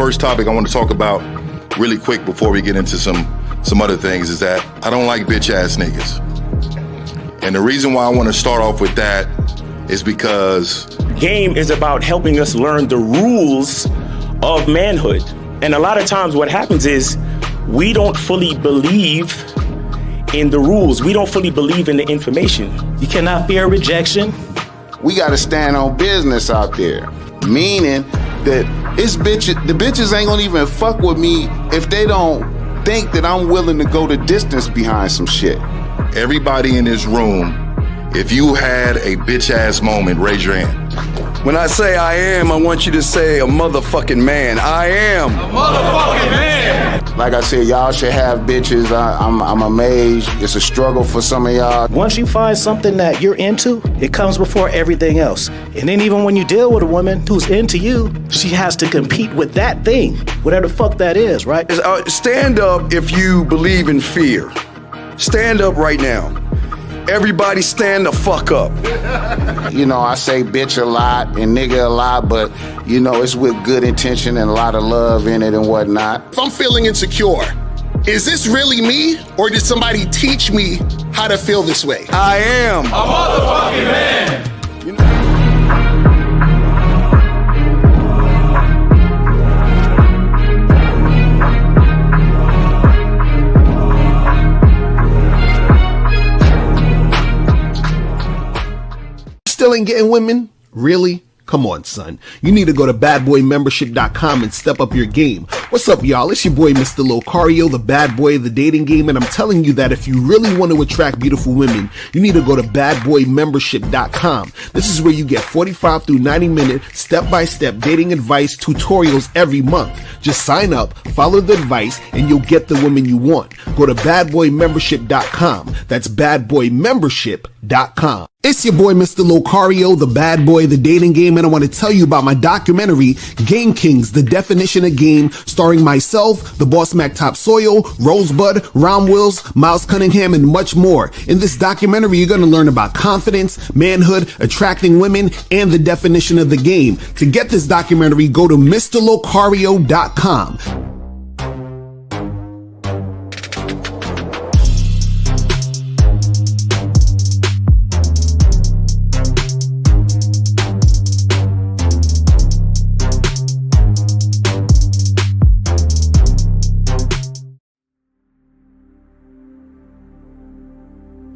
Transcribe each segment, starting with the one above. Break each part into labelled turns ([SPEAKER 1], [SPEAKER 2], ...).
[SPEAKER 1] first topic I want to talk about really quick before we get into some other things is that I don't like bitch ass niggas. And the reason why I want to start off with that is because
[SPEAKER 2] game is about helping us learn the rules of manhood. And a lot of times what happens is we don't fully believe in the rules. We don't fully believe in the information.
[SPEAKER 3] You cannot fear rejection.
[SPEAKER 4] We got to stand on business out there, meaning that the bitches ain't gonna even fuck with me if they don't think that I'm willing to go the distance behind some shit.
[SPEAKER 1] everybody in this room, if you had a bitch ass moment, raise your hand.
[SPEAKER 5] When I say I am, I want you to say a motherfucking man. I am a motherfucking man.
[SPEAKER 4] Like I said, y'all should have bitches. I'm amazed. It's a struggle for some of y'all.
[SPEAKER 3] Once you find something that you're into, it comes before everything else. And then even when you deal with a woman who's into you, she has to compete with that thing, whatever the fuck that is, right?
[SPEAKER 5] Stand up if you believe in fear. Stand up right now. Everybody stand the fuck up.
[SPEAKER 4] You know, I say bitch a lot and nigga a lot, but, you know, it's with good intention and a lot of love in it and whatnot.
[SPEAKER 6] If I'm feeling insecure, is this really me, or did somebody teach me how to feel this way?
[SPEAKER 5] I am a motherfucking man.
[SPEAKER 7] Still ain't getting women? Really? Come on, son. You need to go to badboymembership.com and step up your game. What's up, y'all? It's your boy, Mr. Locario, the bad boy of the dating game, and I'm telling you that if you really want to attract beautiful women, you need to go to badboymembership.com. This is where you get 45 through 90-minute step-by-step dating advice tutorials every month. Just sign up, follow the advice, and you'll get the woman you want. Go to badboymembership.com. That's badboymembership.com. It's your boy, Mr. Locario, the bad boy of the dating game, and I want to tell you about my documentary, Game Kings, The Definition of Game, starring myself, the Boss Mac Topsoil, Rosebud, Ron Wills, Miles Cunningham, and much more. In this documentary, you're going to learn about confidence, manhood, attracting women, and the definition of the game. To get this documentary, go to MrLocario.com.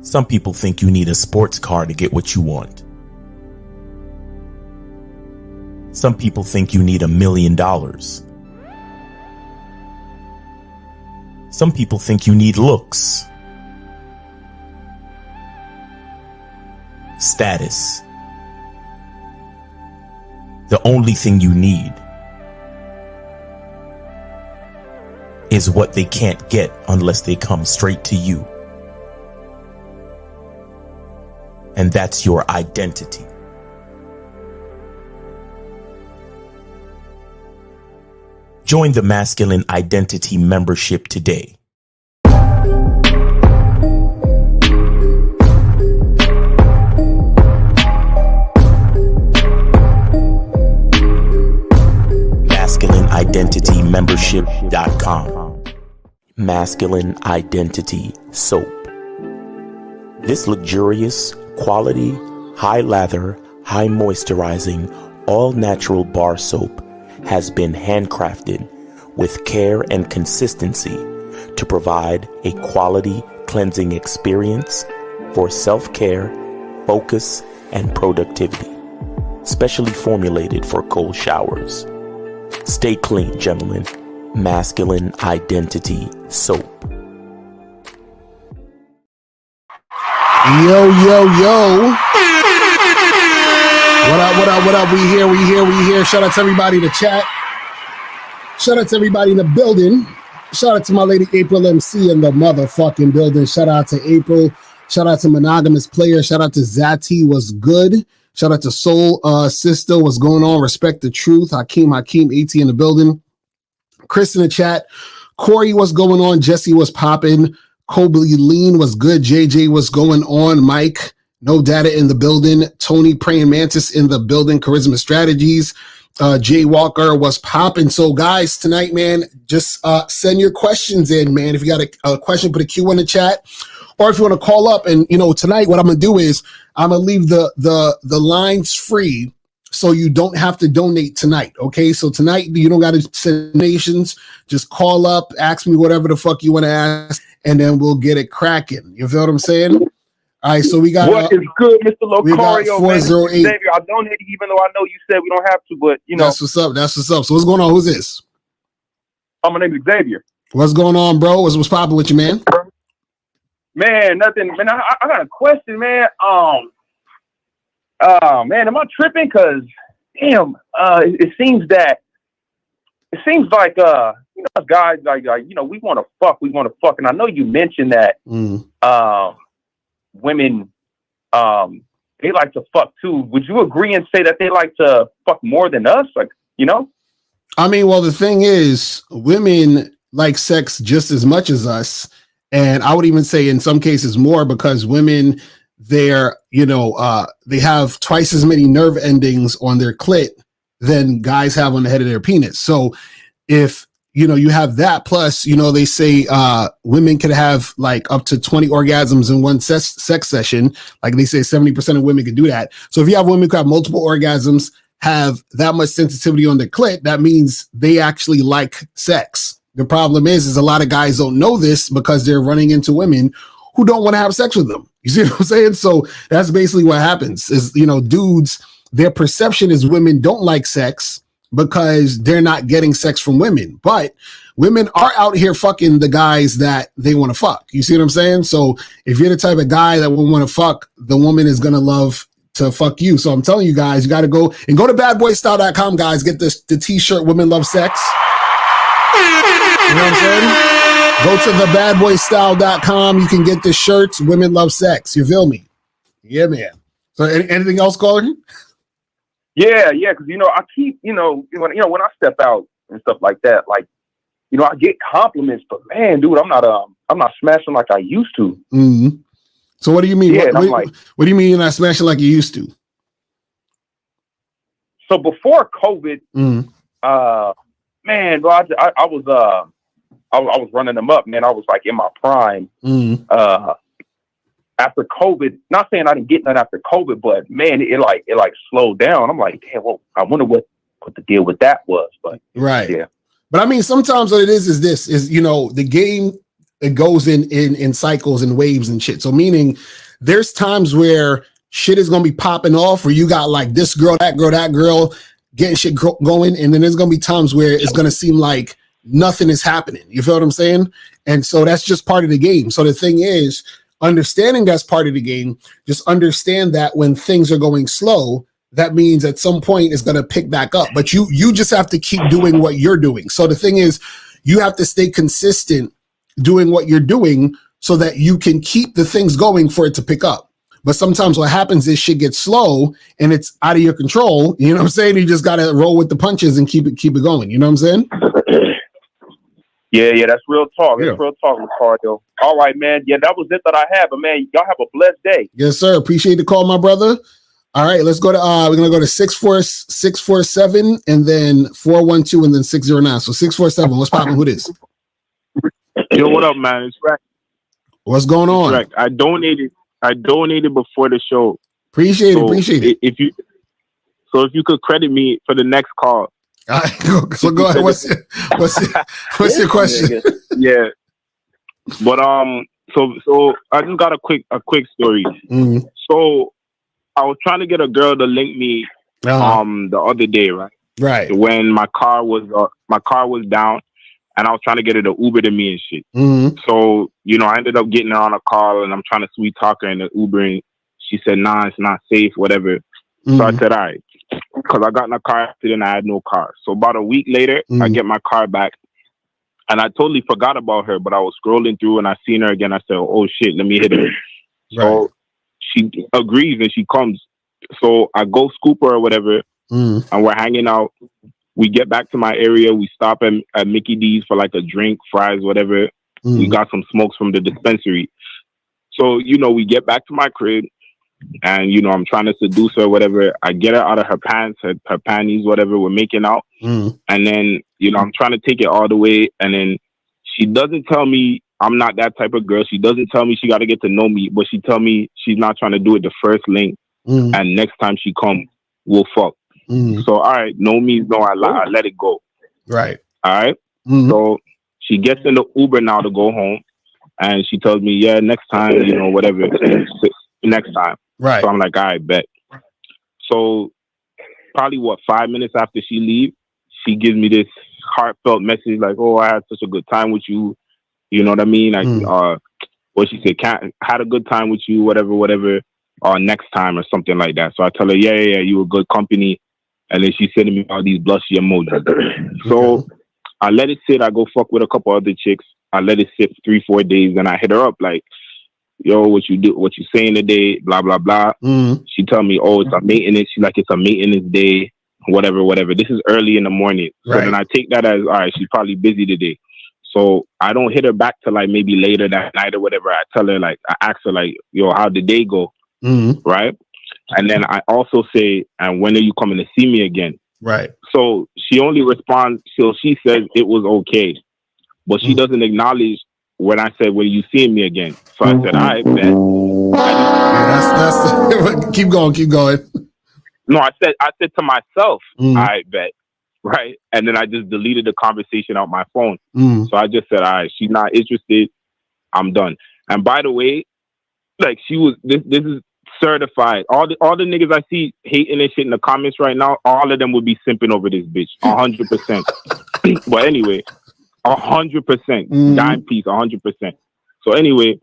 [SPEAKER 2] Some people think you need a sports car to get what you want. Some people think you need $1 million. Some people think you need looks, status. The only thing you need is what they can't get unless they come straight to you. And that's your identity. Join the Masculine Identity membership today. MasculineIdentityMembership.com. Masculine Identity Soap. This luxurious, quality, high lather, high moisturizing, all natural bar soap has been handcrafted with care and consistency to provide a quality cleansing experience for self-care, focus, and productivity. Specially formulated for cold showers. Stay clean, gentlemen. Masculine Identity Soap.
[SPEAKER 7] Yo, yo, yo. What up, what up, what up? We here. Shout out to everybody in the chat. Shout out to everybody in the building. Shout out to my lady April MC in the motherfucking building. Shout out to April. Shout out to Monogamous Player. Shout out to Zati. What's good? Shout out to Soul Sister. What's going on? Respect the Truth. Hakeem AT in the building. Chris in the chat. Corey, what's going on? Jesse, was popping? Kobe Lean was good. JJ, what's going on? Mike, No Data in the building. Tony Praying Mantis in the building. Charisma Strategies. Jay Walker, what's popping? So, guys, tonight, man, just send your questions in, man. If you got a question, put a Q in the chat. Or if you want to call up, and tonight what I'm gonna do is I'm gonna leave the lines free, so you don't have to donate tonight. Okay, so tonight you don't got to send donations. Just call up, ask me whatever the fuck you want to ask, and then we'll get it cracking. You feel what I'm saying? All right, so we got
[SPEAKER 8] what is good, Mr. Locario, man.
[SPEAKER 7] Xavier,
[SPEAKER 8] I donated, even though I know you said we don't have to, but
[SPEAKER 7] that's what's up. That's what's up. So what's going on? Who's this?
[SPEAKER 8] My name is Xavier.
[SPEAKER 7] What's going on, bro? What's popping with you, man?
[SPEAKER 8] Man, nothing. Man, I got a question, man. Man, am I tripping? Cause damn, it seems like guys like we want to fuck, and I know you mentioned that women they like to fuck too. Would you agree and say that they like to fuck more than us? Like,
[SPEAKER 7] I mean, well, the thing is, women like sex just as much as us. And I would even say in some cases more, because women, they have twice as many nerve endings on their clit than guys have on the head of their penis. So if, you have that, plus, they say women could have like up to 20 orgasms in one sex session. Like they say 70% of women can do that. So if you have women who have multiple orgasms, have that much sensitivity on their clit, that means they actually like sex. The problem is a lot of guys don't know this because they're running into women who don't want to have sex with them. You see what I'm saying? So that's basically what happens is, dudes, their perception is women don't like sex because they're not getting sex from women. But women are out here fucking the guys that they want to fuck. You see what I'm saying? So if you're the type of guy that would want to fuck, the woman is going to love to fuck you. So I'm telling you guys, you got to go to badboystyle.com, guys. Get the t-shirt, Women Love Sex. You know what I'm saying? Go to thebadboystyle.com. You can get the shirts. Women Love Sex. You feel me? Yeah, man. So anything else, caller?
[SPEAKER 8] Yeah. Because I keep when I step out and stuff like that, like I get compliments, but man, dude, I'm not smashing like I used to.
[SPEAKER 7] Mm-hmm. So what do you mean?
[SPEAKER 8] Yeah,
[SPEAKER 7] what do you mean you're not smashing like you used to?
[SPEAKER 8] So before COVID, man, bro, I was running them up, man. I was like in my prime. After COVID, not saying I didn't get none after COVID, but man, it slowed down. I'm like, damn, well, I wonder what the deal with that was. But
[SPEAKER 7] right,
[SPEAKER 8] yeah.
[SPEAKER 7] But I mean, sometimes what it is the game. It goes in cycles and waves and shit. So meaning, there's times where shit is gonna be popping off, where you got like this girl, that girl getting shit going, and then there's gonna be times where it's gonna seem like nothing is happening. You feel what I'm saying? And so that's just part of the game. So the thing is, understanding that's part of the game, just understand that when things are going slow, that means at some point it's gonna pick back up. But you just have to keep doing what you're doing. So the thing is, you have to stay consistent doing what you're doing so that you can keep the things going for it to pick up. But sometimes what happens is shit gets slow and it's out of your control. You know what I'm saying? You just got to roll with the punches and keep it going. You know what I'm saying?
[SPEAKER 8] Yeah, that's real talk. That's real talk, Ricardo. All right, man. Yeah, that was it that I had. But man, y'all have a blessed day.
[SPEAKER 7] Yes, sir. Appreciate the call, my brother. All right, let's go to we're gonna go to 647 and then 412 and then 609. So 647. What's popping? Who this?
[SPEAKER 9] Yo, what up, man? It's Rack.
[SPEAKER 7] What's going on?
[SPEAKER 9] Rack. I donated before the show.
[SPEAKER 7] Appreciate it.
[SPEAKER 9] If you could credit me for the next call.
[SPEAKER 7] All right, so go ahead. What's your question?
[SPEAKER 9] Yeah. But so I just got a quick story.
[SPEAKER 7] Mm-hmm.
[SPEAKER 9] So I was trying to get a girl to link me the other day, right?
[SPEAKER 7] Right.
[SPEAKER 9] When my car was down. And I was trying to get her to Uber to me and shit.
[SPEAKER 7] Mm-hmm.
[SPEAKER 9] So, I ended up getting her on a call and I'm trying to sweet talk her in the Uber. And she said, nah, it's not safe, whatever.
[SPEAKER 7] Mm-hmm.
[SPEAKER 9] So I said, all right. Because I got in a car accident, I had no car. So about a week later, I get my car back. And I totally forgot about her, but I was scrolling through and I seen her again. I said, oh shit, let me hit her. So she agrees and she comes. So I go scoop her or whatever. And we're hanging out. We get back to my area. We stop at Mickey D's for like a drink, fries, whatever. We got some smokes from the dispensary. So, we get back to my crib. and you know I'm trying to seduce her, whatever. I get her out of her pants, her panties, whatever. We're making out, and then you know I'm trying to take it all the way, and then she doesn't tell me I'm not that type of girl. She doesn't tell me she got to get to know me, but she tell me she's not trying to do it the first link, and next time she come, we'll fuck. So all right, no means no. I let it go.
[SPEAKER 7] Right.
[SPEAKER 9] All right. So she gets in the Uber now to go home, and she tells me, yeah, next time, you know, whatever, next time.
[SPEAKER 7] Right.
[SPEAKER 9] So I'm like, all right, bet. So probably 5 minutes after she leaves, she gives me this heartfelt message like, oh, I had such a good time with you. You know what I mean? What she said, had a good time with you, whatever, next time or something like that. So I tell her, yeah, you were good company. And then she's sending me all these blushy emojis. So I let it sit. I go fuck with a couple other chicks. I let it sit 3-4 days. Then I hit her up like, yo, what you saying today? Blah, blah, blah. She tell me, oh, it's a maintenance. She's like, it's a maintenance day, whatever. This is early in the morning. So then I take that as, all right, she's probably busy today. So I don't hit her back till like maybe later that night or whatever. I tell her, like, I ask her like, yo, how'd the day go? Right. And then I also say, and when are you coming to see me again?
[SPEAKER 7] Right.
[SPEAKER 9] So she only responds, so she says it was okay. But she doesn't acknowledge when I said, when are you seeing me again? So I said, all right, man.
[SPEAKER 7] That's keep going.
[SPEAKER 9] No, I said to myself, all right, bet. Right. And then I just deleted the conversation out my phone. So I just said, all right, she's not interested. I'm done. And by the way, like this is certified. All the niggas I see hating and shit in the comments right now, all of them would be simping over this bitch. 100%. But anyway, 100%. Dime piece, 100%. So anyway,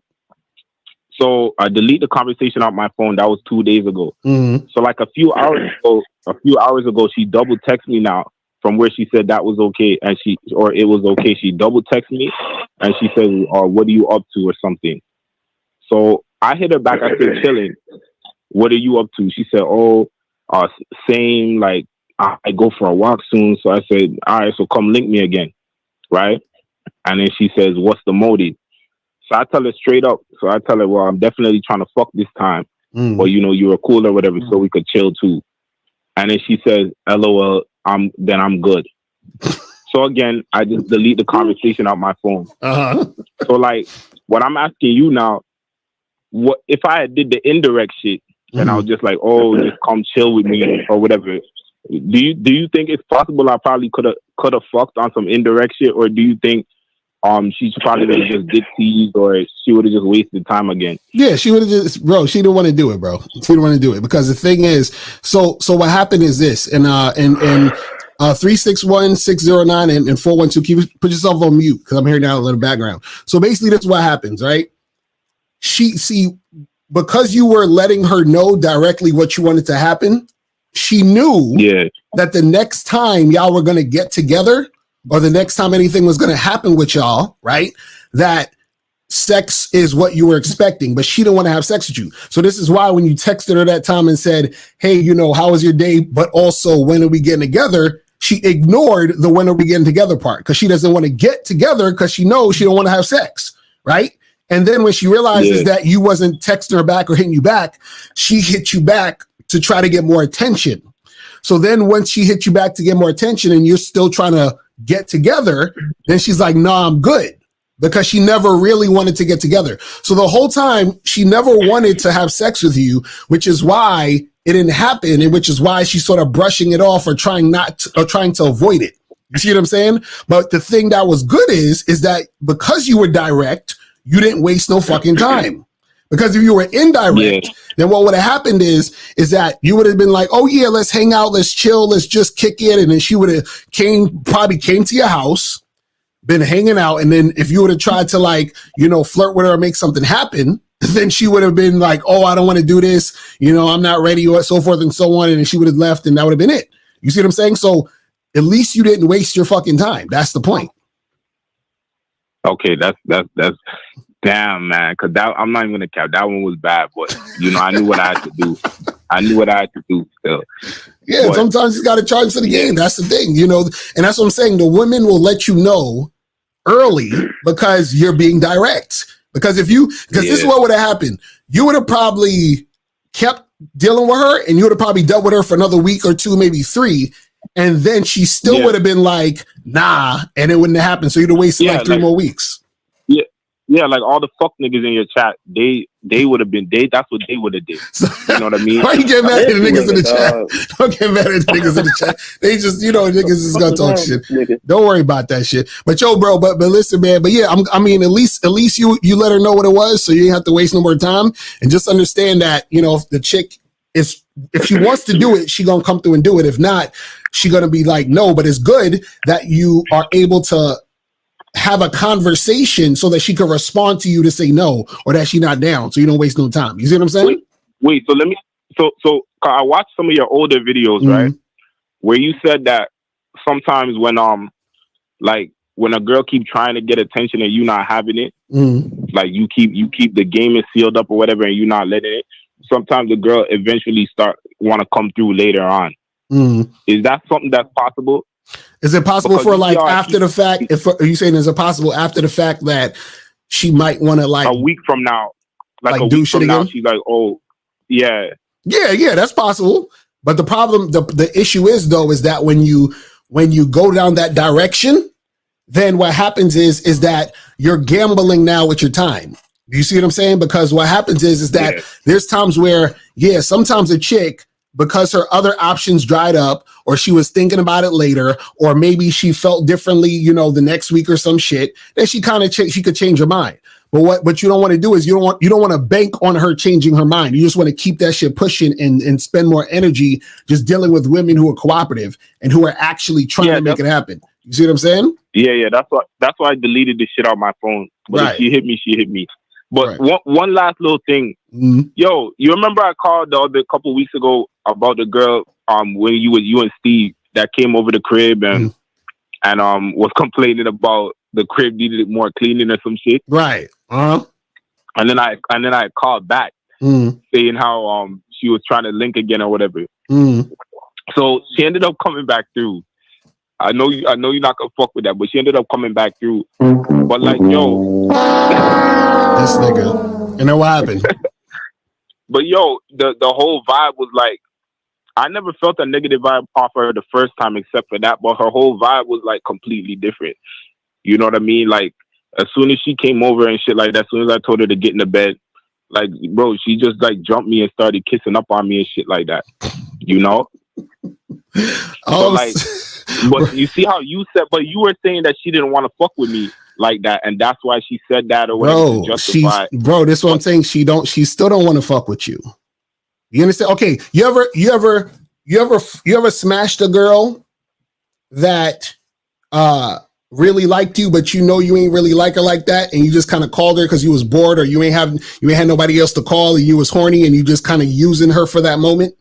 [SPEAKER 9] so I delete the conversation out my phone. That was 2 days ago. So like a few hours ago, she double texted me now from where she said that was okay, and it was okay. She double texted me and she said, what are you up to or something? So I hit her back. I said, chilling. What are you up to? She said, same, like, I go for a walk soon. So I said, all right, so come link me again. Right. And then she says, what's the motive? So I tell her straight up. So I tell her, well, I'm definitely trying to fuck this time. But, you know, you were cool or whatever, so we could chill too. And then she says, LOL, I'm good. So again, I just delete the conversation out my phone. So like, what I'm asking you now, what if I had did the indirect shit and I was just like, oh, just come chill with me or whatever? Do you think it's possible I probably could have fucked on some indirect shit, or do you think she probably would have just did tease, or she would have just wasted time again?
[SPEAKER 7] Yeah, she would have just, bro. She didn't want to do it, bro. She didn't want to do it because the thing is, so what happened is this, and 361-609 and 412. Put yourself on mute because I'm hearing now a little background. So basically, that's what happens, right? Because you were letting her know directly what you wanted to happen, she knew that the next time y'all were going to get together, or the next time anything was going to happen with y'all, right, that sex is what you were expecting, but she didn't want to have sex with you. So this is why when you texted her that time and said, hey, you know, how was your day? But also, when are we getting together? She ignored the when are we getting together part because she doesn't want to get together because she knows she don't want to have sex, right? And then when she realizes that you wasn't texting her back or hitting you back, she hit you back to try to get more attention. So then once she hit you back to get more attention and you're still trying to get together, then she's like, nah, I'm good. Because she never really wanted to get together. So the whole time she never wanted to have sex with you, which is why it didn't happen, and which is why she's sort of brushing it off or trying to avoid it. You see what I'm saying? But the thing that was good is that because you were direct, you didn't waste no fucking time. Because if you were indirect, then what would have happened is that you would have been like, oh yeah, let's hang out, let's chill, let's just kick it. And then she would have probably came to your house, been hanging out. And then if you would have tried to, like, you know, flirt with her or make something happen, then she would have been like, oh, I don't want to do this. You know, I'm not ready, or so forth and so on. And then she would have left and that would have been it. You see what I'm saying? So at least you didn't waste your fucking time. That's the point.
[SPEAKER 9] Okay. That's damn, man. Cause I'm not even gonna cap. That one was bad, but you know, I knew what I had to do. Still.
[SPEAKER 7] Yeah, but sometimes you got to charge for the game. That's the thing, you know, and that's what I'm saying. The women will let you know early because you're being direct. Because this is what would have happened. You would have probably kept dealing with her, and you would have probably dealt with her for another week or two, maybe 3, and then she still would have been like, nah, and it wouldn't have happened. So you'd have wasted like 3 more weeks.
[SPEAKER 9] Yeah, like all the fuck niggas in your chat, they would have been, that's what they would have did. You know what I mean?
[SPEAKER 7] Why you get mad at the niggas in the chat? Don't get mad at the niggas in the chat. They just, niggas is gonna talk shit. Don't worry about that shit. But yo, bro, but listen, man. But yeah, I mean, at least you let her know what it was, so you didn't have to waste no more time. And just understand that, if the chick is, if she wants to do it, she gonna come through and do it. If not, she gonna be like, no. But it's good that you are able to have a conversation so that she can respond to you to say no, or that she not down, so you don't waste no time. You see what I'm saying?
[SPEAKER 9] Wait, so let me, so I watched some of your older videos, right? Where you said that sometimes when, like when a girl keep trying to get attention and you not having it, like you keep the game is sealed up or whatever, and you not letting it, sometimes the girl eventually want to come through later on. Is that something that's possible?
[SPEAKER 7] Is it possible for like after the fact? If are you saying is it possible after the fact that she might want to like
[SPEAKER 9] a week from now, like a
[SPEAKER 7] do
[SPEAKER 9] week
[SPEAKER 7] shit
[SPEAKER 9] from now,
[SPEAKER 7] again?
[SPEAKER 9] she's like, oh, yeah,
[SPEAKER 7] that's possible. But the problem, the issue is though, is that when you go down that direction, then what happens is that you're gambling now with your time. Do you see what I'm saying? Because what happens is that there's times where sometimes a chick, because her other options dried up, or she was thinking about it later, or maybe she felt differently, the next week or some shit, then she could change her mind. But what you don't want to do is you don't want to bank on her changing her mind. You just want to keep that shit pushing and spend more energy just dealing with women who are cooperative and who are actually trying to make it happen. You see what I'm saying?
[SPEAKER 9] Yeah. That's why I deleted this shit on my phone. But if she hit me, she hit me. But one last little thing. Yo, you remember I called a couple weeks ago about the girl when you and Steve that came over the crib and was complaining about the crib needed more cleaning or some shit.
[SPEAKER 7] Right.
[SPEAKER 9] And then I called back saying how she was trying to link again or whatever. So she ended up coming back through. I know you're not gonna fuck with that, but she ended up coming back through. But like, yo,
[SPEAKER 7] this nigga, and then what happened?
[SPEAKER 9] But yo, the whole vibe was like, I never felt a negative vibe off her the first time, except for that. But her whole vibe was like completely different. You know what I mean? Like as soon as she came over and shit like that, as soon as I told her to get in the bed, like bro, she just like jumped me and started kissing up on me and shit like that. So like. But you see how you said, but you were saying that she didn't want to fuck with me like that, and that's why she said that or whatever to justify.
[SPEAKER 7] This is what I'm saying. She still don't want to fuck with you. You understand? Okay, you ever smashed a girl that really liked you, but you ain't really like her like that, and you just kind of called her because you was bored or you ain't had nobody else to call, and you was horny, and you just kind of using her for that moment.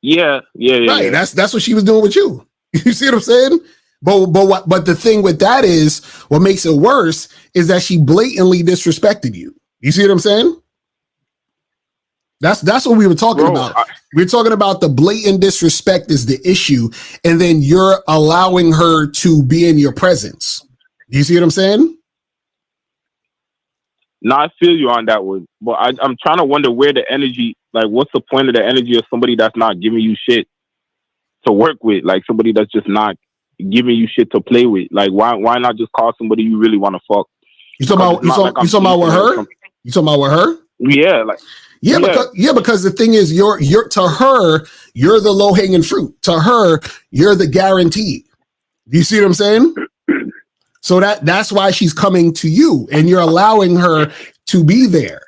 [SPEAKER 9] Yeah.
[SPEAKER 7] Right. That's what she was doing with you. You see what I'm saying? But the thing with that is what makes it worse is that she blatantly disrespected you. You see what I'm saying? That's what we were talking about. We were talking about the blatant disrespect is the issue, and then you're allowing her to be in your presence. You see what I'm saying?
[SPEAKER 9] No, I feel you on that one, but I'm trying to wonder where the energy, like, what's the point of the energy of somebody that's not giving you shit to work with, like somebody that's just not giving you shit to play with? Like, why not just call somebody you really want to fuck? You talking about with her? You talking about with her? Yeah, like
[SPEAKER 7] because the thing is, you're to her, you're the low hanging fruit. To her, you're the guarantee. You see what I'm saying? So that's why she's coming to you, and you're allowing her to be there.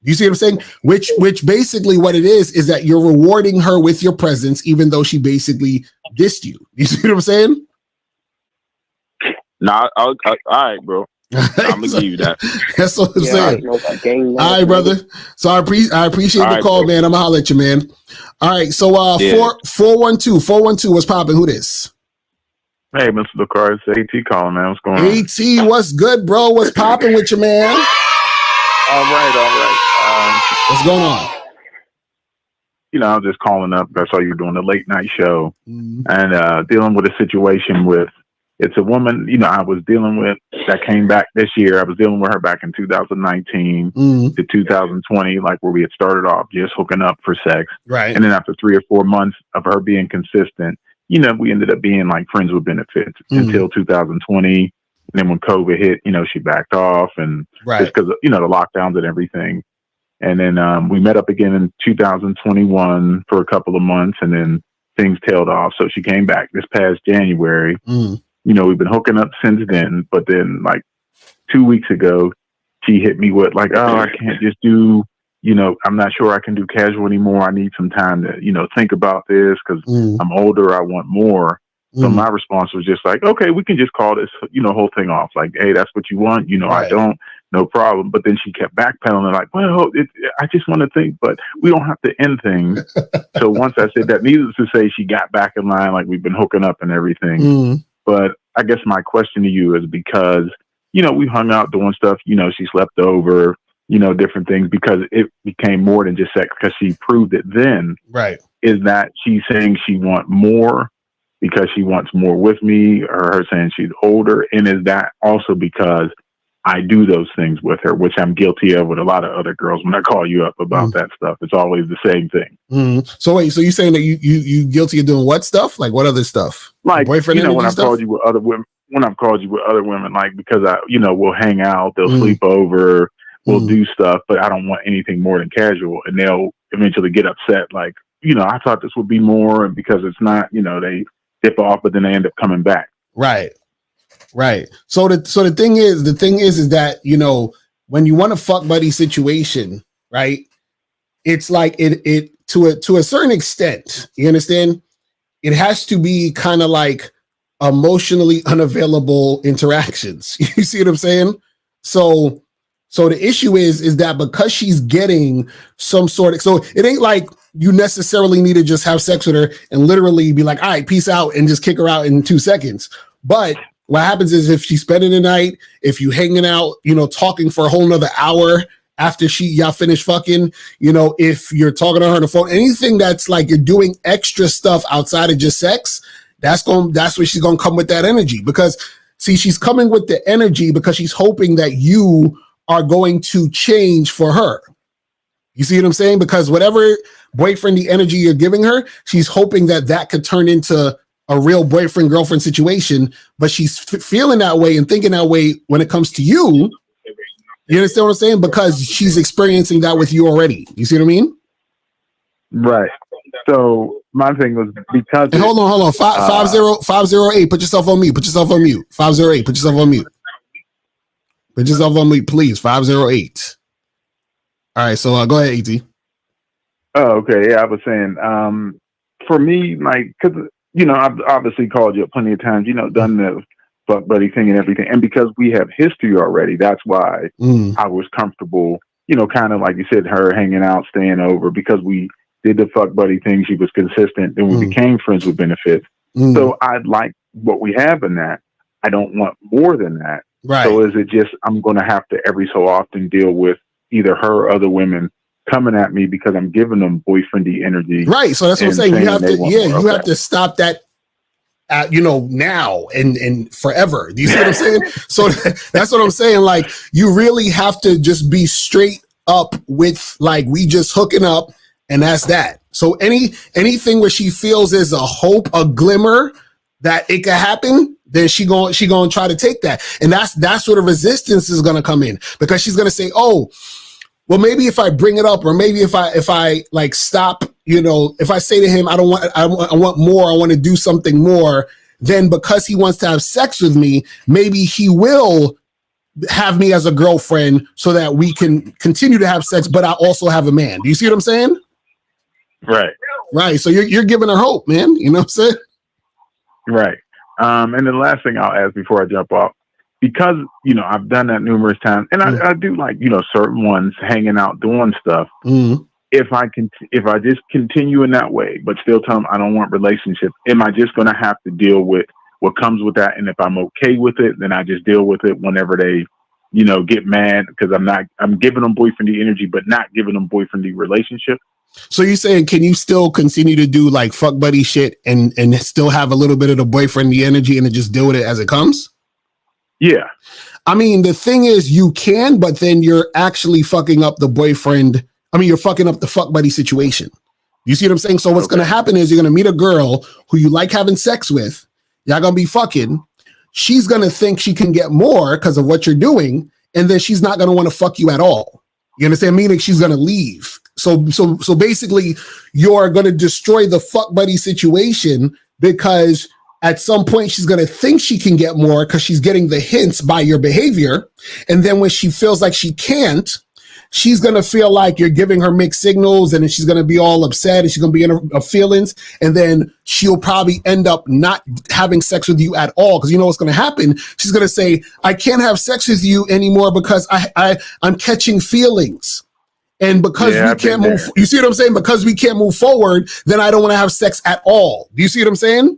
[SPEAKER 7] You see what I'm saying? Which basically what it is that you're rewarding her with your presence, even though she basically dissed you. You see what I'm saying?
[SPEAKER 9] Nah, all right, bro. I'm gonna give you that.
[SPEAKER 7] That's what I'm saying. All right, brother. So I appreciate the call, bro. Man. I'm gonna holler at you, man. All right. So 412, what's popping? Who this?
[SPEAKER 10] Hey, Mr. LaCroix, it's AT calling, man. What's going on?
[SPEAKER 7] AT, what's good, bro? What's popping with you, man?
[SPEAKER 10] All right.
[SPEAKER 7] What's going on?
[SPEAKER 10] I'm just calling up. I saw you doing the late night show and dealing with a situation with It's a woman, you know, I was dealing with that came back this year. I was dealing with her back in 2019 to 2020, like where we had started off just hooking up for sex.
[SPEAKER 7] Right.
[SPEAKER 10] And then after 3 or 4 months of her being consistent, you know, we ended up being like friends with benefits until 2020. And then when COVID hit, you know, she backed off and just because, you know, the lockdowns and everything. And then we met up again in 2021 for a couple of months, and then things tailed off. So she came back this past January. You know, we've been hooking up since then. But then like 2 weeks ago, she hit me with like, oh, I can't just do, you know, I'm not sure I can do casual anymore. I need some time to, you know, think about this because I'm older. I want more. So my response was just like, okay, we can just call this, you know, whole thing off. Like, hey, that's what you want. You know, I don't. No problem. But then she kept backpedaling like, well, I just want to think, but we don't have to end things. So once I said that, needless to say, she got back in line. Like we've been hooking up and everything. But I guess my question to you is because, you know, we hung out doing stuff, you know, she slept over, you know, different things because it became more than just sex because she proved it then.
[SPEAKER 7] Right.
[SPEAKER 10] Is that she's saying she wants more because she wants more with me, or her saying she's older? And is that also because I do those things with her, which I'm guilty of with a lot of other girls. When I call you up about that stuff, it's always the same thing.
[SPEAKER 7] So wait, so you saying that you guilty of doing what stuff? Like what other stuff?
[SPEAKER 10] Like,
[SPEAKER 7] boyfriend,
[SPEAKER 10] you know, when I've
[SPEAKER 7] stuff?
[SPEAKER 10] called you with other women, like because I, you know, we'll hang out, they'll sleep over, we'll do stuff, but I don't want anything more than casual. And they'll eventually get upset. Like, you know, I thought this would be more, and because it's not, you know, they dip off, but then they end up coming back.
[SPEAKER 7] Right. So the thing is that, you know, when you want a fuck buddy situation, right? It's like it to a certain extent, you understand? It has to be kind of like emotionally unavailable interactions. You see what I'm saying? So the issue is that because she's getting some sort of, so it ain't like you necessarily need to just have sex with her and literally be like, all right, peace out, and just kick her out in 2 seconds. But what happens is if she's spending the night, if you hanging out, you know, talking for a whole nother hour after y'all finish fucking, you know, if you're talking to her on the phone, anything that's like you're doing extra stuff outside of just sex, that's where she's gonna come with that energy. Because see, she's coming with the energy because she's hoping that you are going to change for her. You see what I'm saying? Because whatever boyfriendy energy you're giving her, she's hoping that could turn into a real boyfriend girlfriend situation, but she's feeling that way and thinking that way when it comes to you. You understand what I'm saying? Because she's experiencing that with you already. You see what I mean?
[SPEAKER 10] Right. So my thing was because
[SPEAKER 7] hey, hold on. 508. Put yourself on mute. 508. Put yourself on mute. Put yourself on mute, please. 508. All right. So go ahead, AT.
[SPEAKER 10] Oh, okay. Yeah, I was saying, for me, like, because, you know, I've obviously called you up plenty of times, you know, done the fuck buddy thing and everything. And because we have history already, that's why I was comfortable, you know, kind of like you said, her hanging out, staying over, because we did the fuck buddy thing. She was consistent. Then we became friends with benefits. So I like what we have in that. I don't want more than that.
[SPEAKER 7] Right.
[SPEAKER 10] So is it just, I'm going to have to every so often deal with either her or other women coming at me because I'm giving them boyfriendy energy.
[SPEAKER 7] Right. So that's what I'm saying. You have to, you have to stop that, you know, now and forever. Do you see what I'm saying? So that's what I'm saying. Like, you really have to just be straight up with, like, we just hooking up and that's that. So anything where she feels there's a hope, a glimmer that it could happen, then she gonna try to take that. And that's where the resistance is gonna come in, because she's gonna say, oh, well, maybe if I bring it up, or maybe if I like stop, you know, if I say to him, I want more, I want to do something more, then because he wants to have sex with me, maybe he will have me as a girlfriend so that we can continue to have sex, but I also have a man. Do you see what I'm saying?
[SPEAKER 10] Right.
[SPEAKER 7] Right. So you're giving her hope, man. You know what I'm saying?
[SPEAKER 10] Right. And then the last thing I'll ask before I jump off, because, you know, I've done that numerous times, and I do like, you know, certain ones hanging out, doing stuff. If I just continue in that way, but still tell them I don't want relationship, am I just going to have to deal with what comes with that? And if I'm okay with it, then I just deal with it whenever they, you know, get mad, because I'm giving them boyfriendy energy, but not giving them boyfriendy relationship.
[SPEAKER 7] So you're saying, can you still continue to do like fuck buddy shit and still have a little bit of the boyfriendly energy and then just deal with it as it comes?
[SPEAKER 10] Yeah.
[SPEAKER 7] I mean, the thing is you can, but then you're actually fucking up the boyfriend. I mean, you're fucking up the fuck buddy situation. You see what I'm saying? So what's going to happen is you're going to meet a girl who you like having sex with. Y'all going to be fucking. She's going to think she can get more because of what you're doing. And then she's not going to want to fuck you at all. You understand? Meaning she's going to leave. So basically you're going to destroy the fuck buddy situation because at some point she's going to think she can get more because she's getting the hints by your behavior. And then when she feels like she can't, she's going to feel like you're giving her mixed signals, and then she's going to be all upset and she's going to be in her feelings. And then she'll probably end up not having sex with you at all. Because you know what's going to happen? She's going to say, I can't have sex with you anymore because I'm catching feelings. And because we can't move, you see what I'm saying? Because we can't move forward, then I don't want to have sex at all. Do you see what I'm saying?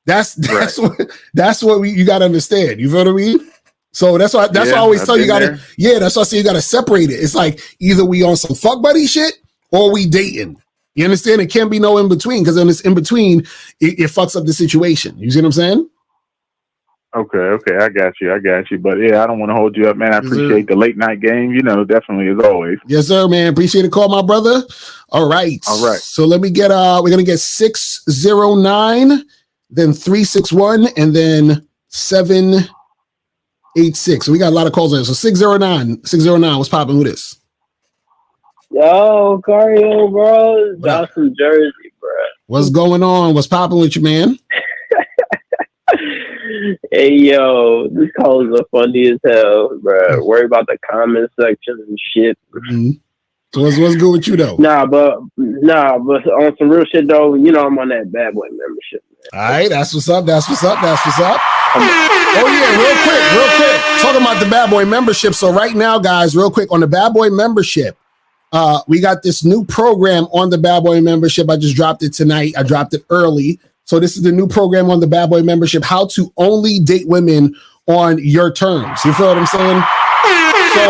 [SPEAKER 7] That's what you got to understand. You feel what I mean? So that's why I always tell you that's why I say you gotta separate it. It's like either we on some fuck buddy shit or we dating. You understand? It can't be no in between, because when it's in between, it fucks up the situation. You see what I'm saying?
[SPEAKER 10] Okay, I got you. But yeah, I don't want to hold you up, man. I appreciate the late night game, definitely as always.
[SPEAKER 7] Yes, sir, man. Appreciate the call, my brother. All right. So let me get we're gonna get 609, then 361, and then 786. So we got a lot of calls in. So 609, what's popping with this?
[SPEAKER 11] Yo, Cario, bro. Josh from Jersey, bro.
[SPEAKER 7] What's going on? What's popping with you, man?
[SPEAKER 11] Hey, yo, these calls are funny as hell, bro. Worry about the comment section and shit.
[SPEAKER 7] Mm-hmm. So what's good with you, though?
[SPEAKER 11] Nah, but on some real shit, though, I'm on that Bad Boy membership, man.
[SPEAKER 7] All right, that's what's up. Oh, yeah, real quick. Talking about the Bad Boy membership. So right now, guys, real quick, on the Bad Boy membership, we got this new program on the Bad Boy membership. I just dropped it tonight. I dropped it early. So this is the new program on the Bad Boy membership, how to only date women on your terms. You feel what I'm saying? So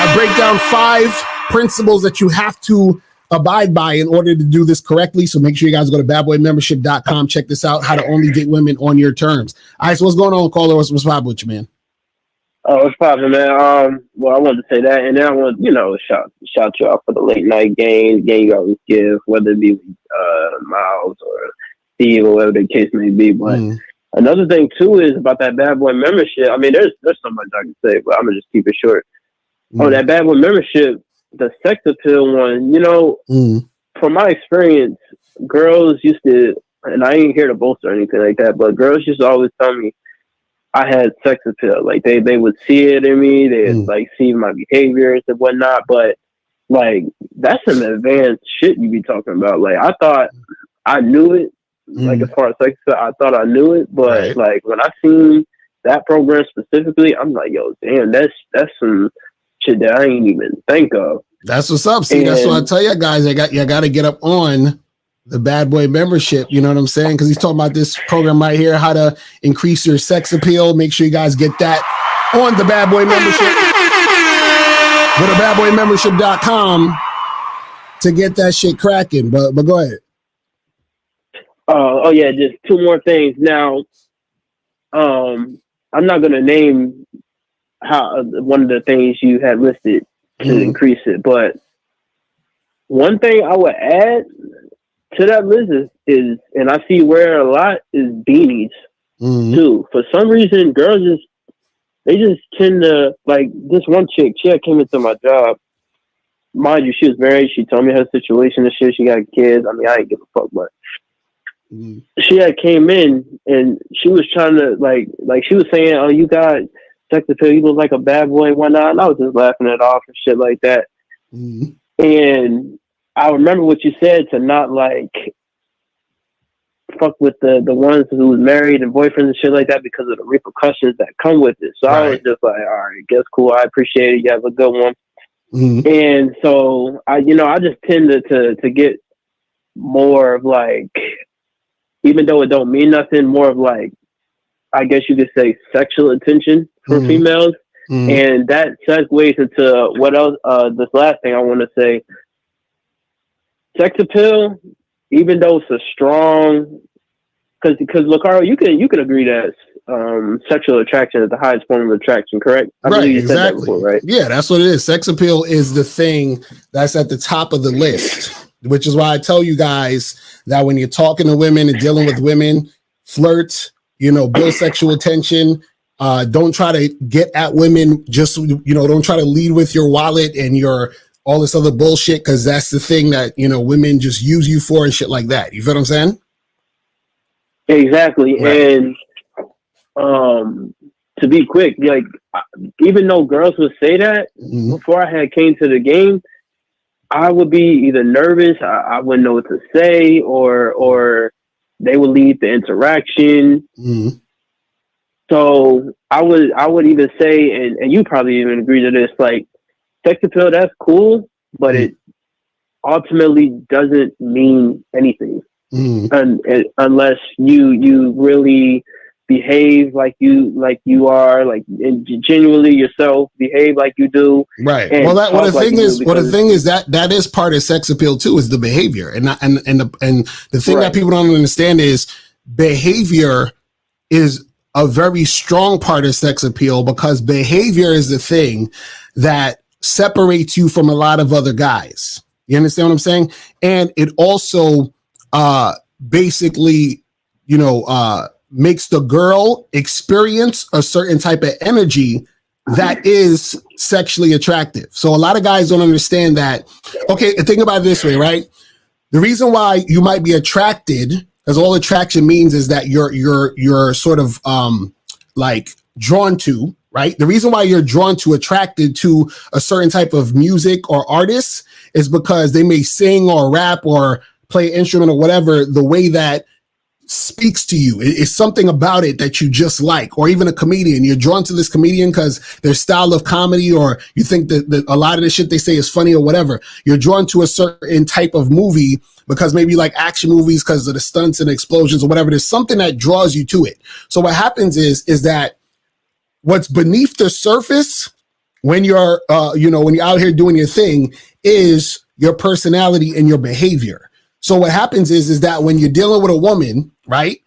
[SPEAKER 7] I break down 5 principles that you have to abide by in order to do this correctly. So make sure you guys go to badboymembership.com. Check this out, how to only date women on your terms. All right, so what's going on, caller? What's popping with you, man?
[SPEAKER 11] Oh, what's popping, man? Well, I wanted to say that, and then I want shout you out for the late night game you always give, whether it be Miles or Steve or whatever the case may be. But another thing too is about that Bad Boy membership. I mean, there's so much I can say, but I'm gonna just keep it short. Oh, that Bad Boy membership, the sex appeal one, from my experience, girls used to, and I ain't here to boast or anything like that, but girls used to always tell me I had sex appeal. Like they would see it in me, they'd like see my behaviors and whatnot, but like that's some advanced shit you be talking about. Like I thought I knew it, like as far as sex appeal, I thought I knew it, but like when I seen that program specifically, I'm like, yo, damn, that's some shit that I ain't even think of.
[SPEAKER 7] That's what's up. See, that's what I tell you guys. You got to get up on the Bad Boy membership. You know what I'm saying? Because he's talking about this program right here, how to increase your sex appeal. Make sure you guys get that on the Bad Boy membership. Go to badboymembership.com to get that shit cracking. But go ahead.
[SPEAKER 11] Oh yeah, just 2 more things. Now, I'm not gonna name how one of the things you had listed to increase it, but one thing I would add to that list is and I see where a lot is beanies too. For some reason, girls just tend to, like, this one chick, she had came into my job. Mind you, she was married. She told me her situation and shit. She got kids. I mean, I didn't give a fuck, but she had came in and she was trying to like she was saying, "Oh, you got sex appeal. You look like a bad boy, whatnot." And I was just laughing it off and shit like that. And I remember what you said, to not like fuck with the ones who was married and boyfriends and shit like that because of the repercussions that come with it. So I was just like, all right, guess cool. I appreciate it. You have a good one. And so I just tend to get more of like, even though it don't mean nothing, more of like, I guess you could say sexual attention from females. And that segues into what else, this last thing I want to say. sex appeal, even though it's a strong, because Lucaro, you can agree that sexual attraction is the highest form of attraction, correct? I
[SPEAKER 7] Right,
[SPEAKER 11] believe you said that
[SPEAKER 7] exactly.
[SPEAKER 11] before, right?
[SPEAKER 7] Yeah, that's what it is. Sex appeal is the thing that's at the top of the list, which is why I tell you guys that when you're talking to women and dealing with women, flirt, build sexual attention. Don't try to get at women. Just, don't try to lead with your wallet and your all this other bullshit, because that's the thing that, women just use you for and shit like that. You feel what I'm saying?
[SPEAKER 11] Exactly. Right. And to be quick, like, even though girls would say that, before I had came to the game, I would be either nervous, I wouldn't know what to say, or they would lead the interaction. So I would even say, and you probably even agree to this, like, sex appeal, that's cool, but it ultimately doesn't mean anything unless you really behave like you are, like, and genuinely yourself, behave like you do.
[SPEAKER 7] Right. Well, the thing is that is part of sex appeal too, is the behavior, and the thing that people don't understand is behavior is a very strong part of sex appeal, because behavior is the thing that separates you from a lot of other guys. You understand what I'm saying? And it also basically, makes the girl experience a certain type of energy that is sexually attractive. So a lot of guys don't understand that. Okay, think about it this way, right? The reason why you might be attracted, because all attraction means is that you're sort of like drawn to, right? The reason why you're drawn to, attracted to a certain type of music or artist is because they may sing or rap or play an instrument or whatever, the way that speaks to you. It's something about it that you just like. Or even a comedian, you're drawn to this comedian because their style of comedy, or you think that a lot of the shit they say is funny or whatever. You're drawn to a certain type of movie because maybe you like action movies because of the stunts and explosions or whatever. There's something that draws you to it. So what happens is that what's beneath the surface when you're when you're out here doing your thing is your personality and your behavior. So what happens is that when you're dealing with a woman, right,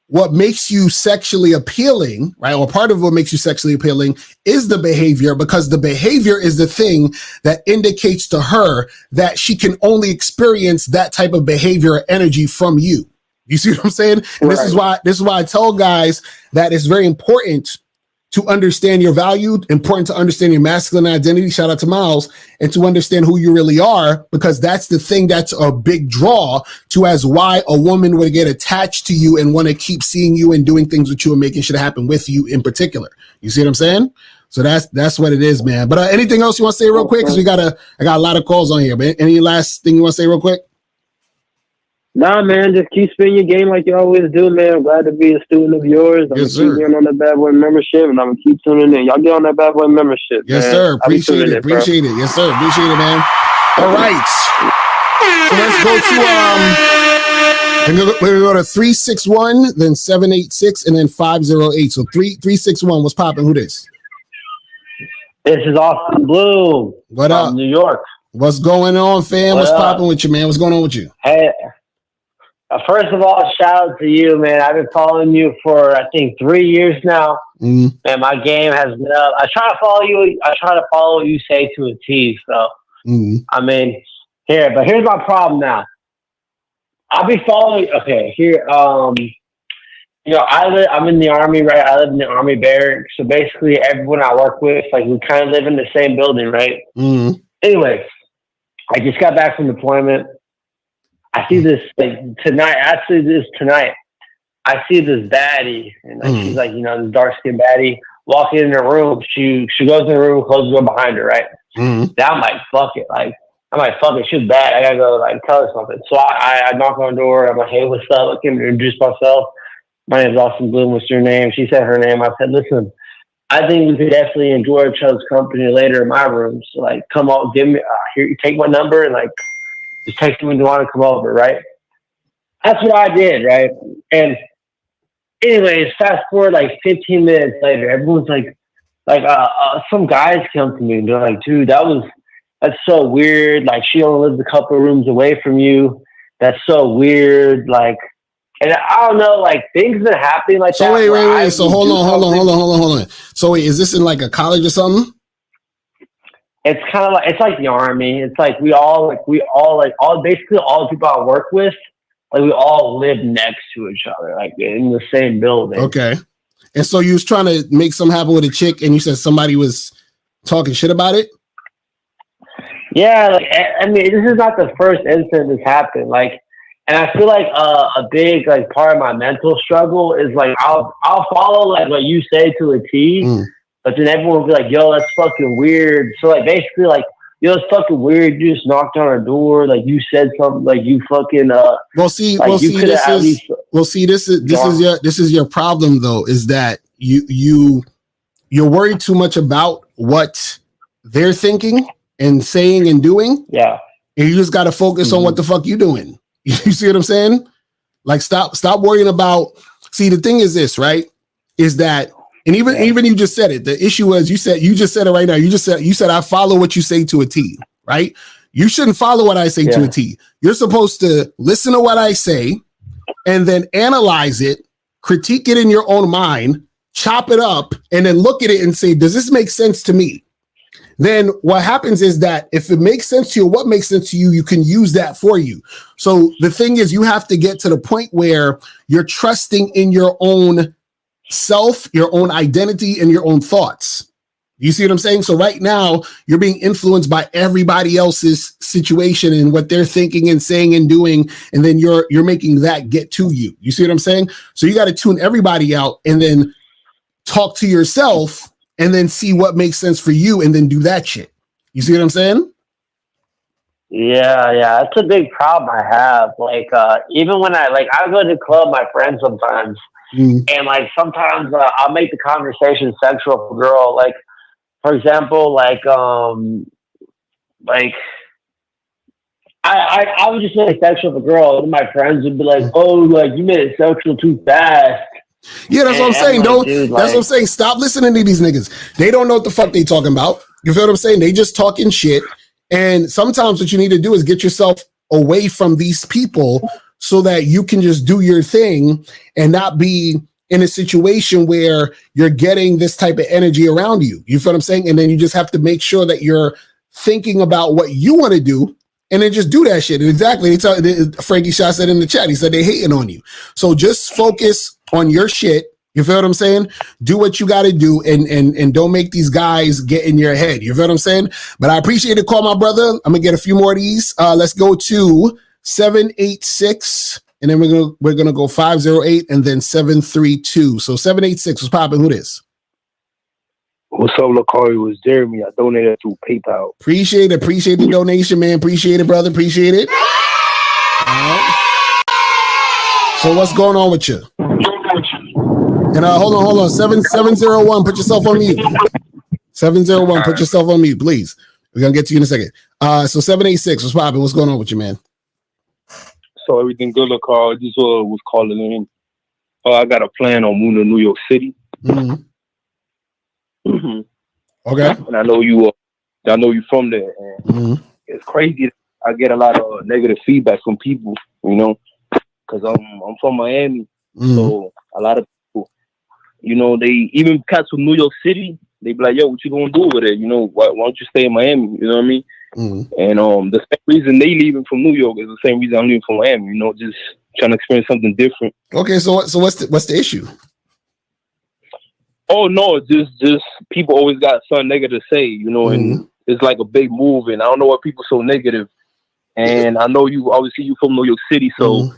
[SPEAKER 7] what makes you sexually appealing, right, or part of what makes you sexually appealing is the behavior, because the behavior is the thing that indicates to her that she can only experience that type of behavior or energy from you. You see what I'm saying? And this is why I tell guys that it's very important to understand your value, important to understand your masculine identity, shout out to Miles, and to understand who you really are, because that's the thing that's a big draw to as why a woman would get attached to you and want to keep seeing you and doing things with you and making shit happen with you in particular. You see what I'm saying? So that's what it is, man. But anything else you want to say real quick? Because I got a lot of calls on here, but any last thing you want to say real quick?
[SPEAKER 11] Nah, man, just keep spinning your game like you always do, man. I'm glad to be a student of yours. I'm going to keep getting on that Bad Boy membership, and I'm going to keep tuning in. Y'all get on that Bad Boy membership,
[SPEAKER 7] yes, man. Sir. Appreciate it. Appreciate it. Yes, sir. Appreciate it, man. All right. So let's go to we're going to go to 361, then 786, and then 508. So 361, what's popping? Who this?
[SPEAKER 12] This is Austin Blue.
[SPEAKER 7] What up?
[SPEAKER 12] New York.
[SPEAKER 7] What's going on, fam? What's popping with you, man? What's going on with you?
[SPEAKER 12] Hey. First of all, shout out to you, man. I've been following you for, I think, 3 years now. And my game has been up. I try to follow you. I try to follow what you say to a T. So, I mean, but here's my problem now. I'll be following. Okay, here. I'm in the Army, right? I live in the Army barracks. So basically, everyone I work with, like, we kind of live in the same building, right? Anyway, I just got back from deployment. I see this tonight. I see this baddie, and she's like, this dark skinned baddie walking in the room. She goes in the room, closes the door behind her, right? Then I'm like, fuck it, she's bad. I gotta go tell her something. So I knock on the door. I'm like, hey, what's up? I came to introduce myself. My name's Austin Bloom. What's your name? She said her name. I said, listen, I think we could definitely enjoy each other's company later in my room. So come on, give me here. You take my number and just text me when you want to come over, right? That's what I did, right? And anyways, fast forward 15 minutes later, everyone's some guys come to me and they're like, dude, that was that's so weird. Like, she only lives a couple of rooms away from you. That's so weird. Like, and I don't know, like, things been happening like that.
[SPEAKER 7] So wait. So hold on. So wait, is this in like a college or something?
[SPEAKER 12] It's kind of like, it's like the army. It's like basically all the people I work with, like, we all live next to each other, like in the same building.
[SPEAKER 7] Okay. And so you was trying to make something happen with a chick, and you said somebody was talking shit about it?
[SPEAKER 12] Yeah, like, I mean, this is not the first incident this happened. Like, and I feel like a big, like, part of my mental struggle is, like, I'll follow, like, what you say to a T, but then everyone will be like, yo, that's fucking weird. So, like, basically, like, yo, it's fucking weird. You just knocked on our door, like, you said something, like, you fucking
[SPEAKER 7] this is your problem, though, is that you're worried too much about what they're thinking and saying and doing.
[SPEAKER 12] Yeah.
[SPEAKER 7] And you just got to focus on what the fuck you doing. You see what I'm saying? Like, stop worrying about. See, the thing is this, right? Is that, and even you just said it. The issue was you just said it right now. You said I follow what you say to a T, right? You shouldn't follow what I say to a T. You're supposed to listen to what I say and then analyze it, critique it in your own mind, chop it up, and then look at it and say, does this make sense to me? Then what happens is that if it makes sense to you, what makes sense to you, you can use that for you. So the thing is, you have to get to the point where you're trusting in your own self, your own identity, and your own thoughts. You see what I'm saying? So right now, you're being influenced by everybody else's situation and what they're thinking and saying and doing, and then you're making that get to you. You see what I'm saying? So you got to tune everybody out and then talk to yourself and then see what makes sense for you and then do that shit. You see what I'm saying?
[SPEAKER 12] Yeah, that's a big problem I have. Like, even when I go to the club, my friends sometimes, and like sometimes I'll make the conversation sexual for girl. Like, for example, I would just say sexual for girl, and my friends would be like, "Oh, like you made it sexual too fast."
[SPEAKER 7] Yeah, that's what I'm saying. That's what I'm saying. Stop listening to these niggas. They don't know what the fuck they talking about. You feel what I'm saying? They just talking shit. And sometimes what you need to do is get yourself away from these people so that you can just do your thing and not be in a situation where you're getting this type of energy around you. You feel what I'm saying? And then you just have to make sure that you're thinking about what you want to do and then just do that shit. And exactly. Frankie Shaw said in the chat, he said they hating on you. So just focus on your shit. You feel what I'm saying? Do what you got to do and don't make these guys get in your head. You feel what I'm saying? But I appreciate the call, my brother. I'm going to get a few more of these. Let's go to 786 and then we're going to go 508 and then 732. So 786 was popping. Who this?
[SPEAKER 13] What's up, Lacari? It was Jeremy. I donated through PayPal.
[SPEAKER 7] Appreciate the donation, man. Appreciate it, brother. Appreciate it. All right. So what's going on with you? And hold on. 701, put yourself on mute. 701, put yourself on mute, please. We're gonna get to you in a second. So 786, what's popping? What's going on with you, man?
[SPEAKER 13] So everything good, Lacari. Just was calling in. I got a plan on moving to New York City.
[SPEAKER 7] Okay.
[SPEAKER 13] And I know you from there. And it's crazy. I get a lot of negative feedback from people, you know, because I'm from Miami. So a lot of people, you know, they even cats from New York City, they be like, yo, what you gonna do over there? You know, why don't you stay in Miami? You know what I mean? And the same reason they leaving from New York is the same reason I'm leaving from Miami, you know, just trying to experience something different.
[SPEAKER 7] Okay, so what's the issue?
[SPEAKER 13] Oh no, just people always got something negative to say, you know, and it's like a big move, and I don't know why people so negative. And I know you obviously you from New York City, so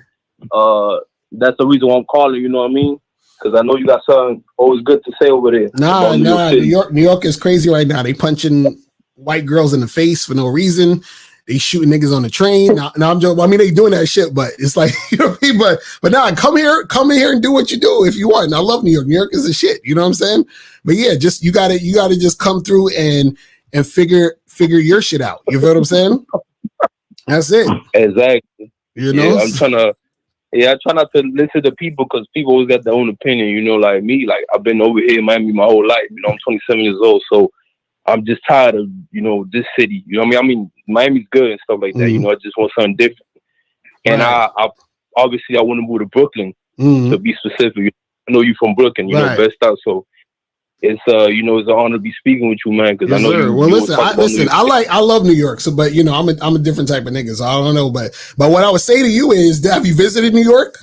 [SPEAKER 13] that's the reason why I'm calling. You know what I mean? Because I know you got something always good to say over there.
[SPEAKER 7] Nah. New York is crazy right now. They punching white girls in the face for no reason. They shooting niggas on the train. Now I'm joking. I mean, they doing that shit, but it's like, you know what I mean? But nah, come here and do what you do if you want. And I love New York. New York is the shit. You know what I'm saying? But yeah, just you gotta just come through and figure your shit out. You feel what I'm saying? That's it.
[SPEAKER 13] Exactly.
[SPEAKER 7] You know,
[SPEAKER 13] I try not to listen to people because people always got their own opinion. You know, like me, like I've been over here in Miami my whole life. You know, I'm 27 years old, so I'm just tired of, you know, this city. You know what I mean? Miami's good and stuff like that. You know, I just want something different. And I obviously I want to move to Brooklyn to be specific. I know you from Brooklyn, you know, best out. So it's you know, it's an honor to be speaking with you, man. Because I know you.
[SPEAKER 7] Well, listen, I love New York. So, but you know, I'm a different type of nigga. So I don't know, but what I would say to you is, have you visited New York?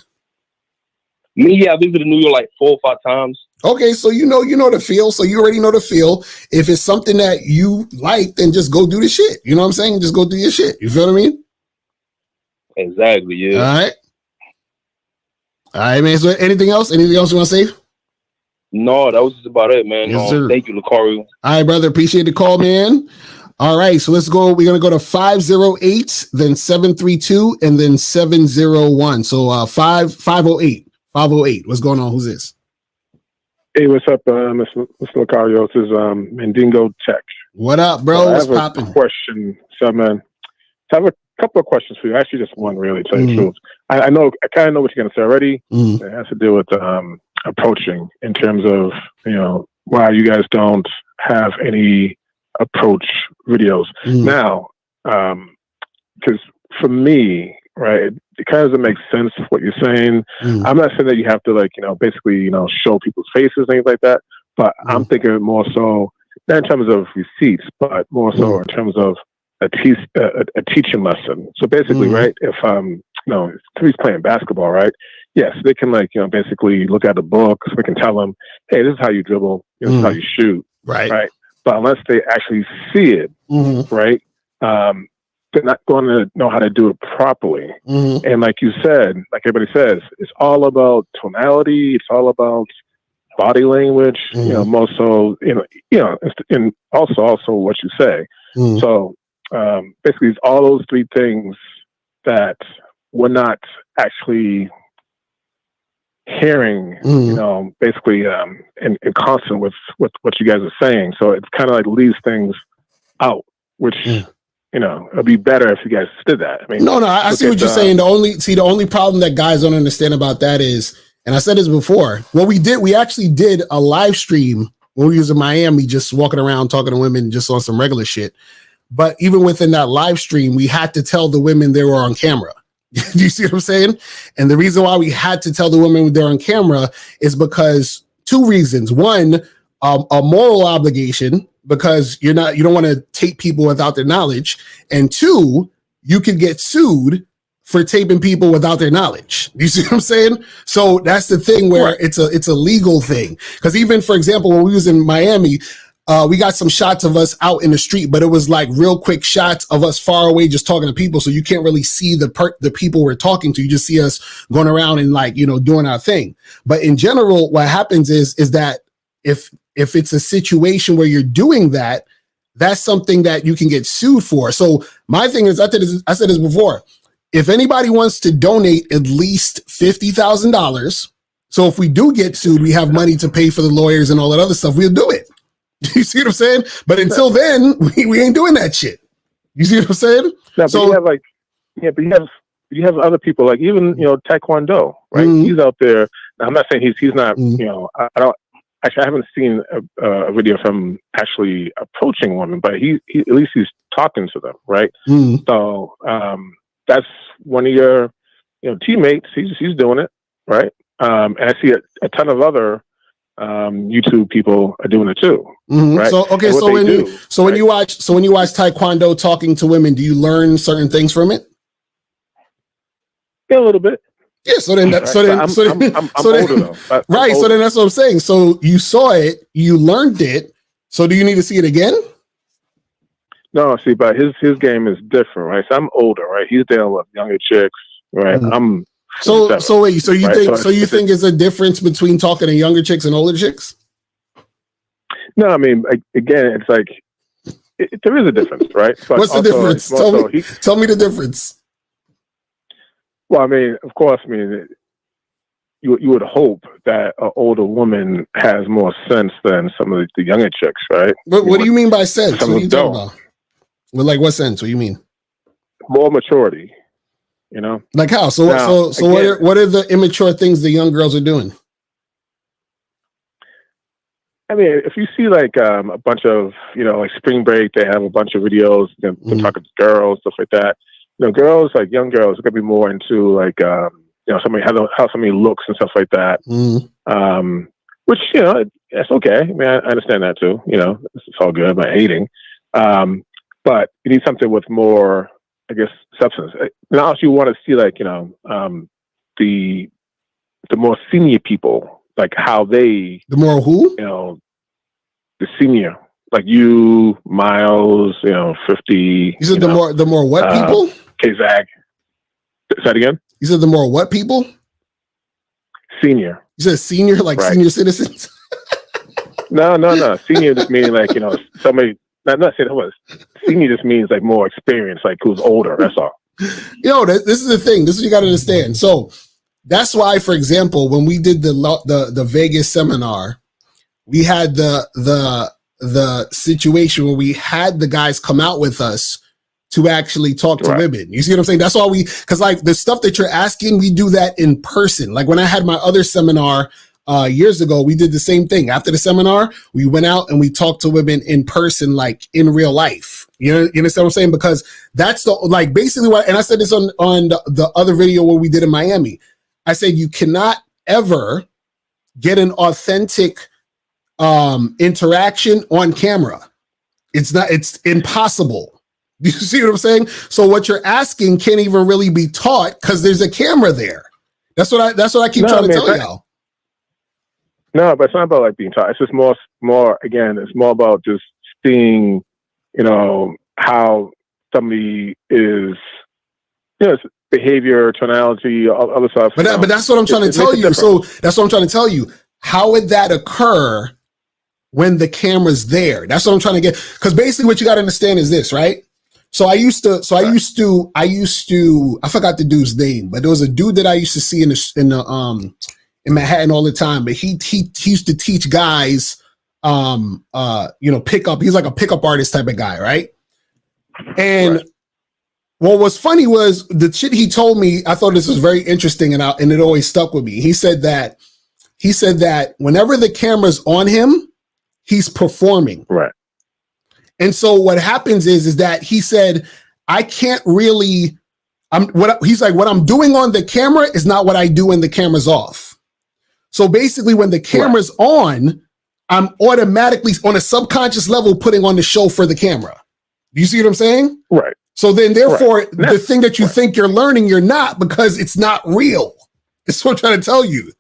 [SPEAKER 13] Me, yeah, I visited New York like 4 or 5 times.
[SPEAKER 7] Okay, so you know the feel. So you already know the feel. If it's something that you like, then just go do the shit. You know what I'm saying? Just go do your shit. You feel what I mean?
[SPEAKER 13] Exactly. Yeah.
[SPEAKER 7] All right, man. So anything else? Anything else you want to say?
[SPEAKER 13] No, that was just about it, man.
[SPEAKER 7] Yes,
[SPEAKER 13] thank you, Lucario.
[SPEAKER 7] All right, brother. Appreciate the call, man. All right, so let's go. We're gonna go to 508, then 732, and then 701. So 508. 508. What's going on? Who's this?
[SPEAKER 14] Hey, what's up, Mr. Lucario? This is Mendingo Tech.
[SPEAKER 7] What up, bro? What's popping?
[SPEAKER 14] I have a question. So, man, I have a couple of questions for you. Actually, just one, really, to tell you the truth. I kind of know what you're going to say already. It has to do with approaching in terms of, you know, why you guys don't have any approach videos. Now, because for me, right, it kind of doesn't make sense what you're saying. I'm not saying that you have to, like, you know, basically, you know, show people's faces, things like that. But I'm thinking more so, not in terms of receipts, but more so in terms of a teaching lesson. So basically, right, if you know, if he's playing basketball, right? Yes, they can, like, you know, basically look at the book. So we can tell them, hey, this is how you dribble, this is how you shoot, right? But unless they actually see it, right, they're not going to know how to do it properly. And like you said, like everybody says, it's all about tonality. It's all about body language. You know, more so, you know, and also what you say. So basically, it's all those three things that we're not actually hearing, you know, basically in constant with what you guys are saying. So it's kind of like leaves things out, which you know, it'd be better if you guys did that. I mean, no,
[SPEAKER 7] I see what you're saying. The only problem that guys don't understand about that is, and I said this before, we actually did a live stream when we was in Miami, just walking around talking to women just on some regular shit. But even within that live stream, we had to tell the women they were on camera. Do you see what I'm saying? And the reason why we had to tell the women they're on camera is because 2 reasons. One, a moral obligation, because you don't want to tape people without their knowledge. And 2, you could get sued for taping people without their knowledge. You see what I'm saying? So that's the thing where it's a legal thing. Because even, for example, when we was in Miami, we got some shots of us out in the street, but it was like real quick shots of us far away just talking to people. So you can't really see the people we're talking to. You just see us going around and, like, you know, doing our thing. But in general, what happens is that if it's a situation where you're doing that, that's something that you can get sued for. So my thing is, I said this before, if anybody wants to donate at least $50,000, so if we do get sued, we have money to pay for the lawyers and all that other stuff, we'll do it. You see what I'm saying? But until then, we ain't doing that shit. You see what I'm saying?
[SPEAKER 14] Yeah, so but you have other people, like, even, you know, Taekwondo, right? He's out there. Now, I'm not saying he's not, you know, I haven't seen a video of him actually approaching women, but he at least he's talking to them, right? So that's one of your, you know, teammates. He's doing it, right? And I see a ton of other YouTube people are doing it too, right?
[SPEAKER 7] So okay, so when you watch Taekwondo talking to women, do you learn certain things from it?
[SPEAKER 14] Yeah, a little bit.
[SPEAKER 7] Yeah, so then,
[SPEAKER 14] I'm older though.
[SPEAKER 7] Right, so then that's what I'm saying. So you saw it, you learned it. So do you need to see it again?
[SPEAKER 14] No, see, but his game is different, right? So I'm older, right? He's dealing with younger chicks, right? I'm
[SPEAKER 7] so wait, so you think it's a difference between talking to younger chicks and older chicks?
[SPEAKER 14] No, I mean, again, it's like there is a difference, right? But
[SPEAKER 7] what's the difference? Tell me the difference.
[SPEAKER 14] Well, I mean, of course, I mean, you would hope that an older woman has more sense than some of the younger chicks, right?
[SPEAKER 7] What do you mean by sense? What are you talking about? Well, like, what sense? What do you mean?
[SPEAKER 14] More maturity, you know?
[SPEAKER 7] Like how? So again, what are the immature things the young girls are doing?
[SPEAKER 14] I mean, if you see like a bunch of, like Spring Break, they have a bunch of videos, them talking to girls, stuff like that. Girls, like young girls, are gonna be more into like, somebody how somebody looks and stuff like that. Which that's okay. I mean, I understand that too. It's all good. I'm not hating, but you need something with more, I guess, substance. Now, if you want to see like, the more senior people, like how they,
[SPEAKER 7] the more who,
[SPEAKER 14] the senior, like you, Miles, 50.
[SPEAKER 7] You said the more what people?
[SPEAKER 14] K-Zag. Say that again?
[SPEAKER 7] You said the more what people?
[SPEAKER 14] Senior.
[SPEAKER 7] You said senior, like senior citizens?
[SPEAKER 14] No. Senior just meaning like, somebody, not saying it was. Senior just means like more experience, like who's older. That's all.
[SPEAKER 7] This is the thing. This is what you got to understand. So that's why, for example, when we did the Vegas seminar, we had the situation where we had the guys come out with us to actually talk to women. You see what I'm saying? That's why because like the stuff that you're asking, we do that in person. Like when I had my other seminar years ago, we did the same thing. After the seminar, we went out and we talked to women in person, like in real life. You understand what I'm saying? Because that's basically what, and I said this on the other video where we did in Miami. I said, you cannot ever get an authentic interaction on camera. It's impossible. You see what I'm saying? So what you're asking can't even really be taught because there's a camera there. That's what I keep trying to tell y'all.
[SPEAKER 14] No, but it's not about like being taught. It's just more again, it's more about just seeing, how somebody is, behavior, tonality, other stuff.
[SPEAKER 7] But that's what I'm trying to tell you. So that's what I'm trying to tell you. How would that occur when the camera's there? That's what I'm trying to get. Because basically what you got to understand is this, right? So I used to, I forgot the dude's name, but there was a dude that I used to see in Manhattan all the time, but he used to teach guys, pickup. He's like a pickup artist type of guy, right? And what was funny was the shit he told me. I thought this was very interesting, and it always stuck with me. He said that whenever the camera's on him, he's performing.
[SPEAKER 14] Right.
[SPEAKER 7] And so what happens is that he said, I can't really. What I'm doing on the camera is not what I do when the camera's off. So basically, when the camera's on, I'm automatically on a subconscious level putting on the show for the camera. Do you see what I'm saying?
[SPEAKER 14] Right.
[SPEAKER 7] So then, therefore, the thing that you think you're learning, you're not, because it's not real. That's what I'm trying to tell you.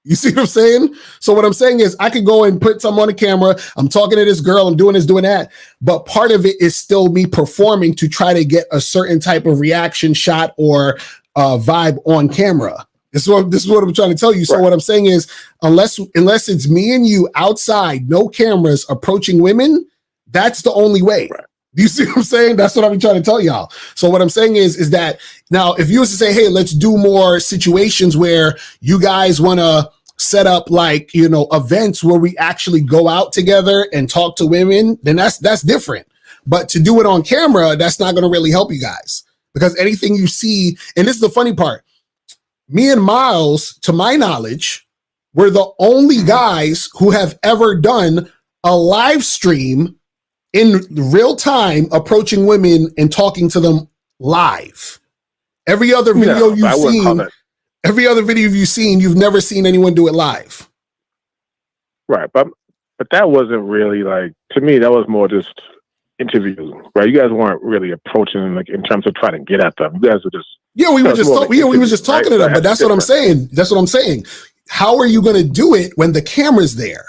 [SPEAKER 7] You see what I'm saying? So what I'm saying is I could go and put something on the camera. I'm talking to this girl. I'm doing this, doing that. But part of it is still me performing to try to get a certain type of reaction shot or vibe on camera. This is what I'm trying to tell you. So what I'm saying is unless it's me and you outside, no cameras approaching women, that's the only way. Right. Do you see what I'm saying? That's what I'm trying to tell y'all. So what I'm saying is that now if you was to say, hey, let's do more situations where you guys want to set up like, events where we actually go out together and talk to women, then that's different. But to do it on camera, that's not going to really help you guys, because anything you see, and this is the funny part, me and Miles, to my knowledge, we're the only guys who have ever done a live stream in real time approaching women and talking to them live. Every other video you've seen, you've never seen anyone do it live.
[SPEAKER 14] Right, but that wasn't really like, to me, that was more just interviews, right? You guys weren't really approaching like in terms of trying to get at them. You guys were just
[SPEAKER 7] we were just talking to them. But that's what I'm saying. That's what I'm saying. How are you going to do it when the camera's there?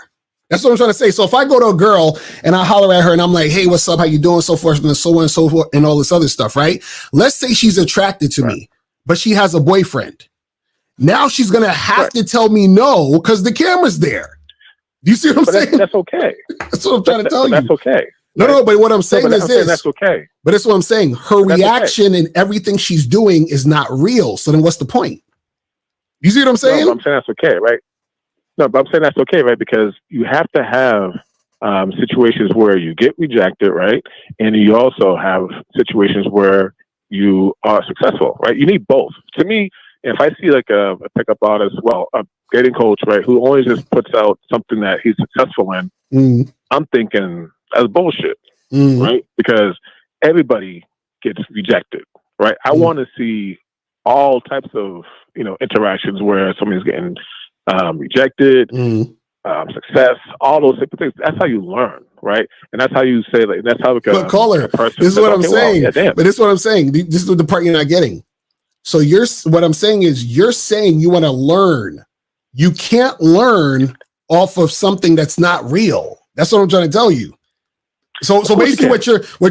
[SPEAKER 7] That's what I'm trying to say. So if I go to a girl and I holler at her and I'm like, hey, what's up? How you doing? So forth and so on and so forth and all this other stuff, right? Let's say she's attracted to me, but she has a boyfriend. Now she's going to have to tell me no because the camera's there. Do you see what I'm saying?
[SPEAKER 14] That's okay.
[SPEAKER 7] That's what I'm trying to tell you.
[SPEAKER 14] That's okay.
[SPEAKER 7] No, but what I'm saying is this.
[SPEAKER 14] That's okay.
[SPEAKER 7] But that's what I'm saying. Her reaction and everything she's doing is not real. So then what's the point? You see what I'm saying?
[SPEAKER 14] No, I'm saying that's okay, right? No, but I'm saying that's okay, right? Because you have to have situations where you get rejected, right? And you also have situations where you are successful, right? You need both. To me, if I see like a pickup artist, a dating coach, right, who only just puts out something that he's successful in, I'm thinking that's bullshit, right? Because everybody gets rejected, right? I want to see all types of, interactions where somebody's getting rejected, success, all those type of things. That's how you learn, right? And that's how you say, like, that's how
[SPEAKER 7] But caller, this is what I'm saying. But this is what I'm saying. This is the part you're not getting. So what I'm saying is you're saying you want to learn. You can't learn off of something that's not real. That's what I'm trying to tell you. So basically what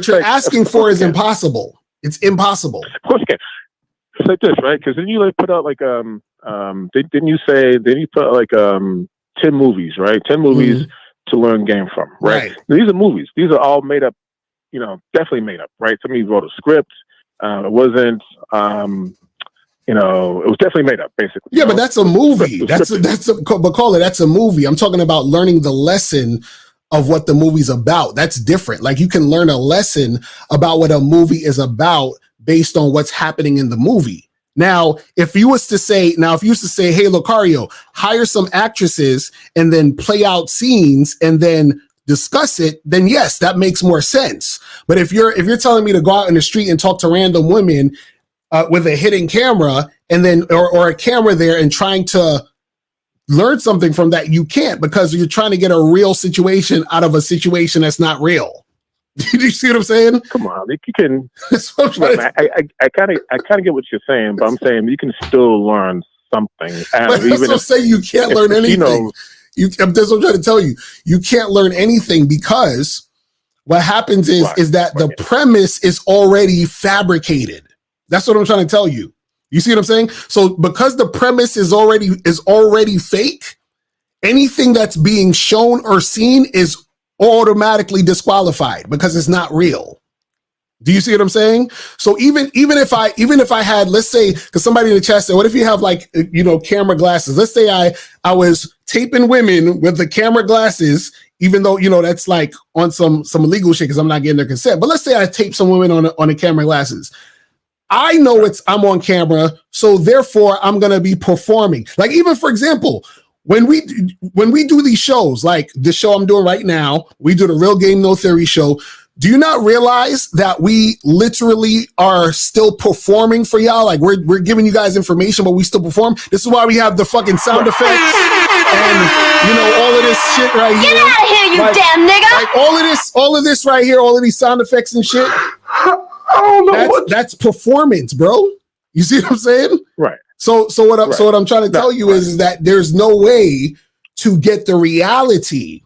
[SPEAKER 7] you're asking for is impossible. It's impossible.
[SPEAKER 14] Of course you can. It's like this, right? Because then you like put out like didn't you put out like 10 movies, right? 10 movies to learn game from, right? These are movies. These are all made up, definitely made up, right? Somebody wrote a script. It wasn't it was definitely made up, basically.
[SPEAKER 7] Yeah, but that's a movie. But call it, that's a movie. I'm talking about learning the lesson of what the movie's about. That's different. Like, you can learn a lesson about what a movie is about based on what's happening in the movie. Now, if you used to say, hey, Lucario, hire some actresses and then play out scenes and then discuss it, then yes, that makes more sense. But if you're telling me to go out in the street and talk to random women with a hidden camera and then or a camera there and trying to learn something from that, you can't, because you're trying to get a real situation out of a situation that's not real. Do you see what I'm saying?
[SPEAKER 14] Come on, you can. I kind of get what you're saying, but I'm saying you can still learn something.
[SPEAKER 7] But that's what I'm saying. You can't learn anything. That's what I'm trying to tell you. You can't learn anything because what happens is that the premise is already fabricated. That's what I'm trying to tell you. You see what I'm saying? So because the premise is already fake, anything that's being shown or seen is automatically disqualified because it's not real. Do you see what I'm saying? So even if I had, let's say, because somebody in the chat said, what if you have like, camera glasses? Let's say I was taping women with the camera glasses, even though, that's like on some illegal shit because I'm not getting their consent. But let's say I tape some women on the camera glasses. I know I'm on camera, so therefore I'm going to be performing. Like, even for example, when we do these shows, like the show I'm doing right now, we do the Real Game No Theory show. Do you not realize that we literally are still performing for y'all? Like, we're giving you guys information, but we still perform. This is why we have the fucking sound effects and all of this shit right here.
[SPEAKER 15] Get out of here, you damn nigga!
[SPEAKER 7] Like all of this right here, all of these sound effects and shit. I don't know. That's performance, bro. You see what I'm saying?
[SPEAKER 14] Right.
[SPEAKER 7] So what I'm trying to tell you is that there's no way to get the reality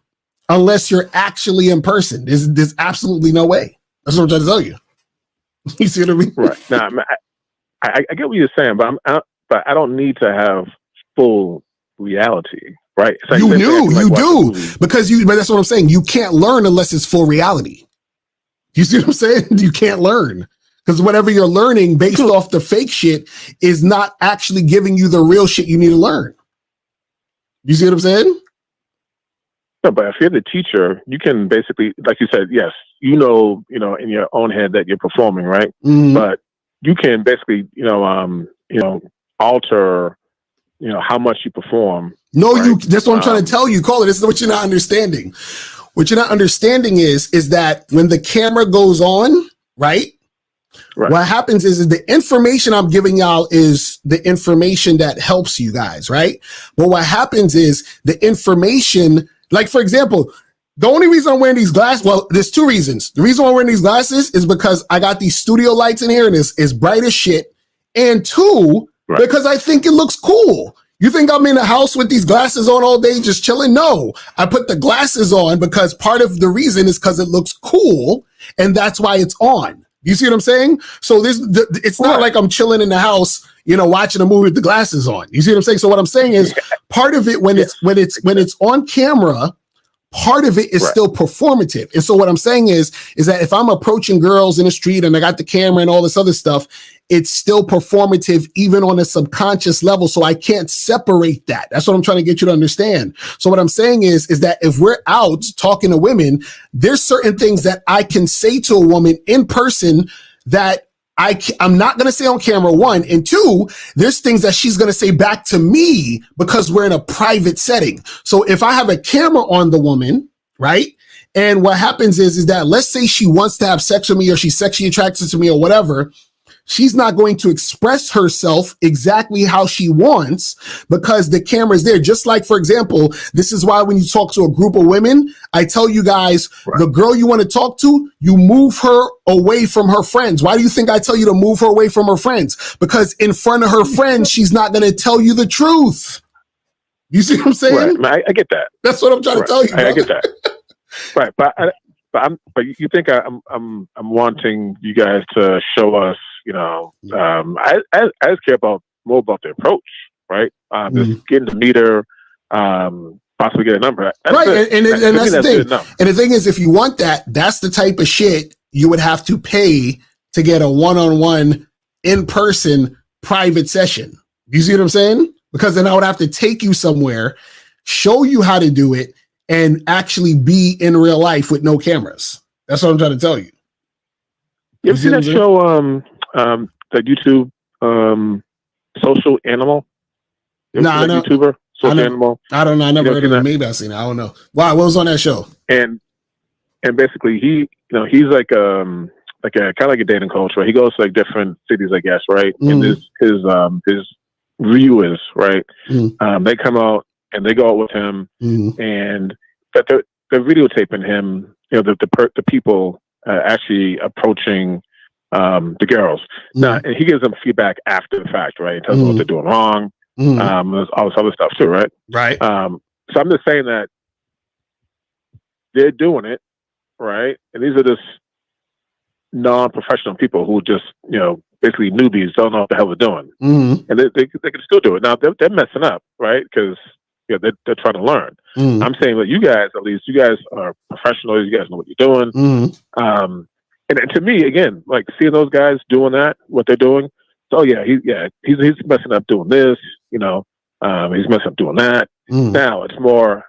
[SPEAKER 7] unless you're actually in person. There's absolutely no way. That's what I'm trying to tell you. You see what I mean?
[SPEAKER 14] Right. Now, I get what you're saying, but I don't need to have full reality, right? Like
[SPEAKER 7] you do, because but that's what I'm saying. You can't learn unless it's full reality. You see what I'm saying? You can't learn because whatever you're learning based off the fake shit is not actually giving you the real shit you need to learn. You see what I'm saying?
[SPEAKER 14] No, but if you're the teacher, you can basically, like you said, yes, in your own head that you're performing, right? Mm-hmm. But you can basically, alter, how much you perform.
[SPEAKER 7] No, right? That's what I'm trying to tell you, Caller. This is what you're not understanding. What you're not understanding is that when the camera goes on, right? What happens is the information I'm giving y'all is the information that helps you guys, right? But what happens is the information, like, for example, the only reason I'm wearing these glasses, well, there's two reasons. The reason why I'm wearing these glasses is because I got these studio lights in here and it's bright as shit. And two, because I think it looks cool. You think I'm in a house with these glasses on all day just chilling? No, I put the glasses on because part of the reason is because it looks cool and that's why it's on. You see what I'm saying? So it's not like I'm chilling in the house, watching a movie with the glasses on. You see what I'm saying? So what I'm saying is part of it when it's on camera, part of it is still performative. And so what I'm saying is that if I'm approaching girls in the street and I got the camera and all this other stuff, it's still performative even on a subconscious level. So I can't separate that. That's what I'm trying to get you to understand. So what I'm saying is that if we're out talking to women, there's certain things that I can say to a woman in person that I'm not going to say on camera, one. And two, there's things that she's going to say back to me because we're in a private setting. So if I have a camera on the woman, right? And what happens is that let's say she wants to have sex with me or she's sexually attracted to me or whatever, she's not going to express herself exactly how she wants because the camera's there. Just like, for example, this is why when you talk to a group of women, I tell you guys, the girl you want to talk to, you move her away from her friends. Why do you think I tell you to move her away from her friends? Because in front of her friends, she's not going to tell you the truth. You see what I'm saying?
[SPEAKER 14] Right. I get that.
[SPEAKER 7] That's what I'm trying to tell you.
[SPEAKER 14] I get that. Right. But you think I'm wanting you guys to show us, I just care more about the approach, right? Just getting to meet her, possibly get a number.
[SPEAKER 7] Right, and that's the thing. And the thing is, if you want that, that's the type of shit you would have to pay to get a one-on-one, in-person, private session. You see what I'm saying? Because then I would have to take you somewhere, show you how to do it, and actually be in real life with no cameras. That's what I'm trying to tell you.
[SPEAKER 14] You ever seen that show, the YouTube Social Animal?
[SPEAKER 7] Nah, no.
[SPEAKER 14] YouTuber Social Animal.
[SPEAKER 7] I don't know. I never heard of it. Maybe I've seen it. I don't know. Wow, what was on that show?
[SPEAKER 14] And basically, he's like a kind of like a dating coach, right? He goes to like different cities, I guess, right? And his viewers, right? They come out and they go out with him, and that they're videotaping him. The people actually approaching the girls. Now, and he gives them feedback after the fact, right? He tells them what they're doing wrong. There's all this other stuff too, right?
[SPEAKER 7] Right.
[SPEAKER 14] So I'm just saying that they're doing it, right? And these are just non-professional people who just, basically newbies, don't know what the hell they're doing. And they can still do it. Now, they're messing up, right? Because they're trying to learn. I'm saying that you guys, at least, you guys are professionals. You guys know what you're doing. And to me, again, like seeing those guys doing that, what they're doing. So he's messing up doing this. He's messing up doing that. Now it's more.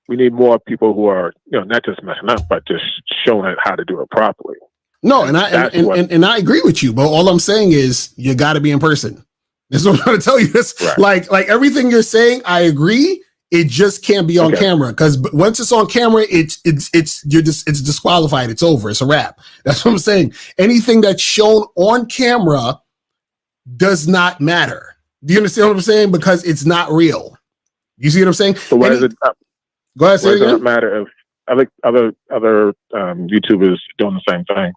[SPEAKER 14] We need more people who are, not just messing up, but just showing it how to do it properly.
[SPEAKER 7] No, and I agree with you, but all I'm saying is you got to be in person. That's what I'm trying to tell you. This like everything you're saying, I agree. It just can't be on camera because once it's on camera, it's disqualified. It's over. It's a wrap. That's what I'm saying. Anything that's shown on camera does not matter. Do you understand what I'm saying? Because it's not real. You see what I'm saying?
[SPEAKER 14] So why does it?
[SPEAKER 7] Go ahead. Say it again.
[SPEAKER 14] Does it matter if other YouTubers doing the same thing?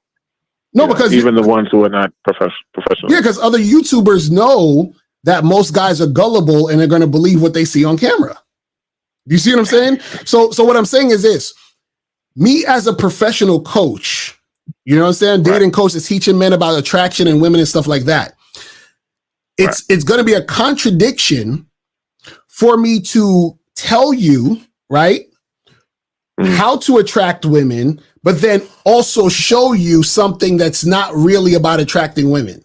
[SPEAKER 7] No, because
[SPEAKER 14] even the ones who are not professional.
[SPEAKER 7] Yeah, because other YouTubers know that most guys are gullible and they're going to believe what they see on camera. Do you see what I'm saying? So what I'm saying is this: me as a professional coach, you know what I'm saying? Dating coach is teaching men about attraction and women and stuff like that. It's going to be a contradiction for me to tell you, right, how to attract women, but then also show you something that's not really about attracting women.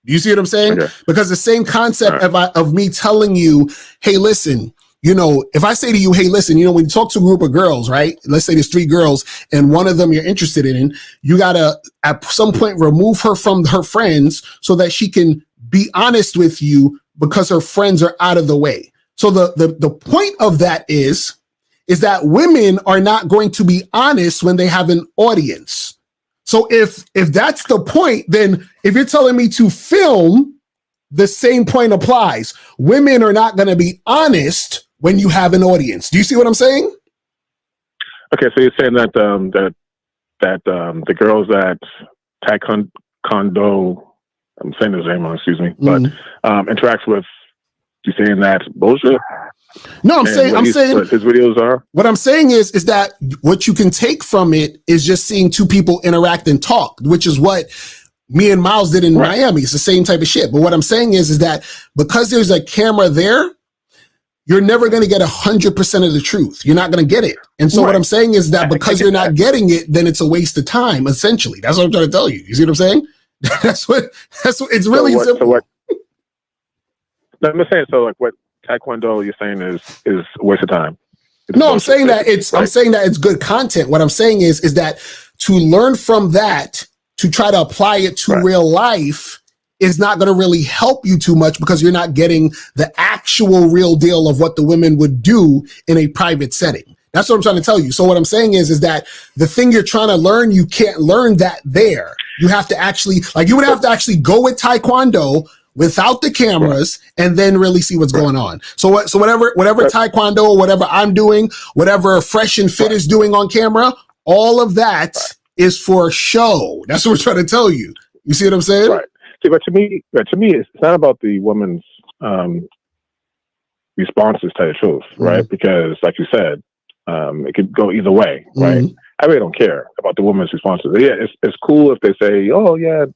[SPEAKER 7] Do you see what I'm saying? Okay. Because the same concept of me telling you, hey, listen, if I say to you, hey, listen, when you talk to a group of girls, right? Let's say there's 3 girls and one of them you're interested in, you got to at some point remove her from her friends so that she can be honest with you because her friends are out of the way. So the point of that is that women are not going to be honest when they have an audience. So if that's the point, then if you're telling me to film, the same point applies. Women are not going to be honest when you have an audience. Do you see what I'm saying?
[SPEAKER 14] Okay, so you're saying that the girls at Taekwondo, I'm saying his name wrong, excuse me, but interacts with, you saying that's bullshit?
[SPEAKER 7] No, I'm saying
[SPEAKER 14] what his videos are.
[SPEAKER 7] What I'm saying is that what you can take from it is just seeing 2 people interact and talk, which is what me and Miles did in Miami. It's the same type of shit. But what I'm saying is that because there's a camera there, you're never going to get 100% of the truth. You're not going to get it. And so what I'm saying is that because you're not getting it, then it's a waste of time, essentially. That's what I'm trying to tell you. You see what I'm saying? That's what it's really simple.
[SPEAKER 14] I'm saying, so like what Taekwondo you're saying is a waste of time.
[SPEAKER 7] No, I'm saying that it's good content. What I'm saying is that to learn from that, to try to apply it to real life is not going to really help you too much because you're not getting the actual real deal of what the women would do in a private setting. That's what I'm trying to tell you. So what I'm saying is that the thing you're trying to learn, you can't learn that there. You have to actually, like, you would have to actually go with Taekwondo without the cameras and then really see what's going on. So whatever Taekwondo or whatever I'm doing, whatever Fresh and Fit is doing on camera, all of that is for show. That's what we're trying to tell you. You see what I'm saying?
[SPEAKER 14] Right. See, but to me, it's not about the woman's responses to the truth, right? Because, like you said, it could go either way, right? I really don't care about the woman's responses. Yeah, it's cool if they say, "Oh yeah,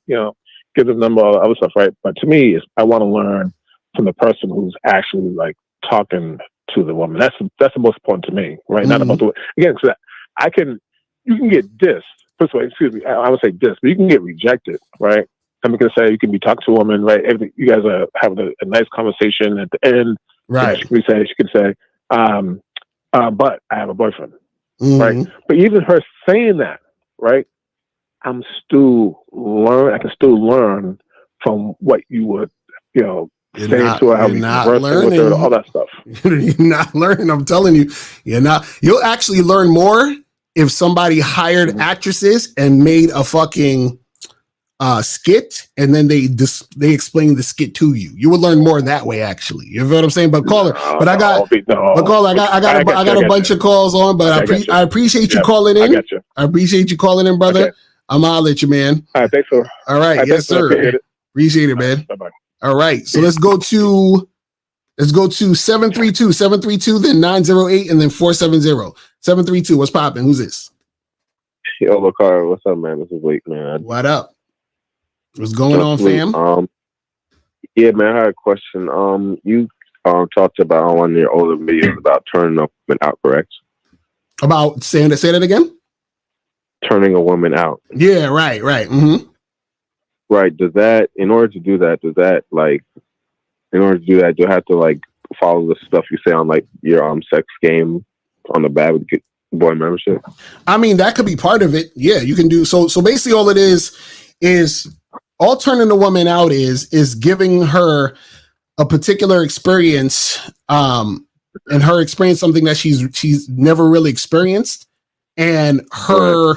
[SPEAKER 14] give them number, all the other stuff," right? But to me, I want to learn from the person who's actually like talking to the woman. That's the most important to me, right? Not about the again, because you can get dissed. First of all, excuse me, I would say dissed, but you can get rejected, right? I'm going to say you can be talking to a woman, right? You guys are having a nice conversation at the end, right? She could say, but I have a boyfriend, right? But even her saying that, right? I can still learn from what you would, say to her, how we converse with her, all that stuff.
[SPEAKER 7] You're not learning. I'm telling you, you're not. You'll actually learn more if somebody hired actresses and made a fucking skit, and then they explain the skit to you. You would learn more that way, actually. You know what I'm saying? But caller, I got a bunch of calls on, but I appreciate you calling in. I appreciate you calling in, brother. Okay. I'm holler at you, man.
[SPEAKER 14] All right, thanks for.
[SPEAKER 7] All right, yes, sir. Appreciate it, man.
[SPEAKER 14] Bye-bye.
[SPEAKER 7] All right, so let's go to 732, then 908, and then 470. 732. What's popping? Who's this?
[SPEAKER 15] Yo, Lakar, what's up, man? This is Blake, man.
[SPEAKER 7] What up? What's going on, fam?
[SPEAKER 15] Yeah, man, I had a question. You talked about on one of your older videos about turning a woman out, correct?
[SPEAKER 7] About say that again?
[SPEAKER 15] Turning a woman out.
[SPEAKER 7] Yeah, right. Mm-hmm.
[SPEAKER 15] Right. In order to do that, do you have to like follow the stuff you say on like your sex game on the Bad Boy membership?
[SPEAKER 7] I mean, that could be part of it. Yeah, you can do so basically all it is all turning a woman out is giving her a particular experience, and her experience something that she's never really experienced, and her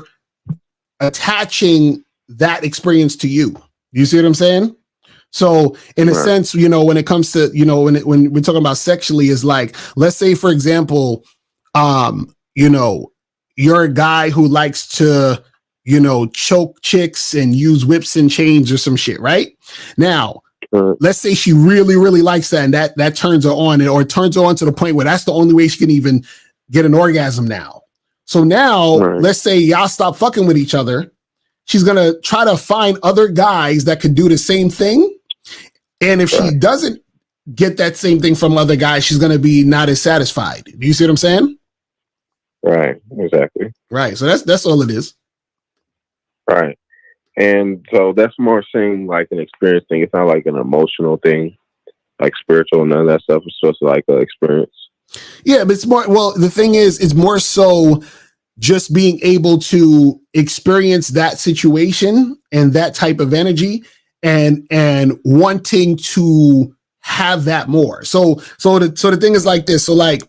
[SPEAKER 7] attaching that experience to you. You see what I'm saying? So in a sense, when it comes to, when we're talking about sexually, is like, let's say, for example, you're a guy who likes to, choke chicks and use whips and chains or some shit, right? Now, let's say she really, really likes that, and that turns her on, or turns her on to the point where that's the only way she can even get an orgasm now. So now, let's say y'all stop fucking with each other. She's going to try to find other guys that could do the same thing. And if she doesn't get that same thing from other guys, she's going to be not as satisfied. Do you see what I'm saying?
[SPEAKER 15] Right. Exactly.
[SPEAKER 7] Right. So that's all it is.
[SPEAKER 15] Right. And so that's more saying like an experience thing. It's not like an emotional thing, like spiritual, none of that stuff. It's just like an experience.
[SPEAKER 7] Yeah, but it's more, well, the thing is, it's more so just being able to experience that situation and that type of energy and wanting to have that more. So the thing is like this. So like,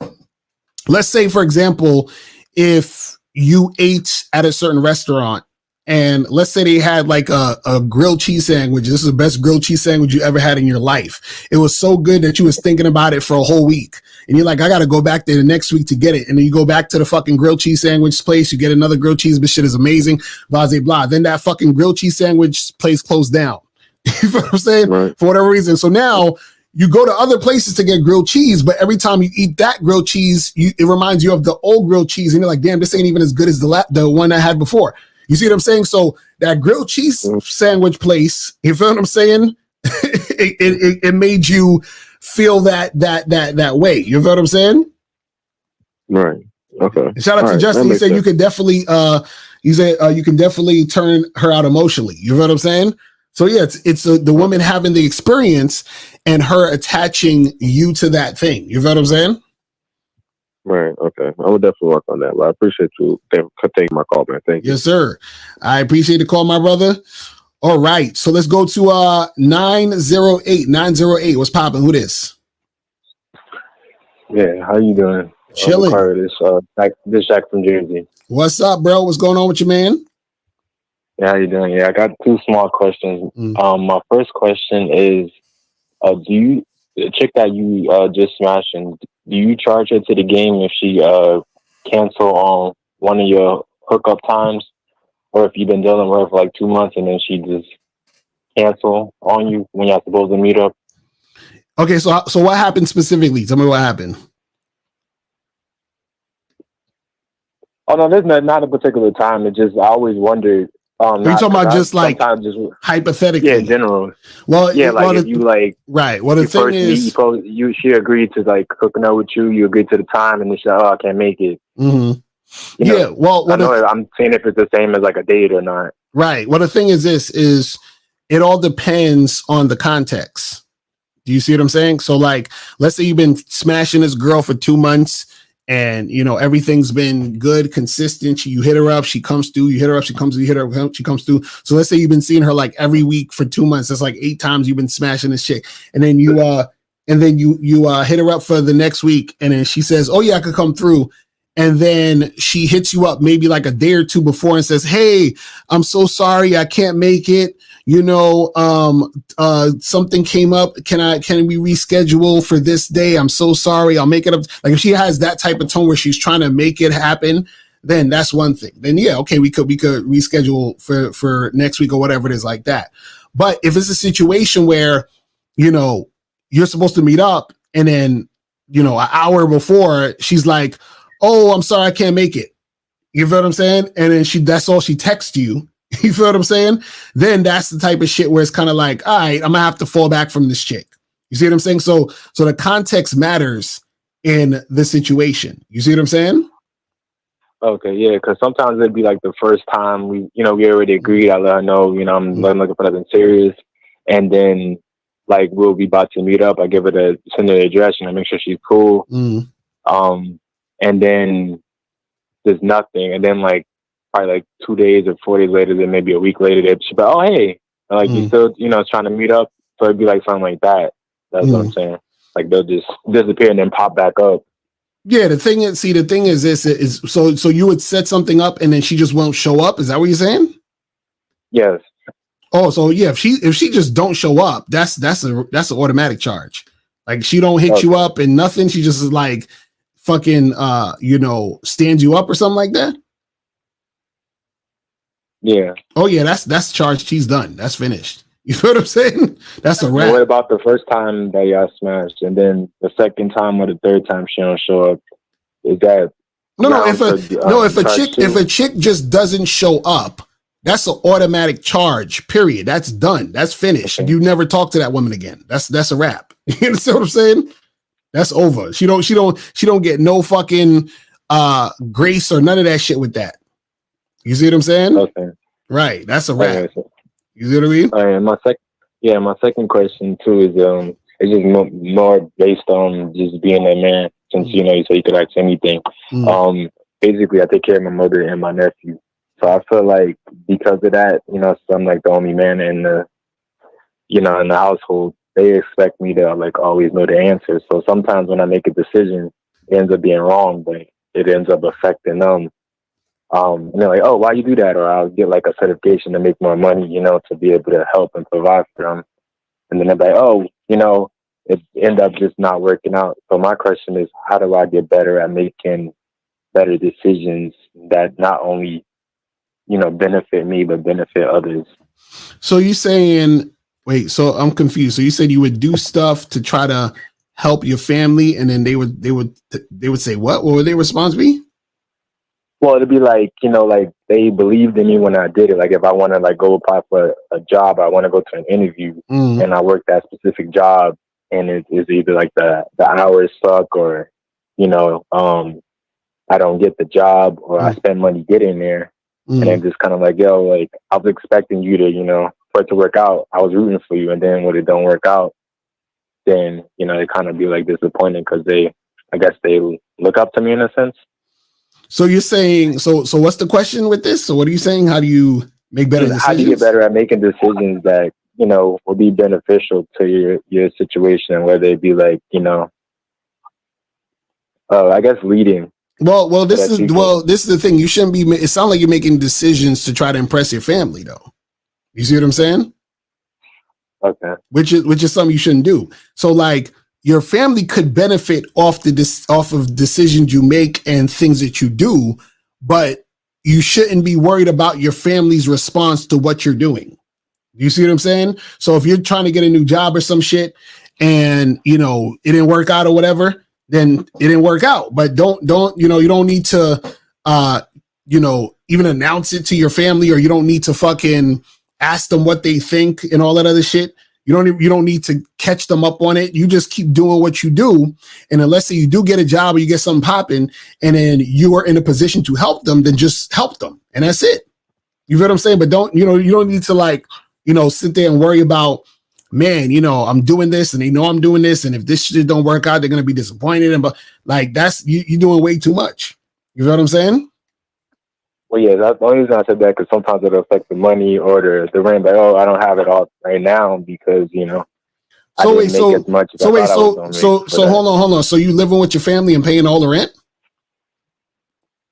[SPEAKER 7] let's say, for example, if you ate at a certain restaurant and let's say they had like a grilled cheese sandwich. This is the best grilled cheese sandwich you ever had in your life. It was so good that you was thinking about it for a whole week. And you're like, I got to go back there the next week to get it. And then you go back to the fucking grilled cheese sandwich place. You get another grilled cheese. This shit is amazing. Blah, blah, blah. Then that fucking grilled cheese sandwich place closed down. You know what I'm saying? Right. For whatever reason. So now you go to other places to get grilled cheese, but every time you eat that grilled cheese, it reminds you of the old grilled cheese. And you're like, damn, this ain't even as good as the one I had before. You see what I'm saying? So that grilled cheese sandwich place, you feel what I'm saying? it made you feel that way. You feel what I'm saying?
[SPEAKER 15] Right. Okay.
[SPEAKER 7] Shout out to Justin. He said you could definitely you can definitely turn her out emotionally. You feel what I'm saying? So yeah, it's the woman having the experience and her attaching you to that thing. You feel what I'm saying?
[SPEAKER 15] Right. Okay. I would definitely work on that. But I appreciate you taking my call, man. Thank you.
[SPEAKER 7] Yes, sir. I appreciate the call, my brother. All right. So let's go to 908. 908. What's popping? Who this?
[SPEAKER 16] Yeah, how you doing?
[SPEAKER 7] Chilling.
[SPEAKER 16] This Jack from Jersey.
[SPEAKER 7] What's up, bro? What's going on with you, man?
[SPEAKER 16] Yeah, how you doing? Yeah, I got two small questions. My first question is, the chick that you just smashed, do you charge her to the game if she cancel on one of your hookup times, or if you've been dealing with her for like 2 months and then she just cancel on you when y'all supposed to meet up?
[SPEAKER 7] Okay, so what happened specifically? Tell me what happened.
[SPEAKER 16] Oh no, there's not a particular time. It just I always wondered.
[SPEAKER 7] Are you talking about just like hypothetically?
[SPEAKER 16] Yeah, in general.
[SPEAKER 7] Well,
[SPEAKER 16] yeah, like if you like
[SPEAKER 7] right. Well, the thing is,
[SPEAKER 16] she agreed to like hooking up with you. You agreed to the time, and then she said, "Oh, I can't make it."
[SPEAKER 7] Mm-hmm.
[SPEAKER 16] You know, well, I know I'm saying if it's the same as like a date or not.
[SPEAKER 7] Right. Well, the thing is, it all depends on the context. Do you see what I'm saying? So, like, let's say you've been smashing this girl for 2 months. And, you know, everything's been good, consistent. You hit her up, she comes through. You hit her up, she comes through. You hit her up, she comes through. So let's say you've been seeing her like every week for 2 months. That's like 8 times you've been smashing this chick. And then you hit her up for the next week. And then she says, oh, yeah, I could come through. And then she hits you up maybe like a day or two before and says, hey, I'm so sorry, I can't make it. You know, something came up. Can we reschedule for this day? I'm so sorry. I'll make it up. Like if she has that type of tone where she's trying to make it happen, then that's one thing. Then yeah, okay, we could reschedule for next week or whatever it is like that. But if it's a situation where, you know, you're supposed to meet up and then, you know, an hour before she's like, oh, I'm sorry, I can't make it. You feel what I'm saying? And then that's all she texts you. You feel what I'm saying? Then that's the type of shit where it's kind of like, all right, I'm gonna have to fall back from this chick. You see what I'm saying? So the context matters in the situation. You see what I'm saying?
[SPEAKER 16] Okay, yeah, because sometimes it'd be like the first time we already agreed. I let her know, you know, I'm looking for nothing serious, and then like we'll be about to meet up. I give her send her the address, and I make sure she's cool. And then there's nothing, and then like probably like 2 days or 4 days later, then maybe a week later, she'll be like, oh hey, like you still, you know, trying to meet up. So it'd be like something like that. That's what I'm saying. Like they'll just disappear and then pop back up.
[SPEAKER 7] Yeah, the thing is this is so you would set something up and then she just won't show up. Is that what you're saying?
[SPEAKER 16] Yes.
[SPEAKER 7] Oh, so yeah, if she just don't show up, that's an automatic charge. Like she don't hit you up and nothing. She just is like fucking you know, stands you up or something like that.
[SPEAKER 16] Yeah.
[SPEAKER 7] Oh yeah, that's charged. She's done. That's finished. You feel what I'm saying? That's a wrap.
[SPEAKER 16] What about the first time that y'all smashed, and then the second time or the third time she don't show up? Is that
[SPEAKER 7] if a chick just doesn't show up, that's an automatic charge. Period. That's done. That's finished. Okay. You never talk to that woman again. That's a wrap. You understand what I'm saying? That's over. She don't get no fucking grace or none of that shit with that. You see what I'm saying?
[SPEAKER 16] Okay.
[SPEAKER 7] Right. That's a wrap. You see what I mean?
[SPEAKER 16] My second question too is it's just more based on just being a man, since you know you say you could ask anything. Basically I take care of my mother and my nephew. So I feel like because of that, you know, so I'm like the only man in the household. They expect me to like always know the answer. So sometimes when I make a decision, it ends up being wrong, but it ends up affecting them. And they're like, oh, why you do that? Or I'll get like a certification to make more money, you know, to be able to help and provide for them. And then they're like, oh, you know, it end up just not working out. So my question is, how do I get better at making better decisions that not only, you know, benefit me, but benefit others?
[SPEAKER 7] So you saying, wait, so I'm confused. So you said you would do stuff to try to help your family, and then they would say what? What would their response be?
[SPEAKER 16] Well, it'd be like, you know, like they believed in me when I did it. Like if I want to like go apply for a job, I want to go to an interview and I work that specific job, and it's either like the hours suck, or, you know, I don't get the job, or I spend money getting there. And then just kind of like, yo, like I was expecting you to, you know, for it to work out. I was rooting for you. And then when it don't work out, then, you know, it kind of be like disappointing because they I guess they look up to me in a sense.
[SPEAKER 7] So you're saying, so what's the question with this? So what are you saying? How do you make better decisions?
[SPEAKER 16] How do you get better at making decisions that, you know, will be beneficial to your situation, whether it be like, you know, I guess leading.
[SPEAKER 7] Well, this is the thing. You shouldn't be. It sounds like you're making decisions to try to impress your family, though. You see what I'm saying?
[SPEAKER 16] Okay.
[SPEAKER 7] Which is something you shouldn't do. So, like, your family could benefit off of decisions you make and things that you do, but you shouldn't be worried about your family's response to what you're doing. You see what I'm saying? So, if you're trying to get a new job or some shit, and you know it didn't work out or whatever, then it didn't work out. But don't you know, you don't need to you know, even announce it to your family, or you don't need to fucking ask them what they think and all that other shit. You don't need to catch them up on it. You just keep doing what you do. And unless say you do get a job or you get something popping and then you are in a position to help them, then just help them. And that's it. You know what I'm saying? But don't, you know, you don't need to like, you know, sit there and worry about, man, you know, I'm doing this and they know I'm doing this. And if this shit don't work out, they're going to be disappointed. And but like, that's, you're doing way too much. You know what I'm saying?
[SPEAKER 16] Well, yeah, that's the only reason I said that, because sometimes it'll affect the money or the rent. Like, oh, I don't have it all right now because, you know,
[SPEAKER 7] so hold on. So you living with your family and paying all the rent?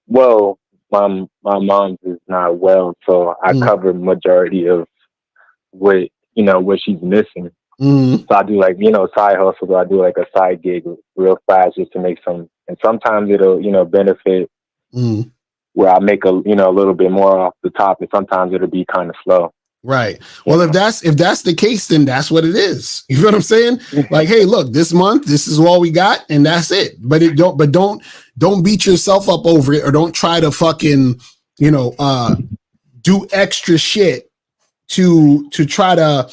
[SPEAKER 16] Well, my mom is not well, so I cover majority of what she's missing. So I do like, you know, side hustles. I do like a side gig real fast just to make some, and sometimes it'll, you know, benefit where I make a little bit more off the top, and sometimes it'll be kind of slow.
[SPEAKER 7] Right. Well, if that's the case, then that's what it is. You know what I'm saying? Like, hey, look, this month, this is all we got, and that's it. But don't beat yourself up over it, or don't try to fucking, you know, do extra shit to try to,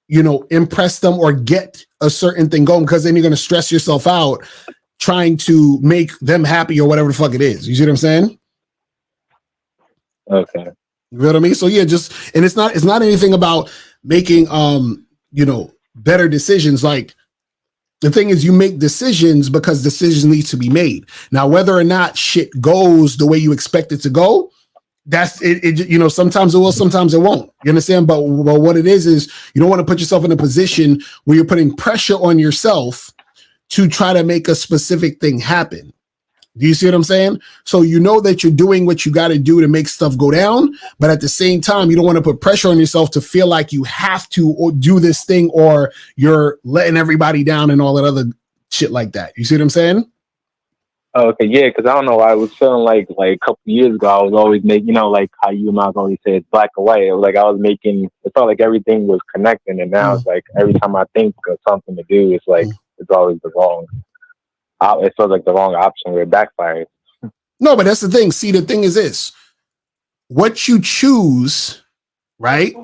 [SPEAKER 7] you know, impress them or get a certain thing going, because then you're gonna stress yourself out trying to make them happy or whatever the fuck it is. You see what I'm saying?
[SPEAKER 16] Okay.
[SPEAKER 7] You know what I mean? So yeah, and it's not anything about making you know, better decisions. Like, the thing is, you make decisions because decisions need to be made. Now, whether or not shit goes the way you expect it to go, that's it. You know, sometimes it will, sometimes it won't. You understand? But what it is you don't want to put yourself in a position where you're putting pressure on yourself to try to make a specific thing happen. Do you see what I'm saying? So you know that you're doing what you got to do to make stuff go down, but at the same time, you don't want to put pressure on yourself to feel like you have to do this thing, or you're letting everybody down and all that other shit like that. You see what I'm saying?
[SPEAKER 16] Oh, okay, yeah, because I don't know, I was feeling like a couple years ago, I was always making, you know, like how you and I always say it's black and white. It was like I was making, it felt like everything was connecting, and now it's like every time I think of something to do, it's like it's always the wrong. It feels like the wrong option where it backfires.
[SPEAKER 7] No, but that's the thing. See, the thing is this: what you choose, right,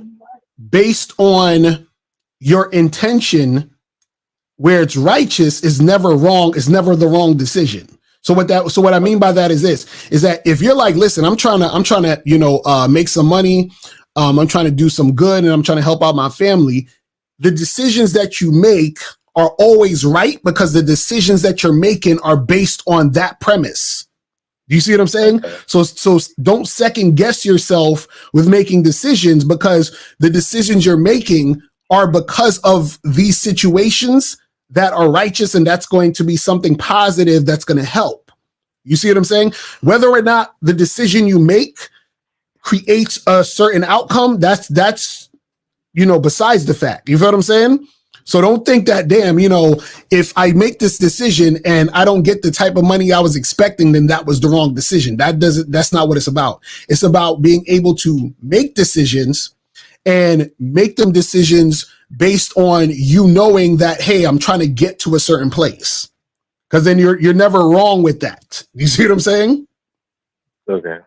[SPEAKER 7] based on your intention, where it's righteous, is never wrong. It's never the wrong decision. So what I mean by that is this: is that if you're like, listen, I'm trying to, you know, make some money, I'm trying to do some good, and I'm trying to help out my family. The decisions that you make are always right, because the decisions that you're making are based on that premise. Do you see what I'm saying? So don't second guess yourself with making decisions, because the decisions you're making are because of these situations that are righteous, and that's going to be something positive that's going to help. You see what I'm saying? Whether or not the decision you make creates a certain outcome, that's you know, besides the fact. You feel what I'm saying? So don't think that, damn, you know, if I make this decision and I don't get the type of money I was expecting, then that was the wrong decision. That's not what it's about. It's about being able to make decisions, and make them decisions based on you knowing that, hey, I'm trying to get to a certain place. Because then you're never wrong with that. You see what I'm saying?
[SPEAKER 16] Okay.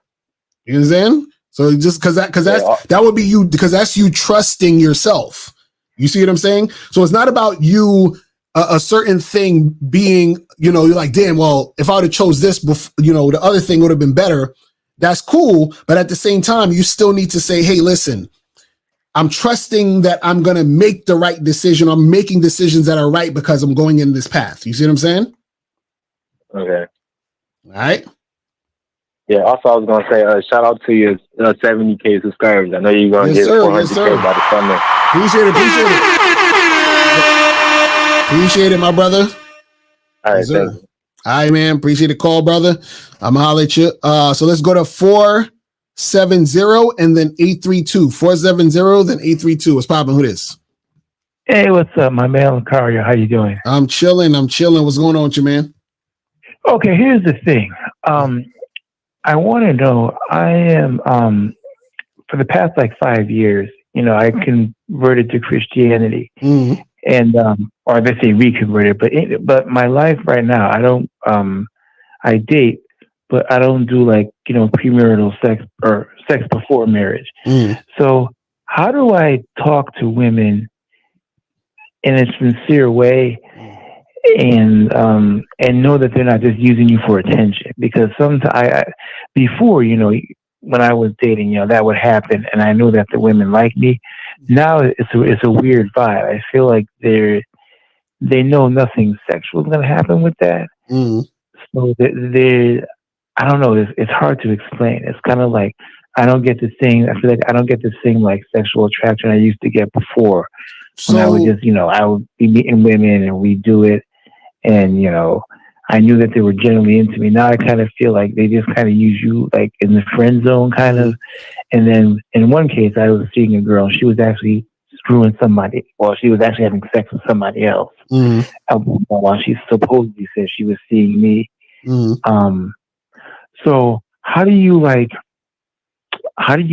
[SPEAKER 7] You understand? So just because that would be you, because that's you trusting yourself. You see what I'm saying? So it's not about you, a certain thing being, you know, you're like, damn, well, if I would have chose this, you know, the other thing would have been better. That's cool. But at the same time, you still need to say, hey, listen, I'm trusting that I'm going to make the right decision. I'm making decisions that are right because I'm going in this path. You see what I'm saying?
[SPEAKER 16] Okay.
[SPEAKER 7] All right.
[SPEAKER 16] Yeah. Also, I was gonna say, shout out to your 70K subscribers. I know you're gonna get 400K by the summer.
[SPEAKER 7] Appreciate it, my brother.
[SPEAKER 16] All right, thank you.
[SPEAKER 7] All right, man. Appreciate the call, brother. I'm gonna holler at you. So let's go to 470 and then 832. 470, then 832. What's popping? Who this?
[SPEAKER 17] Hey, what's up, my man Lucario? How you doing?
[SPEAKER 7] I'm chilling. What's going on with you, man?
[SPEAKER 17] Okay, here's the thing. I want to know, I am, for the past like 5 years, I converted to Christianity.
[SPEAKER 7] Mm-hmm.
[SPEAKER 17] And, or they say reconverted, but my life right now, I don't, I date, but I don't do like, premarital sex or sex before marriage.
[SPEAKER 7] Mm.
[SPEAKER 17] So how do I talk to women in a sincere way and know that they're not just using you for attention? Because sometimes before, when I was dating, that would happen, and I knew that the women like me. Now it's a weird vibe. I feel like they know nothing sexual is going to happen with that.
[SPEAKER 7] Mm.
[SPEAKER 17] So I don't know. It's hard to explain. It's kind of like I don't get the same. I feel like I don't get the same like sexual attraction I used to get before.
[SPEAKER 7] So,
[SPEAKER 17] when I would just, I would be meeting women and we do it, and I knew that they were genuinely into me. Now I kind of feel like they just kind of use you like in the friend zone kind of. And then in one case, I was seeing a girl. She was actually screwing somebody. Well, she was actually having sex with somebody else.
[SPEAKER 7] Mm.
[SPEAKER 17] While she supposedly said she was seeing me.
[SPEAKER 7] Mm.
[SPEAKER 17] So how do you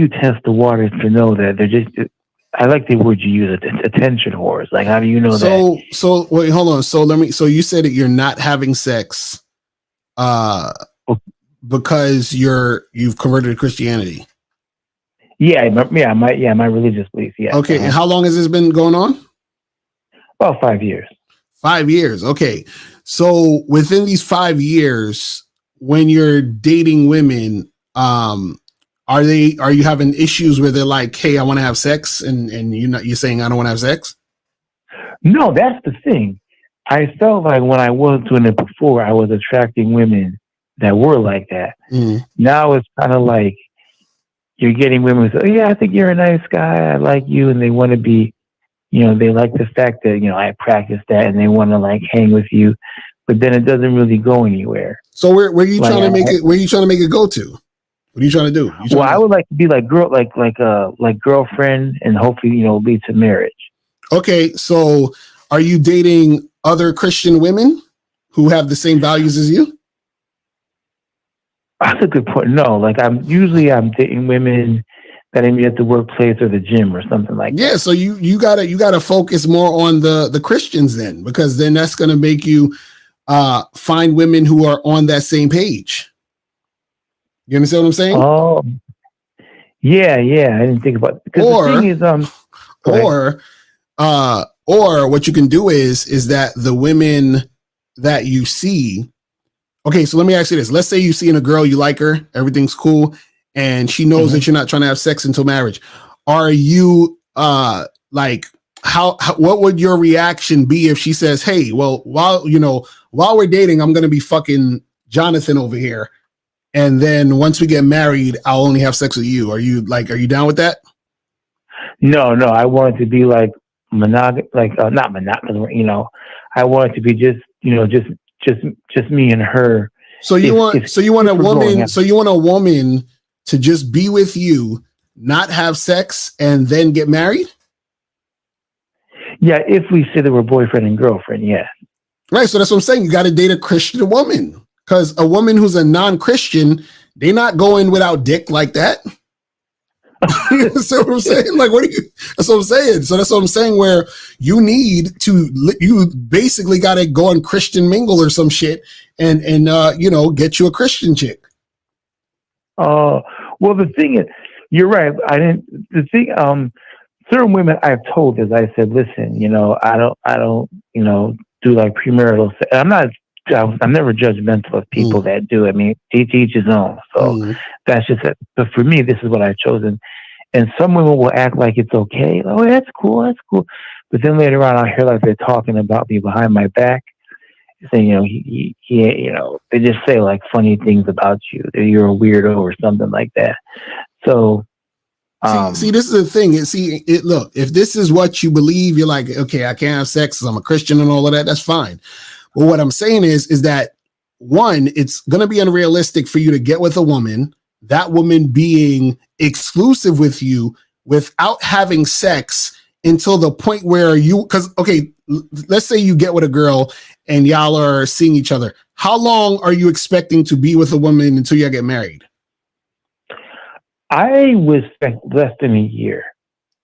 [SPEAKER 17] test the waters to know that they're just? I like the word you use, attention whores. Like, how do you know that?
[SPEAKER 7] So wait, hold on. So you said that you're not having sex, because you've converted to Christianity.
[SPEAKER 17] Yeah, my religious beliefs. Yeah.
[SPEAKER 7] Okay, and how long has this been going on?
[SPEAKER 17] About 5 years.
[SPEAKER 7] 5 years. Okay, so within these 5 years, when you're dating women, are you having issues where they're like, hey, I want to have sex, and you're saying I don't want to have sex?
[SPEAKER 17] No, that's the thing. I felt like when I was doing it before, I was attracting women that were like that.
[SPEAKER 7] Mm.
[SPEAKER 17] Now it's kind of like you're getting women who say, oh, yeah, I think you're a nice guy. I like you. And they want to be, they like the fact that, I practice that, and they want to like hang with you, but then it doesn't really go anywhere.
[SPEAKER 7] So where are you trying to make it? Where are you trying to make it go to? What are you trying to do?
[SPEAKER 17] I would like to be like girlfriend, and hopefully, lead to marriage.
[SPEAKER 7] Okay. So are you dating other Christian women who have the same values as you?
[SPEAKER 17] That's a good point. No, like I'm dating women that I meet at the workplace or the gym or something like that.
[SPEAKER 7] Yeah, so you gotta focus more on the Christians then, because then that's gonna make you find women who are on that same page. You understand what I'm saying?
[SPEAKER 17] Oh, yeah. I didn't think about it. Because the thing is,
[SPEAKER 7] or what you can do is that the women that you see. Okay, so let me ask you this. Let's say you see in a girl, you like her, everything's cool, and she knows that you're not trying to have sex until marriage. Are you like how what would your reaction be if she says, hey, well, while we're dating, I'm gonna be fucking Jonathan over here, and then once we get married, I'll only have sex with you. Are you down with that?
[SPEAKER 17] No, I want it to be like not monogamous, I want it to be just me and her.
[SPEAKER 7] So you want a woman to just be with you, not have sex, and then get married?
[SPEAKER 17] Yeah, if we say that we're boyfriend and girlfriend, yeah.
[SPEAKER 7] Right, so that's what I'm saying. You got to date a Christian woman, because a woman who's a non-Christian, they're not going without dick like that. That's what I'm saying. That's what I'm saying. So that's what I'm saying. Where you basically got to go on Christian Mingle or some shit, and get you a Christian chick.
[SPEAKER 17] Well, the thing is, you're right. Certain women I've told this. I said, listen, I don't, do like premarital sex. I'm never judgmental of people that do. I mean, each his own. So that's just it. But for me, this is what I've chosen. And some women will act like it's okay. Oh, that's cool. But then later on, I'll hear like they're talking about me behind my back. saying, he they just say like funny things about you, that you're a weirdo or something like that. So,
[SPEAKER 7] see, this is the thing. Look, if this is what you believe, you're like, okay, I can't have sex because I'm a Christian and all of that. That's fine. But what I'm saying is that one, it's going to be unrealistic for you to get with a woman, that woman being exclusive with you without having sex until the point where let's say you get with a girl and y'all are seeing each other. How long are you expecting to be with a woman until you get married?
[SPEAKER 17] I would expect less than a year.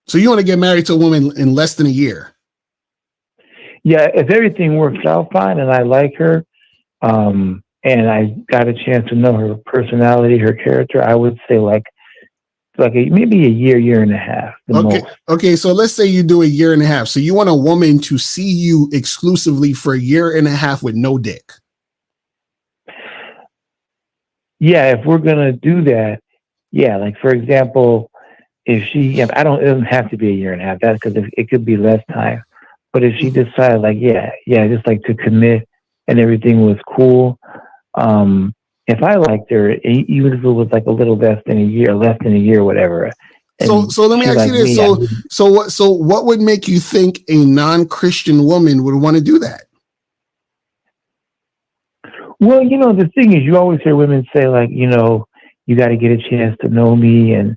[SPEAKER 7] So you want to get married to a woman in less than a year?
[SPEAKER 17] Yeah, if everything works out fine and I like her, and I got a chance to know her personality, her character, I would say maybe a year and a half.
[SPEAKER 7] Okay, so let's say you do a year and a half. So you want a woman to see you exclusively for a year and a half with no dick?
[SPEAKER 17] Yeah, if we're going to do that, yeah, like for example, if she, it doesn't have to be a year and a half, that's because it could be less time. But if she decided just like to commit and everything was cool, if I liked her, even if it was like a little less than a year, whatever.
[SPEAKER 7] So let me ask you this. So what would make you think a non-Christian woman would want to do that?
[SPEAKER 17] Well, the thing is, you always hear women say like, you got to get a chance to know me, and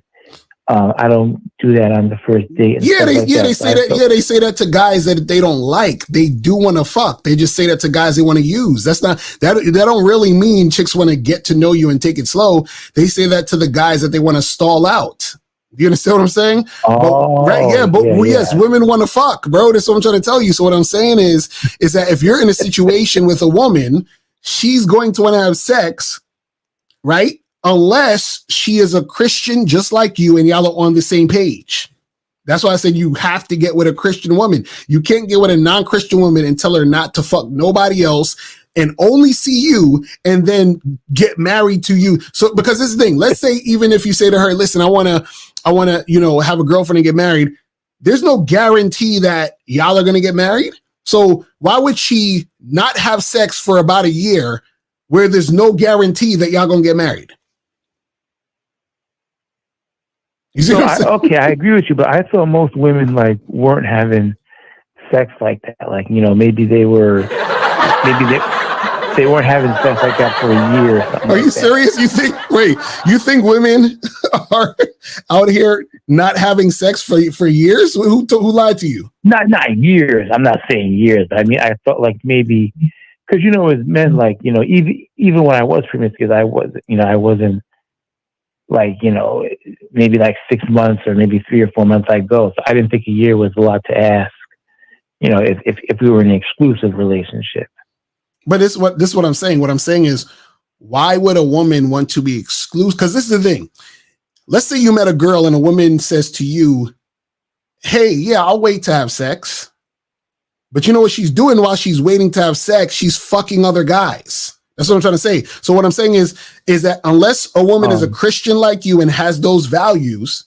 [SPEAKER 17] I don't do that on the first date.
[SPEAKER 7] They say that to guys that they don't like. They do want to fuck. They just say that to guys they want to use. That's not that don't really mean chicks want to get to know you and take it slow. They say that to the guys that they want to stall out. Do you understand what I'm saying? Yes, women want to fuck, bro. That's what I'm trying to tell you. So what I'm saying is that if you're in a situation with a woman, she's going to want to have sex, right? Unless she is a Christian just like you and y'all are on the same page. That's why I said you have to get with a Christian woman. You can't get with a non-Christian woman and tell her not to fuck nobody else and only see you and then get married to you. So because this is the thing, let's say even if you say to her, listen, I want to, have a girlfriend and get married. There's no guarantee that y'all are going to get married. So why would she not have sex for about a year where there's no guarantee that y'all going to get married?
[SPEAKER 17] I agree with you, but I thought most women weren't having sex like that. Like, maybe they weren't having sex like that for a year.
[SPEAKER 7] Are you serious? You think women are out here not having sex for years? Who lied to you?
[SPEAKER 17] Not years. I'm not saying years. I mean, I thought like maybe, because, as men, even when I was promiscuous, I wasn't maybe 6 months or maybe 3 or 4 months I'd go. So I didn't think a year was a lot to ask, if we were in an exclusive relationship.
[SPEAKER 7] But this is what I'm saying. What I'm saying is, why would a woman want to be exclusive? Because this is the thing. Let's say you met a girl and a woman says to you, hey, yeah, I'll wait to have sex. But you know what she's doing while she's waiting to have sex? She's fucking other guys. That's what I'm trying to say. So what I'm saying is that unless a woman is a Christian like you and has those values,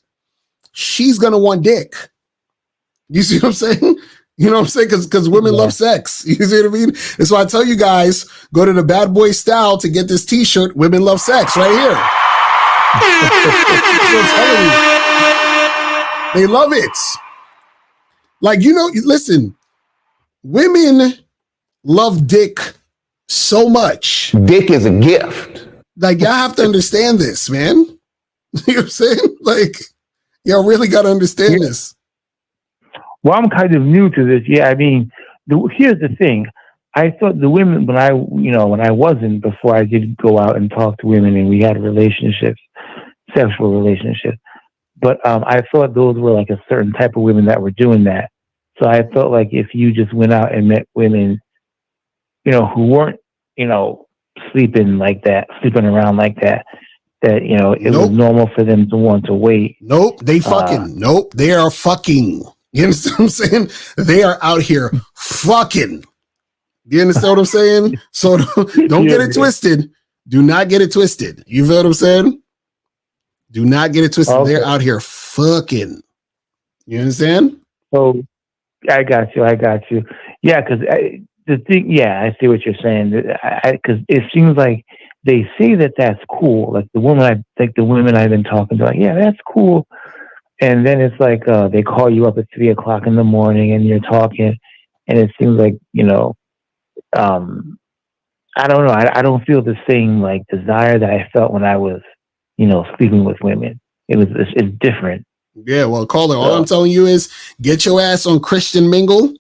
[SPEAKER 7] she's going to want dick. You see what I'm saying? You know what I'm saying? Because women love sex. You see what I mean? That's why I tell you guys, go to the Bad Boy Style to get this t-shirt. Women love sex right here. They love it. Listen, women love dick so much.
[SPEAKER 18] Dick is a gift.
[SPEAKER 7] Y'all have to understand this, man. You know what I'm saying? Y'all really got to understand this.
[SPEAKER 17] Well, I'm kind of new to this. Yeah, I mean, here's the thing. I thought the women, when I wasn't, before I did go out and talk to women and we had relationships, sexual relationships. But I thought those were a certain type of women that were doing that. So I felt like if you just went out and met women, who weren't, sleeping around like that, it was normal for them to want to wait.
[SPEAKER 7] Nope, they fucking. Nope, they are fucking. You understand what I'm saying? They are out here fucking. You understand what I'm saying? So don't get it twisted. Do not get it twisted. You feel what I'm saying? Do not get it twisted. Okay. They're out here fucking. You understand?
[SPEAKER 17] So I got you. Yeah, because the thing, yeah, I see what you're saying. Because it seems like they say that that's cool. Like the women I've been talking to, like, yeah, that's cool. And then it's like they call you up at 3 o'clock in the morning and you're talking, and it seems like, you know, I don't know. I don't feel the same like desire that I felt when I was, you know, sleeping with women. It's different.
[SPEAKER 7] Yeah, well, caller, all I'm telling you is get your ass on Christian Mingle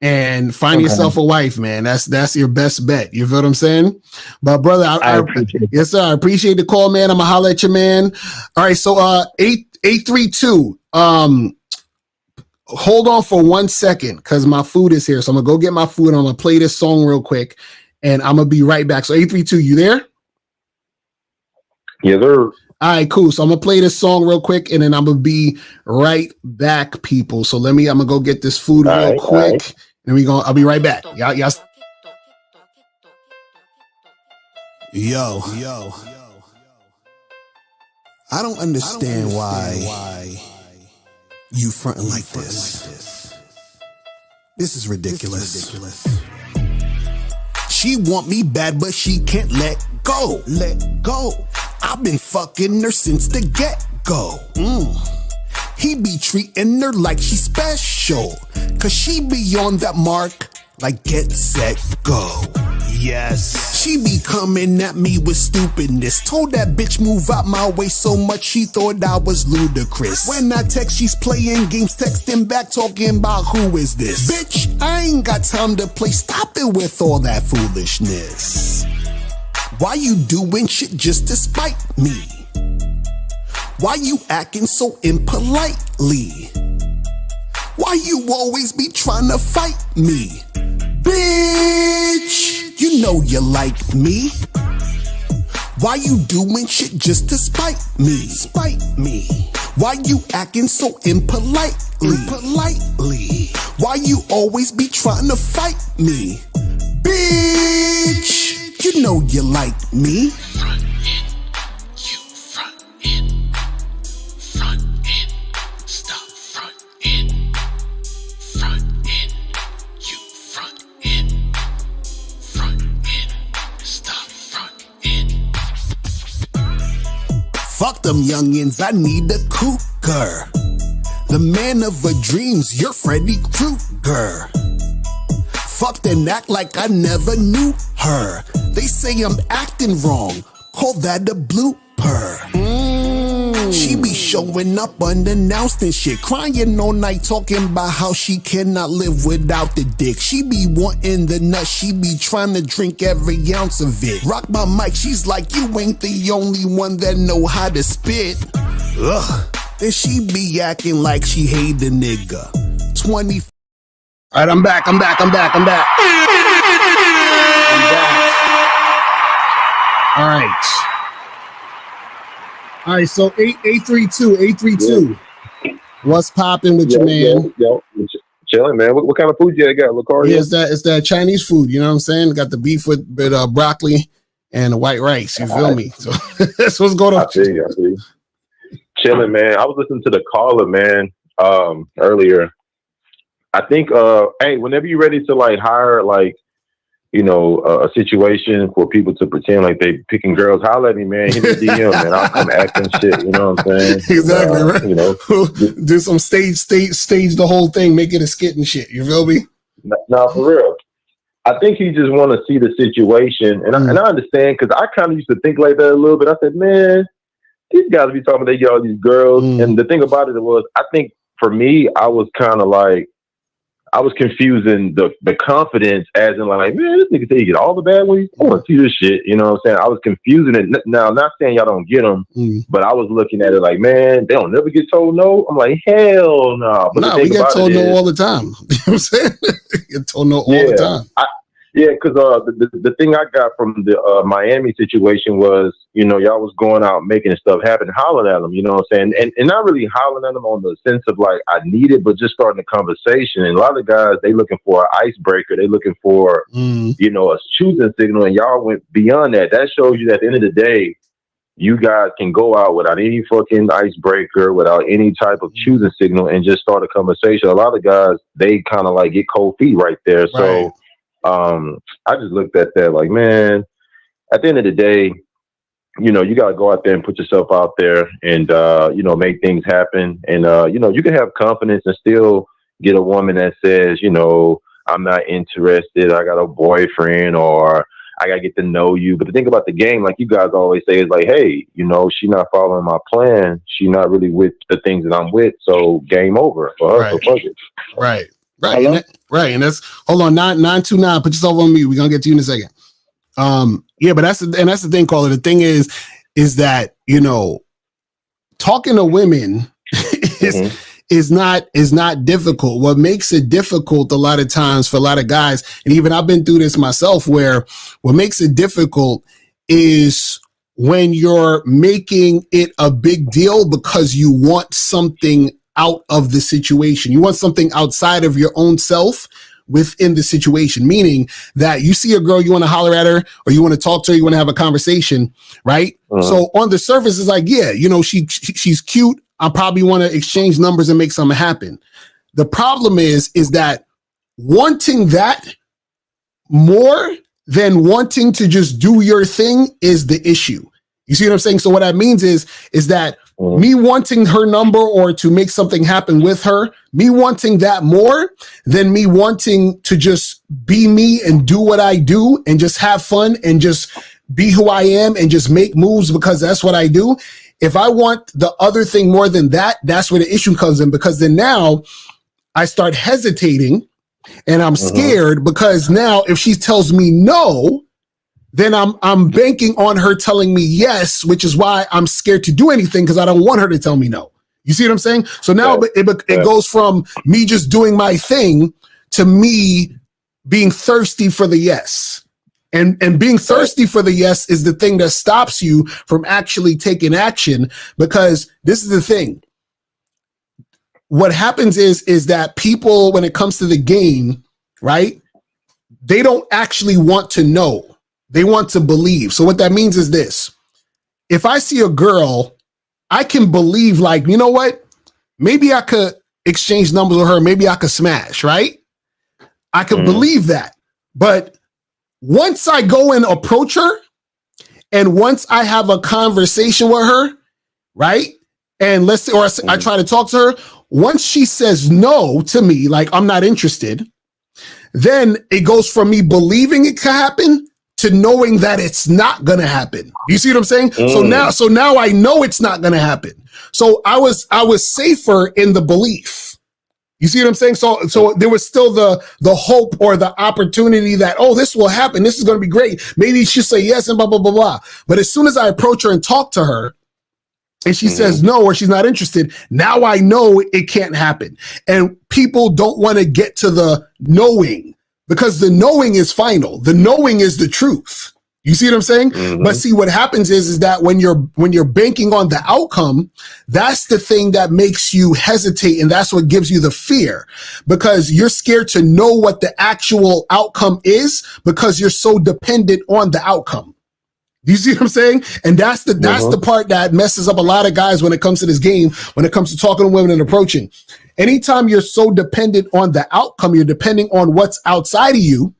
[SPEAKER 7] and find yourself a wife, man. That's your best bet. You feel what I'm saying? But brother, I appreciate it. Yes, sir. I appreciate the call, man. I'm gonna holler at you, man. All right, so 832. Hold on for 1 second because my food is here. So I'm gonna go get my food and I'm gonna play this song real quick and I'm gonna be right back. So 832, you there?
[SPEAKER 15] Yeah, sir.
[SPEAKER 7] All right, cool. So I'm gonna play this song real quick and then I'm gonna be right back, people. So I'm gonna go get this food real quick. And I'll be right back. Y'all.
[SPEAKER 18] Yo. I don't understand why you fronting like this. This is ridiculous. She want me bad, but she can't let go. I've been fucking her since the get-go. He be treating her like she's special, cause she be on that mark like get, set, go. Yes. She be coming at me with stupidness. Told that bitch move out my way so much she thought I was ludicrous. When I text, she's playing games, texting back, talking about who is this. Bitch, I ain't got time to play. Stop it with all that foolishness. Why you doing shit just to spite me? Why you acting so impolitely? Why you always be trying to fight me? Bitch, you know you like me. Why you doing shit just to spite me? Why you acting so impolitely? Why you always be trying to fight me? Bitch, you know you like me. Fuck them youngins, I need a cougar. The man of her dreams, you're Freddy Krueger. Fucked and act like I never knew her. They say I'm acting wrong, call that a blooper. She be showing up unannounced and shit, crying all night, talking about how she cannot live without the dick. She be wanting the nut, she be trying to drink every ounce of it. Rock my mic, she's like, you ain't the only one that know how to spit. Ugh. Then she be acting like she hate the nigga. 20.
[SPEAKER 7] All right, I'm back. All right, so 832. What's popping with you, man?
[SPEAKER 15] Yo, chilling, man. What kind of food you got, Lucario?
[SPEAKER 7] Yeah, it's that Chinese food. You know what I'm saying? Got the beef with broccoli and the white rice. You feel me? So that's what's going on.
[SPEAKER 15] I see. Chilling, man. I was listening to the caller, man, earlier. I think, hey, whenever you're ready to like hire, like, you know, a situation for people to pretend like they picking girls, holler at me, man. Hit the DM, man. I'll come acting shit. You know what I'm saying?
[SPEAKER 7] Exactly, right.
[SPEAKER 15] You know,
[SPEAKER 7] do some stage the whole thing, make it a skit and shit. You feel me?
[SPEAKER 15] No, for real. I think he just want to see the situation, and I understand because I kind of used to think like that a little bit. I said, man, these guys be talking, they get all these girls, and the thing about it was, I think for me, I was kind of like, I was confusing the confidence as in like, man, this nigga say you get all the bad ones. I want to see this shit. You know what I'm saying? I was confusing it. Now, not saying y'all don't get them, but I was looking at it like, man, they don't never get told no. I'm like, hell no. But
[SPEAKER 7] no, we get told no all the time. You know what I'm saying? Get told no all the time.
[SPEAKER 15] Yeah, because the thing I got from the Miami situation was, you know, y'all was going out making stuff happen, hollering at them, you know what I'm saying? And not really hollering at them on the sense of like, I need it, but just starting a conversation. And a lot of guys, they looking for an icebreaker. They looking for, you know, a choosing signal. And y'all went beyond that. That shows you that at the end of the day, you guys can go out without any fucking icebreaker, without any type of choosing signal and just start a conversation. A lot of guys, they kind of like get cold feet right there. So, I just looked at that like, man, at the end of the day, you know, you got to go out there and put yourself out there and, you know, make things happen. And, you know, you can have confidence and still get a woman that says, you know, I'm not interested. I got a boyfriend, or I got to get to know you. But the thing about the game, like you guys always say, is like, hey, you know, she's not following my plan. She's not really with the things that I'm with. So game over for her.
[SPEAKER 7] Right.
[SPEAKER 15] So fuck it.
[SPEAKER 7] Right. Right. And that's, hold on, 929. Put yourself on mute. We're going to get to you in a second. Yeah, but that's the thing, caller. The thing is that, you know, talking to women is not difficult. What makes it difficult a lot of times for a lot of guys, and even I've been through this myself, where what makes it difficult is when you're making it a big deal because you want something out of the situation. You want something outside of your own self within the situation, meaning that you see a girl, you want to holler at her, or you want to talk to her, you want to have a conversation, right? So on the surface, it's like, yeah, you know, she's cute. I probably want to exchange numbers and make something happen. The problem is that wanting that more than wanting to just do your thing is the issue. You see what I'm saying? So what that means is that me wanting her number or to make something happen with her, me wanting that more than me wanting to just be me and do what I do and just have fun and just be who I am and just make moves because that's what I do. If I want the other thing more than that, that's where the issue comes in, because then now I start hesitating and I'm scared because now if she tells me no, then I'm banking on her telling me yes, which is why I'm scared to do anything because I don't want her to tell me no. You see what I'm saying? So now it goes from me just doing my thing to me being thirsty for the yes. And being thirsty for the yes is the thing that stops you from actually taking action, because this is the thing. What happens is that people, when it comes to the game, right, they don't actually want to know. They want to believe. So what that means is this. If I see a girl, I can believe, like, you know what? Maybe I could exchange numbers with her. Maybe I could smash, right? I could believe that. But once I go and approach her, and once I have a conversation with her, right? And let's say, or I try to talk to her, once she says no to me, like I'm not interested, then it goes from me believing it could happen to knowing that it's not going to happen. You see what I'm saying? So now I know it's not going to happen. So I was safer in the belief. You see what I'm saying? So there was still the hope or the opportunity that, oh, this will happen. This is going to be great. Maybe she'll say yes and blah, blah, blah, blah. But as soon as I approach her and talk to her and she says no, or she's not interested, now I know it can't happen. And people don't want to get to the knowing, because the knowing is final. The knowing is the truth. You see what I'm saying? But see, what happens is that when you're banking on the outcome, that's the thing that makes you hesitate, and that's what gives you the fear, because you're scared to know what the actual outcome is because you're so dependent on the outcome. Do you see what I'm saying? And that's the part that messes up a lot of guys when it comes to this game, when it comes to talking to women and approaching. Anytime you're so dependent on the outcome, you're depending on what's outside of you.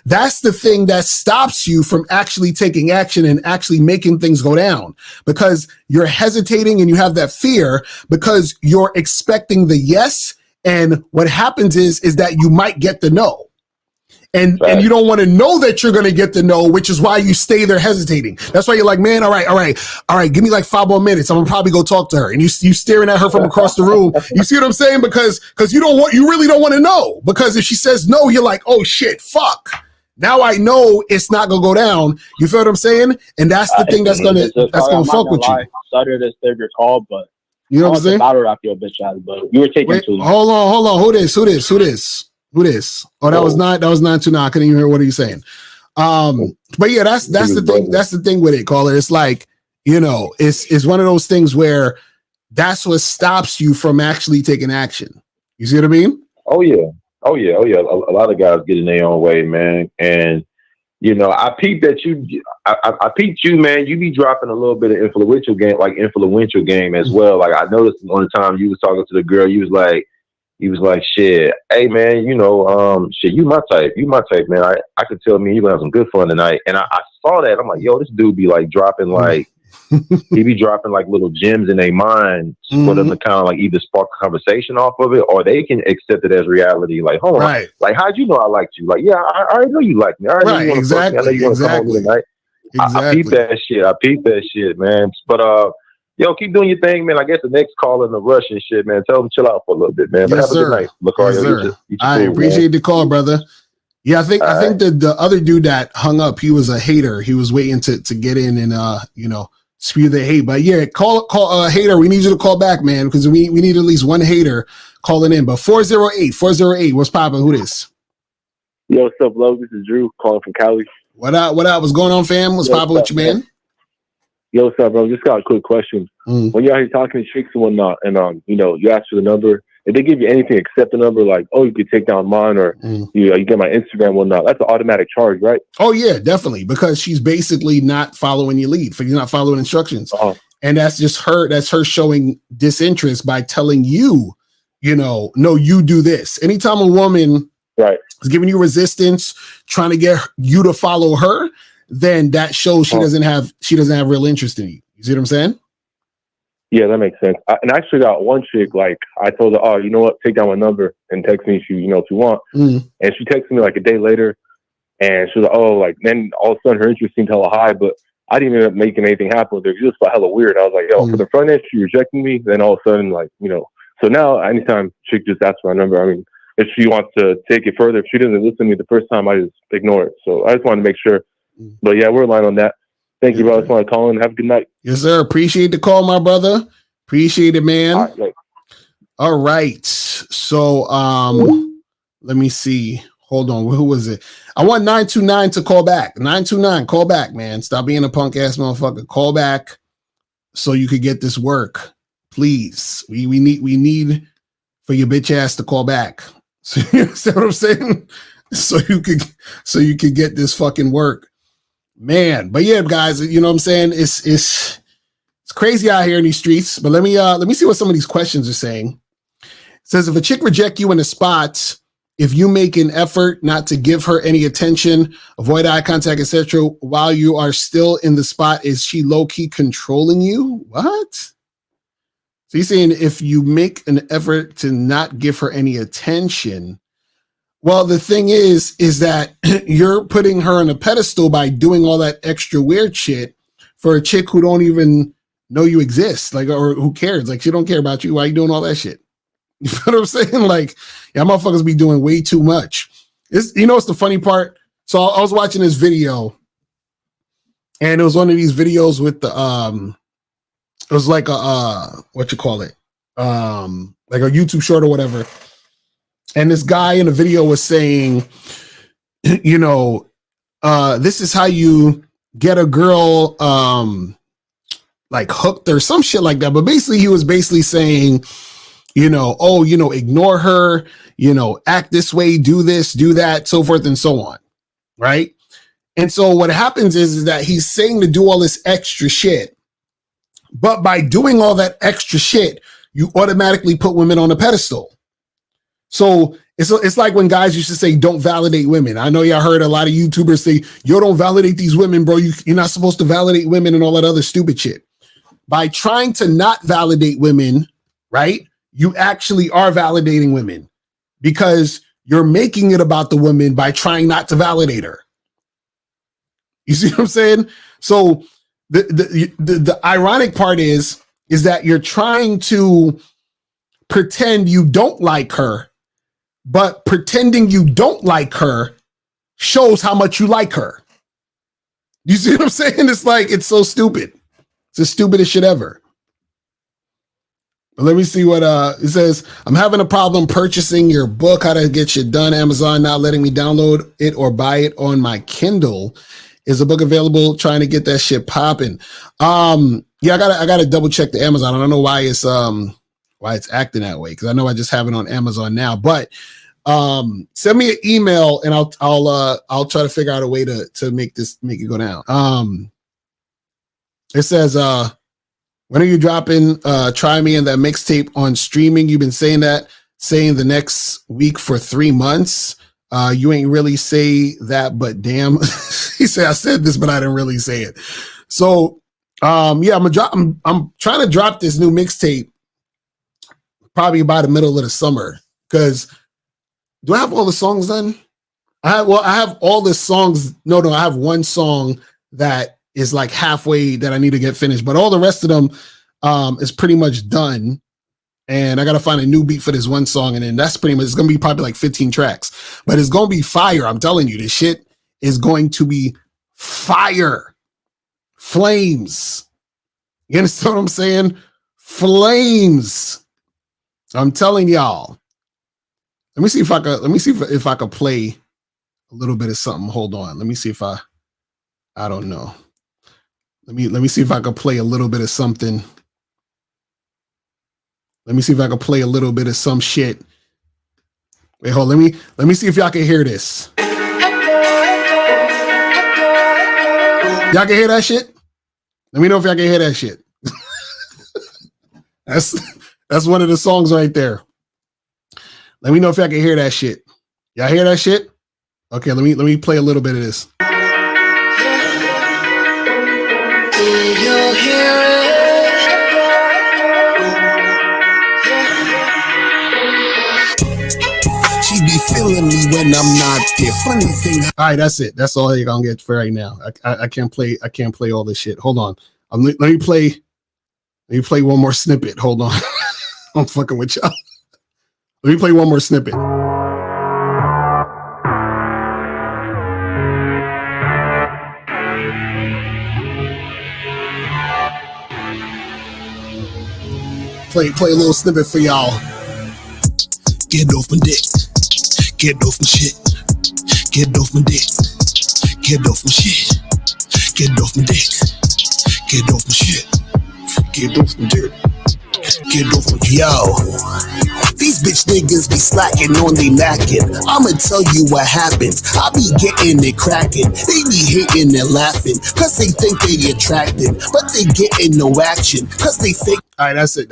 [SPEAKER 7] That's the thing that stops you from actually taking action and actually making things go down, because you're hesitating and you have that fear because you're expecting the yes. And what happens is that you might get the no. And you don't want to know that you're going to get the no, which is why you stay there hesitating. That's why you're like, man, all right, give me like 5 more minutes. I'm gonna probably go talk to her. And you staring at her from across the room. You see what I'm saying? Because you really don't want to know. Because if she says no, you're like, oh shit, fuck. Now I know it's not gonna go down. You feel what I'm saying? And that's the thing that's gonna fuck with you.
[SPEAKER 19] Started to save your call, but
[SPEAKER 7] you know what I'm saying?
[SPEAKER 19] Battle rap your bitch ass, but you were taking too long.
[SPEAKER 7] Hold on. Who this? Oh, that was 929. I couldn't even hear what are you saying. But yeah, that's the thing. That's the thing with it, caller. It's like, you know, it's one of those things where that's what stops you from actually taking action. You see what I mean?
[SPEAKER 15] Oh yeah. A lot of guys get in their own way, man. And you know, I peeped that I peeped you, man. You be dropping a little bit of influential game as well. Like I noticed on the time you was talking to the girl, you was like, he was like, shit, hey man, you know, shit, you my type, man. I could tell me you gonna have some good fun tonight. And I saw that. I'm like, yo, this dude be like dropping like he be dropping like little gems in their mind for them to kind of like either spark a conversation off of it, or they can accept it as reality. Like, hold on, like how'd you know I liked you? Like, yeah, I already know you like me. I already know you want to fuck me. I know you want to come home tonight. I peep that shit. I peep that shit, man. But yo, keep doing your thing, man. I guess the next call in the rush and shit, man. Tell them to chill out for a little bit, man. But have a good night, Lucario.
[SPEAKER 7] I appreciate the call, brother. Yeah, I think that the other dude that hung up, he was a hater. He was waiting to get in and you know, spew the hate. But yeah, call hater. We need you to call back, man, because we need at least one hater calling in. But 408, what's poppin'? Who this?
[SPEAKER 20] Yo, what's up, love? This is Drew calling from Cali.
[SPEAKER 7] What up? What's going on, fam? What's poppin' with you, man?
[SPEAKER 20] Yo, what's up, bro? Just got a quick question. When you're out here talking to chicks and whatnot, and you know, you ask for the number, if they give you anything except the number, like, oh, you could take down mine, or you get my Instagram and whatnot, that's an automatic charge, right?
[SPEAKER 7] Oh yeah, definitely, because she's basically not following your lead. She's not following instructions, and that's just her. That's her showing disinterest by telling you, you know, no, you do this. Anytime a woman is giving you resistance, trying to get you to follow her, then that shows she doesn't have real interest in you. You see what I'm saying?
[SPEAKER 20] Yeah, that makes sense. And I actually got one chick, like, I told her, oh, you know what, take down my number and text me if you want. And she texted me like a day later, and she was like, oh, like, then all of a sudden her interest seemed hella high, but I didn't end up making anything happen with her. She just felt hella weird. I was like, yo, for the front end, she rejected me. Then all of a sudden, like, you know, so now anytime chick just asks for my number, I mean, if she wants to take it further, if she doesn't listen to me the first time, I just ignore it. So I just wanted to make sure. But yeah, we're aligned on that. Thank you, bro. I just want to call in. Have a good night.
[SPEAKER 7] Yes, sir. Appreciate the call, my brother. Appreciate it, man. All right. So let me see. Hold on. Who was it? I want 929 to call back. 929, call back, man. Stop being a punk ass motherfucker. Call back so you could get this work. Please. We need for your bitch ass to call back. So you understand what I'm saying? So you could get this fucking work. Man, but yeah, guys, you know what I'm saying? It's crazy out here in these streets. But let me see what some of these questions are saying. It says, if a chick reject you in a spot, if you make an effort not to give her any attention, avoid eye contact, etc., while you are still in the spot, is she low-key controlling you? What? So he's saying if you make an effort to not give her any attention. Well, the thing is that you're putting her on a pedestal by doing all that extra weird shit for a chick who don't even know you exist, like, or who cares? Like, she don't care about you. Why are you doing all that shit? You know what I'm saying? Like, yeah, motherfuckers be doing way too much. You know what's the funny part? So I was watching this video, and it was one of these videos with the it was like a what you call it? Like a YouTube short or whatever. And this guy in the video was saying, you know, this is how you get a girl like hooked or some shit like that. But basically, he was basically saying, you know, oh, you know, ignore her, you know, act this way, do this, do that, so forth and so on. Right. And so what happens is that he's saying to do all this extra shit. But by doing all that extra shit, you automatically put women on a pedestal. So it's like when guys used to say, don't validate women. I know y'all heard a lot of YouTubers say, yo, don't validate these women, bro. You're not supposed to validate women and all that other stupid shit. By trying to not validate women, right, you actually are validating women because you're making it about the woman by trying not to validate her. You see what I'm saying? So the ironic part is that you're trying to pretend you don't like her, but pretending you don't like her shows how much you like her. You see what I'm saying? It's like, it's so stupid. It's the stupidest shit ever. But let me see what it says. I'm having a problem purchasing your book, How to Get Shit Done. Amazon not letting me download it or buy it on my Kindle. Is the book available? Trying to get that shit popping. Yeah, I gotta double check the Amazon. I don't know why it's acting that way, because I know I just have it on Amazon now. But send me an email and I'll try to figure out a way to make it go down. It says, when are you dropping Try Me and that mixtape on streaming? You've been saying that saying the next week for 3 months. You ain't really say that, but damn. He said, I said this, but I didn't really say it. So, yeah, I'm trying to drop this new mixtape probably by the middle of the summer. Because do I have all the songs done? I have all the songs. No, I have one song that is like halfway that I need to get finished, but all the rest of them is pretty much done. And I got to find a new beat for this one song. And then that's pretty much, it's going to be probably like 15 tracks, but it's going to be fire. I'm telling you, this shit is going to be fire. Flames. You understand what I'm saying? Flames. I'm telling y'all. Let me see if I could play a little bit of something. Hold on. Let me see if I don't know. Let me see if I could play a little bit of something. Let me see if I can play a little bit of some shit. Wait, hold on. Let me see if y'all can hear this. Y'all can hear that shit? Let me know if y'all can hear that shit. That's one of the songs right there. Let me know if y'all can hear that shit. Y'all hear that shit? Okay, let me play a little bit of this.
[SPEAKER 18] She be feeling me when I'm not there. Funny thing.
[SPEAKER 7] All right, that's it. That's all you're gonna get for right now. I can't play all this shit. Hold on. Let me play one more snippet. Hold on. I'm fucking with y'all. Let me play one more snippet. Play a little snippet for y'all.
[SPEAKER 18] Get off my dick. Get off my shit. Get off my dick. Get off my shit. Get off my dick. Get off my shit. Get off my dick. Get off my yo. These bitch niggas be slacking on they mackin'. I'ma tell you what happens. I be getting it cracking. They be hating and laughing, cause they think they attractive, but they getting no action, cause they think.
[SPEAKER 7] All right, that's it.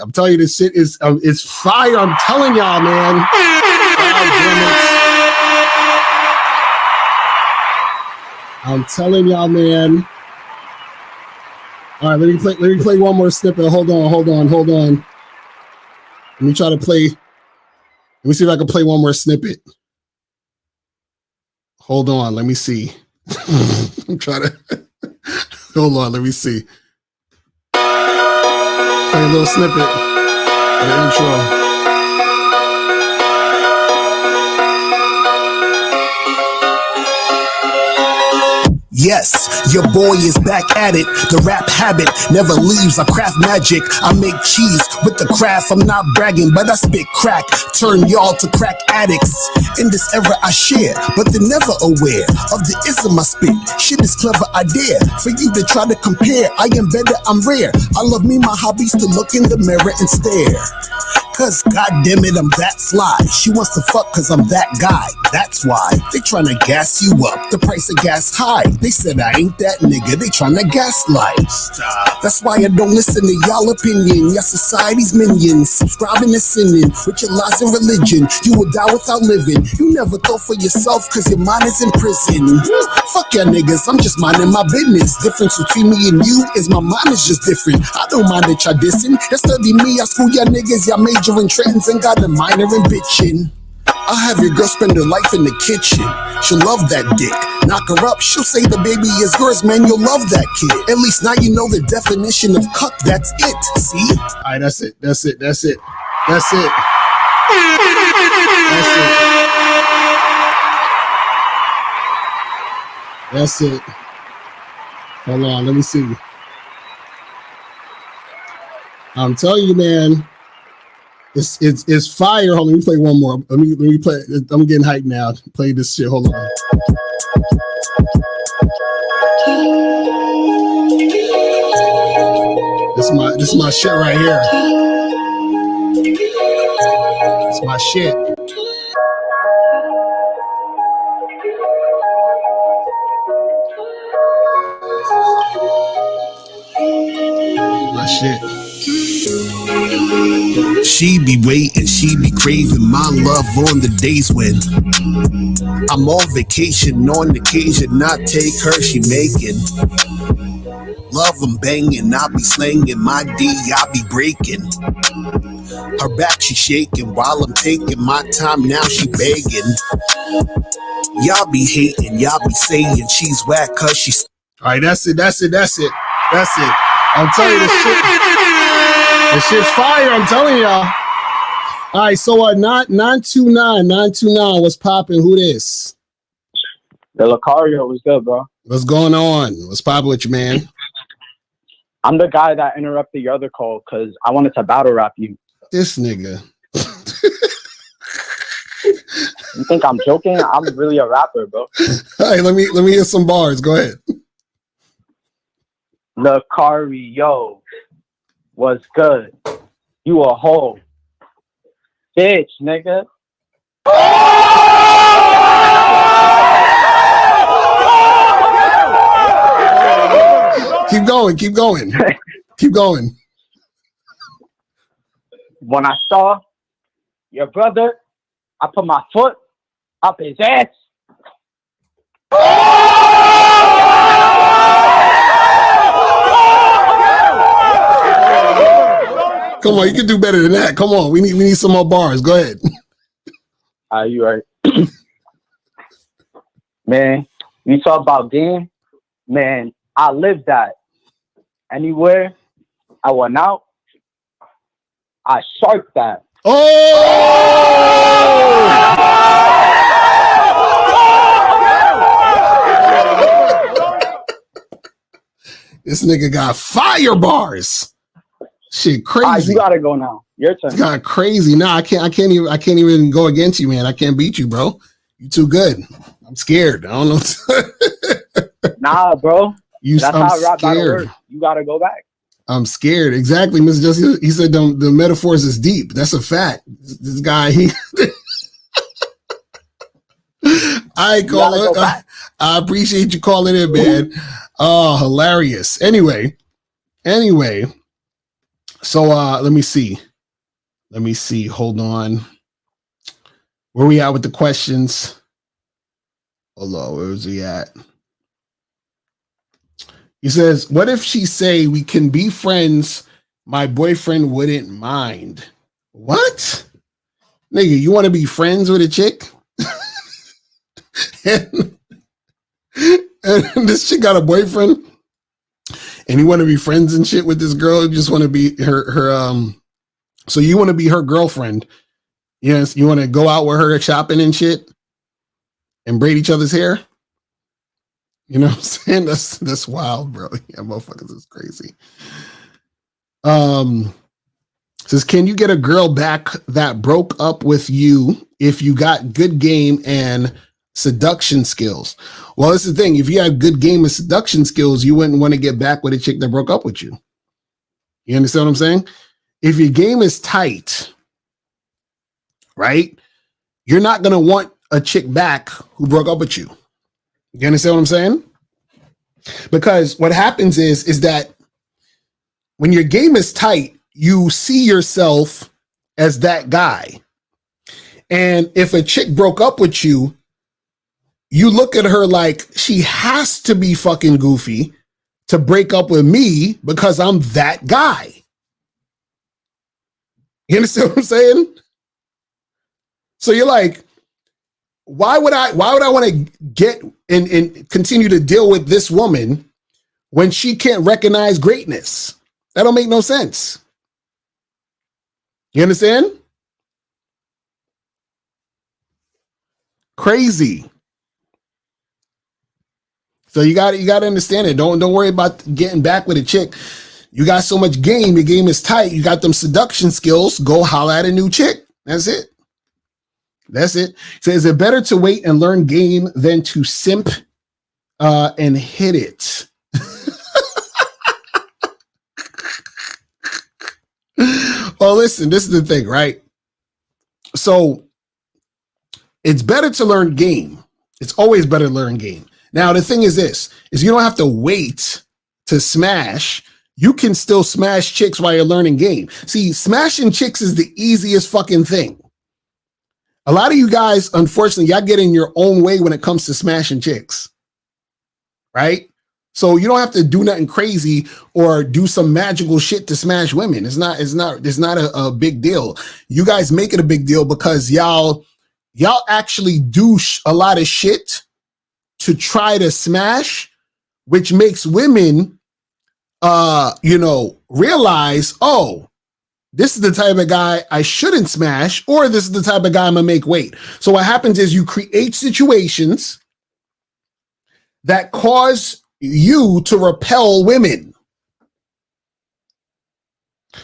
[SPEAKER 7] I'm telling you, this shit is it's fire. I'm telling y'all, man. God damn it. I'm telling y'all, man. All right, let me play one more snippet. Hold on. Let me try to play. Let me see if I can play one more snippet. Hold on, let me see. I'm trying to. Hold on, let me see. Play a little snippet of the intro.
[SPEAKER 18] Yes, your boy is back at it. The rap habit never leaves. I craft magic. I make cheese with the craft. I'm not bragging, but I spit crack. Turn y'all to crack addicts. In this era I share, but they're never aware of the ism I spit. Shit is clever idea for you to try to compare. I am better, I'm rare. I love me, my hobbies to look in the mirror and stare. Cause goddamn it, I'm that fly. She wants to fuck cause I'm that guy. That's why they tryna gas you up. The price of gas high. They said I ain't that nigga. They tryna gaslight. Stop. That's why I don't listen to y'all opinion. Y'all society's minions. Subscribing and sinning with your lies and religion. You will die without living. You never thought for yourself cause your mind is in prison. Fuck y'all niggas. I'm just minding my business. Difference between me and you is my mind is just different. I don't mind that y'all dissing. Y'all study me. I school y'all niggas. Y'all major in trends and got a minor in bitching. I'll have your girl spend her life in the kitchen. She'll love that dick. Knock her up, she'll say the baby is yours, man. You'll love that kid. At least now you know the definition of cuck. That's it. See?
[SPEAKER 7] All right, that's it. That's it. That's it. Hold on, let me see. I'm telling you, man. It's fire. Hold on, let me play one more. Let me play. I'm getting hyped now. Play this shit. Hold on. This is my shit right here. It's my shit. My shit.
[SPEAKER 18] She be waiting, she be craving my love on the days when I'm on vacation. On occasion, I take her, she making love, I'm banging, I be slanging my D, I be breaking her back, she shaking while I'm taking my time. Now she begging. Y'all be hating, y'all be saying she's whack cause she's.
[SPEAKER 7] All right, that's it. I'm telling you, this shit's fire. I'm telling y'all. All right, so 929, what's popping? Who this?
[SPEAKER 19] The Lucario, what's good, bro?
[SPEAKER 7] What's going on? What's popping with you, man?
[SPEAKER 19] I'm the guy that interrupted your other call because I wanted to battle rap you.
[SPEAKER 7] This nigga.
[SPEAKER 19] You think I'm joking? I'm really a rapper, bro.
[SPEAKER 7] All right, let me hear some bars. Go ahead.
[SPEAKER 19] Lucario, what's good? You a hoe. Bitch, nigga.
[SPEAKER 7] Keep going. Keep going.
[SPEAKER 19] When I saw your brother, I put my foot up his ass.
[SPEAKER 7] Come on, you can do better than that. Come on, we need some more bars. Go ahead.
[SPEAKER 19] You right. Man, you talk about game. Man, I lived that. Anywhere I went out, I sharked that.
[SPEAKER 7] This nigga got fire bars. Shit, crazy.
[SPEAKER 19] You gotta go now. Your turn.
[SPEAKER 7] It's got crazy. No, I can't even go against you, man. I can't beat you, bro. You too good. I'm scared. I don't know.
[SPEAKER 19] Nah, bro. That's
[SPEAKER 7] I'm
[SPEAKER 19] how rap battle
[SPEAKER 7] scared.
[SPEAKER 19] works. You gotta go back.
[SPEAKER 7] I'm scared. Exactly, Mr. Justice. He said the metaphors is deep. That's a fact. This guy, I appreciate you calling in, man. Oh, hilarious. Anyway. So let me see. Hold on. Where we at with the questions? Hold on. Where was he at? He says, what if she say we can be friends? My boyfriend wouldn't mind. What? Nigga, you want to be friends with a chick? and this chick got a boyfriend? And you want to be friends and shit with this girl? You just want to be her so you want to be her girlfriend. Yes, you want to go out with her shopping and shit and braid each other's hair? You know what I'm saying? That's wild, bro. Yeah, motherfuckers is crazy. Says, can you get a girl back that broke up with you if you got good game and seduction skills? Well, that's the thing. If you have good game and seduction skills, you wouldn't want to get back with a chick that broke up with you. You understand what I'm saying? If your game is tight, right? You're not going to want a chick back who broke up with you. You understand what I'm saying? Because what happens is that when your game is tight, you see yourself as that guy. And if a chick broke up with you, you look at her like she has to be fucking goofy to break up with me because I'm that guy. You understand what I'm saying? So you're like, why would I want to get and continue to deal with this woman when she can't recognize greatness? That don't make no sense. You understand? Crazy. So you got to understand it. Don't worry about getting back with a chick. You got so much game. Your game is tight. You got them seduction skills. Go holler at a new chick. That's it. So is it better to wait and learn game than to simp and hit it? Well, listen, this is the thing, right? So it's better to learn game. It's always better to learn game. Now, the thing is this, is you don't have to wait to smash. you can still smash chicks while you're learning game. See, smashing chicks is the easiest fucking thing. A lot of you guys, unfortunately, y'all get in your own way when it comes to smashing chicks, right? So you don't have to do nothing crazy or do some magical shit to smash women. It's not a big deal. You guys make it a big deal because y'all actually do a lot of shit to try to smash, which makes women, realize, oh, this is the type of guy I shouldn't smash, or this is the type of guy I'm gonna make wait. So what happens is you create situations that cause you to repel women.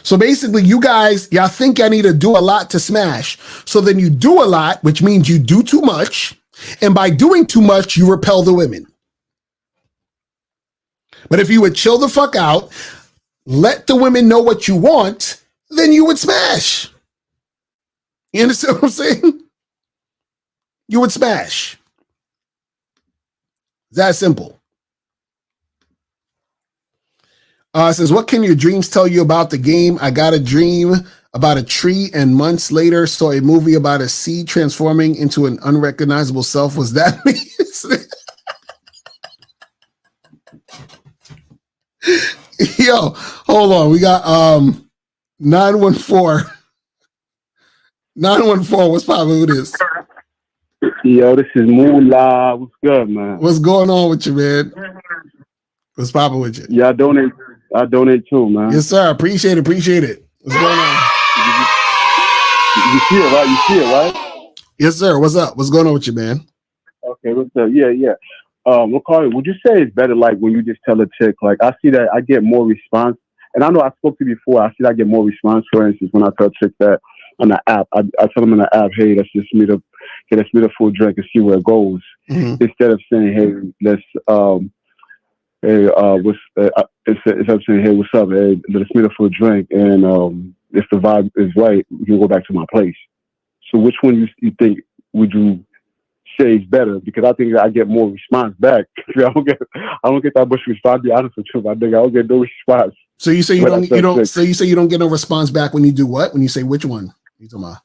[SPEAKER 7] So basically, y'all think I need to do a lot to smash. So then you do a lot, which means you do too much. And by doing too much, you repel the women. But if you would chill the fuck out, let the women know what you want, then you would smash. You understand what I'm saying? You would smash. It's that simple. It says, what can your dreams tell you about the game? I got a dream about a tree and months later saw a movie about a seed transforming into an unrecognizable self. Was that me? Yo, hold on. We got 914. 914, what's poppin' with this?
[SPEAKER 21] Yo, this is Moolah. What's good, man?
[SPEAKER 7] What's going on with you, man? What's poppin' with you?
[SPEAKER 21] Yeah, I donate too, man.
[SPEAKER 7] Yes, sir. Appreciate it. What's going on?
[SPEAKER 21] You see it, right?
[SPEAKER 7] Yes, sir. What's up? What's going on with you, man?
[SPEAKER 21] Okay, what's up? Yeah. Makari, would you say it's better like when you just tell a chick, like I see that I get more response, and I know I spoke to you before, I see that I get more response, for instance, when I tell chicks that on the app, I tell them in the app, hey, let's meet up for a drink and see where it goes. Mm-hmm. Instead of saying, hey, let's instead of saying, hey, what's up? Hey, let's meet up for a drink, and if the vibe is right, we can go back to my place. So which one you think would you say is better? Because I think I get more response back. I don't get that much response. To be honest with you, I think I don't get no response.
[SPEAKER 7] So you say you don't get no response back when you do what? When you say which one? You talking about?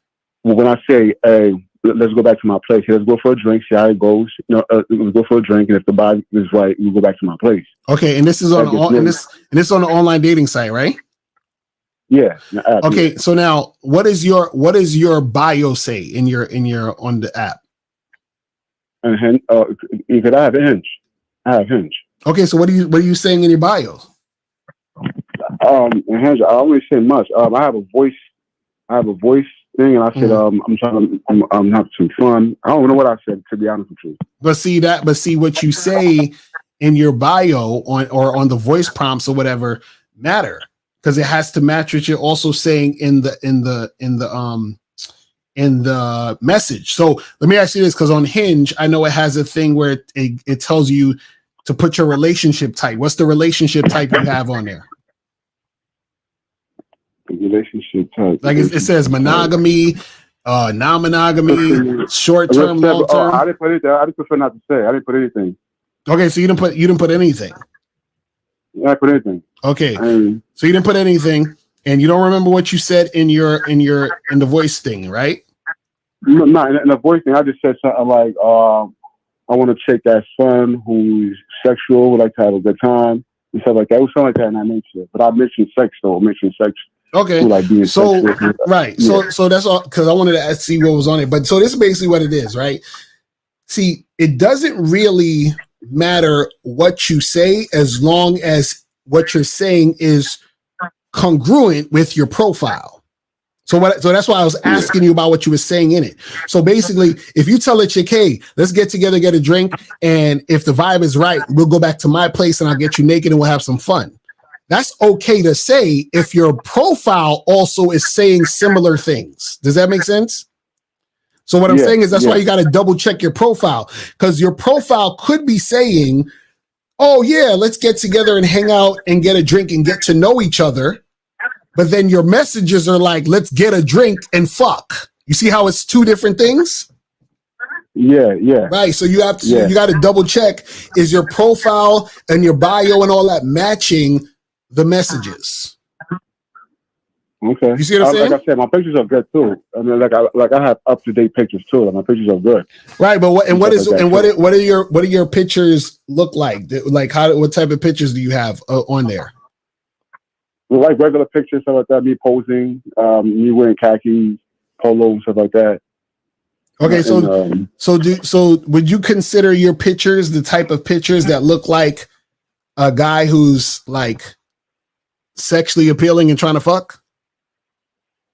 [SPEAKER 21] Well, when I say, hey, let's go back to my place. Let's go for a drink. See how it goes. Let's go for a drink, and if the vibe is right, we go back to my place.
[SPEAKER 7] Okay, and this is on this is on the online dating site, right?
[SPEAKER 21] Yeah.
[SPEAKER 7] Okay, so now what is your bio say in your on the app?
[SPEAKER 21] And because I have Hinge. Okay,
[SPEAKER 7] so what are you saying in your bio?
[SPEAKER 21] In Hinge, I don't really say much. I have a voice thing, and I said I'm having some fun. I don't know what I said, to be honest with you.
[SPEAKER 7] But see what you say in your bio on the voice prompts or whatever matter, because it has to match what you're also saying in the message. So let me ask you this, because on Hinge, I know it has a thing where it tells you to put your relationship type. What's the relationship type you have on there?
[SPEAKER 21] The relationship type.
[SPEAKER 7] Like it says monogamy, non-monogamy, short-term, long-term.
[SPEAKER 21] I didn't put it there. I just prefer not to say. I didn't put anything.
[SPEAKER 7] Okay, so you didn't put anything.
[SPEAKER 21] Yeah, I put anything.
[SPEAKER 7] Okay, so you didn't put anything, and you don't remember what you said in the voice thing, right?
[SPEAKER 21] No, in the voice thing, I just said something like, I want to chick that's fun, who's sexual, would like to have a good time, and stuff like that. It was something like that in that nature. But I mentioned sex, though. I mentioned sex.
[SPEAKER 7] Okay.
[SPEAKER 21] Like being
[SPEAKER 7] so
[SPEAKER 21] sexual.
[SPEAKER 7] Right.
[SPEAKER 21] Yeah.
[SPEAKER 7] So that's all, because I wanted to see what was on it. But so this is basically what it is, right? See, it doesn't really matter what you say as long as what you're saying is congruent with your profile. So that's why I was asking you about what you were saying in it. So basically, if you tell a chick, hey, let's get together, get a drink, and if the vibe is right, we'll go back to my place and I'll get you naked and we'll have some fun. That's okay to say if your profile also is saying similar things. Does that make sense? So what I'm saying is that's why you got to double check your profile, because your profile could be saying, oh yeah, let's get together and hang out and get a drink and get to know each other. But then your messages are like, let's get a drink and fuck. You see how it's two different things?
[SPEAKER 21] Yeah.
[SPEAKER 7] Right. So you have to you got to double check, is your profile and your bio and all that matching the messages.
[SPEAKER 21] Okay.
[SPEAKER 7] You see what I'm saying?
[SPEAKER 21] Like I said, my pictures are good too. I mean, like I have up to date pictures too. Like my pictures are good.
[SPEAKER 7] Right, but what are your pictures look like? Like what type of pictures do you have on there?
[SPEAKER 21] Well, like regular pictures, stuff like that. Me posing, me wearing khakis, polo, stuff like that.
[SPEAKER 7] Okay, so would you consider your pictures the type of pictures that look like a guy who's like sexually appealing and trying to fuck?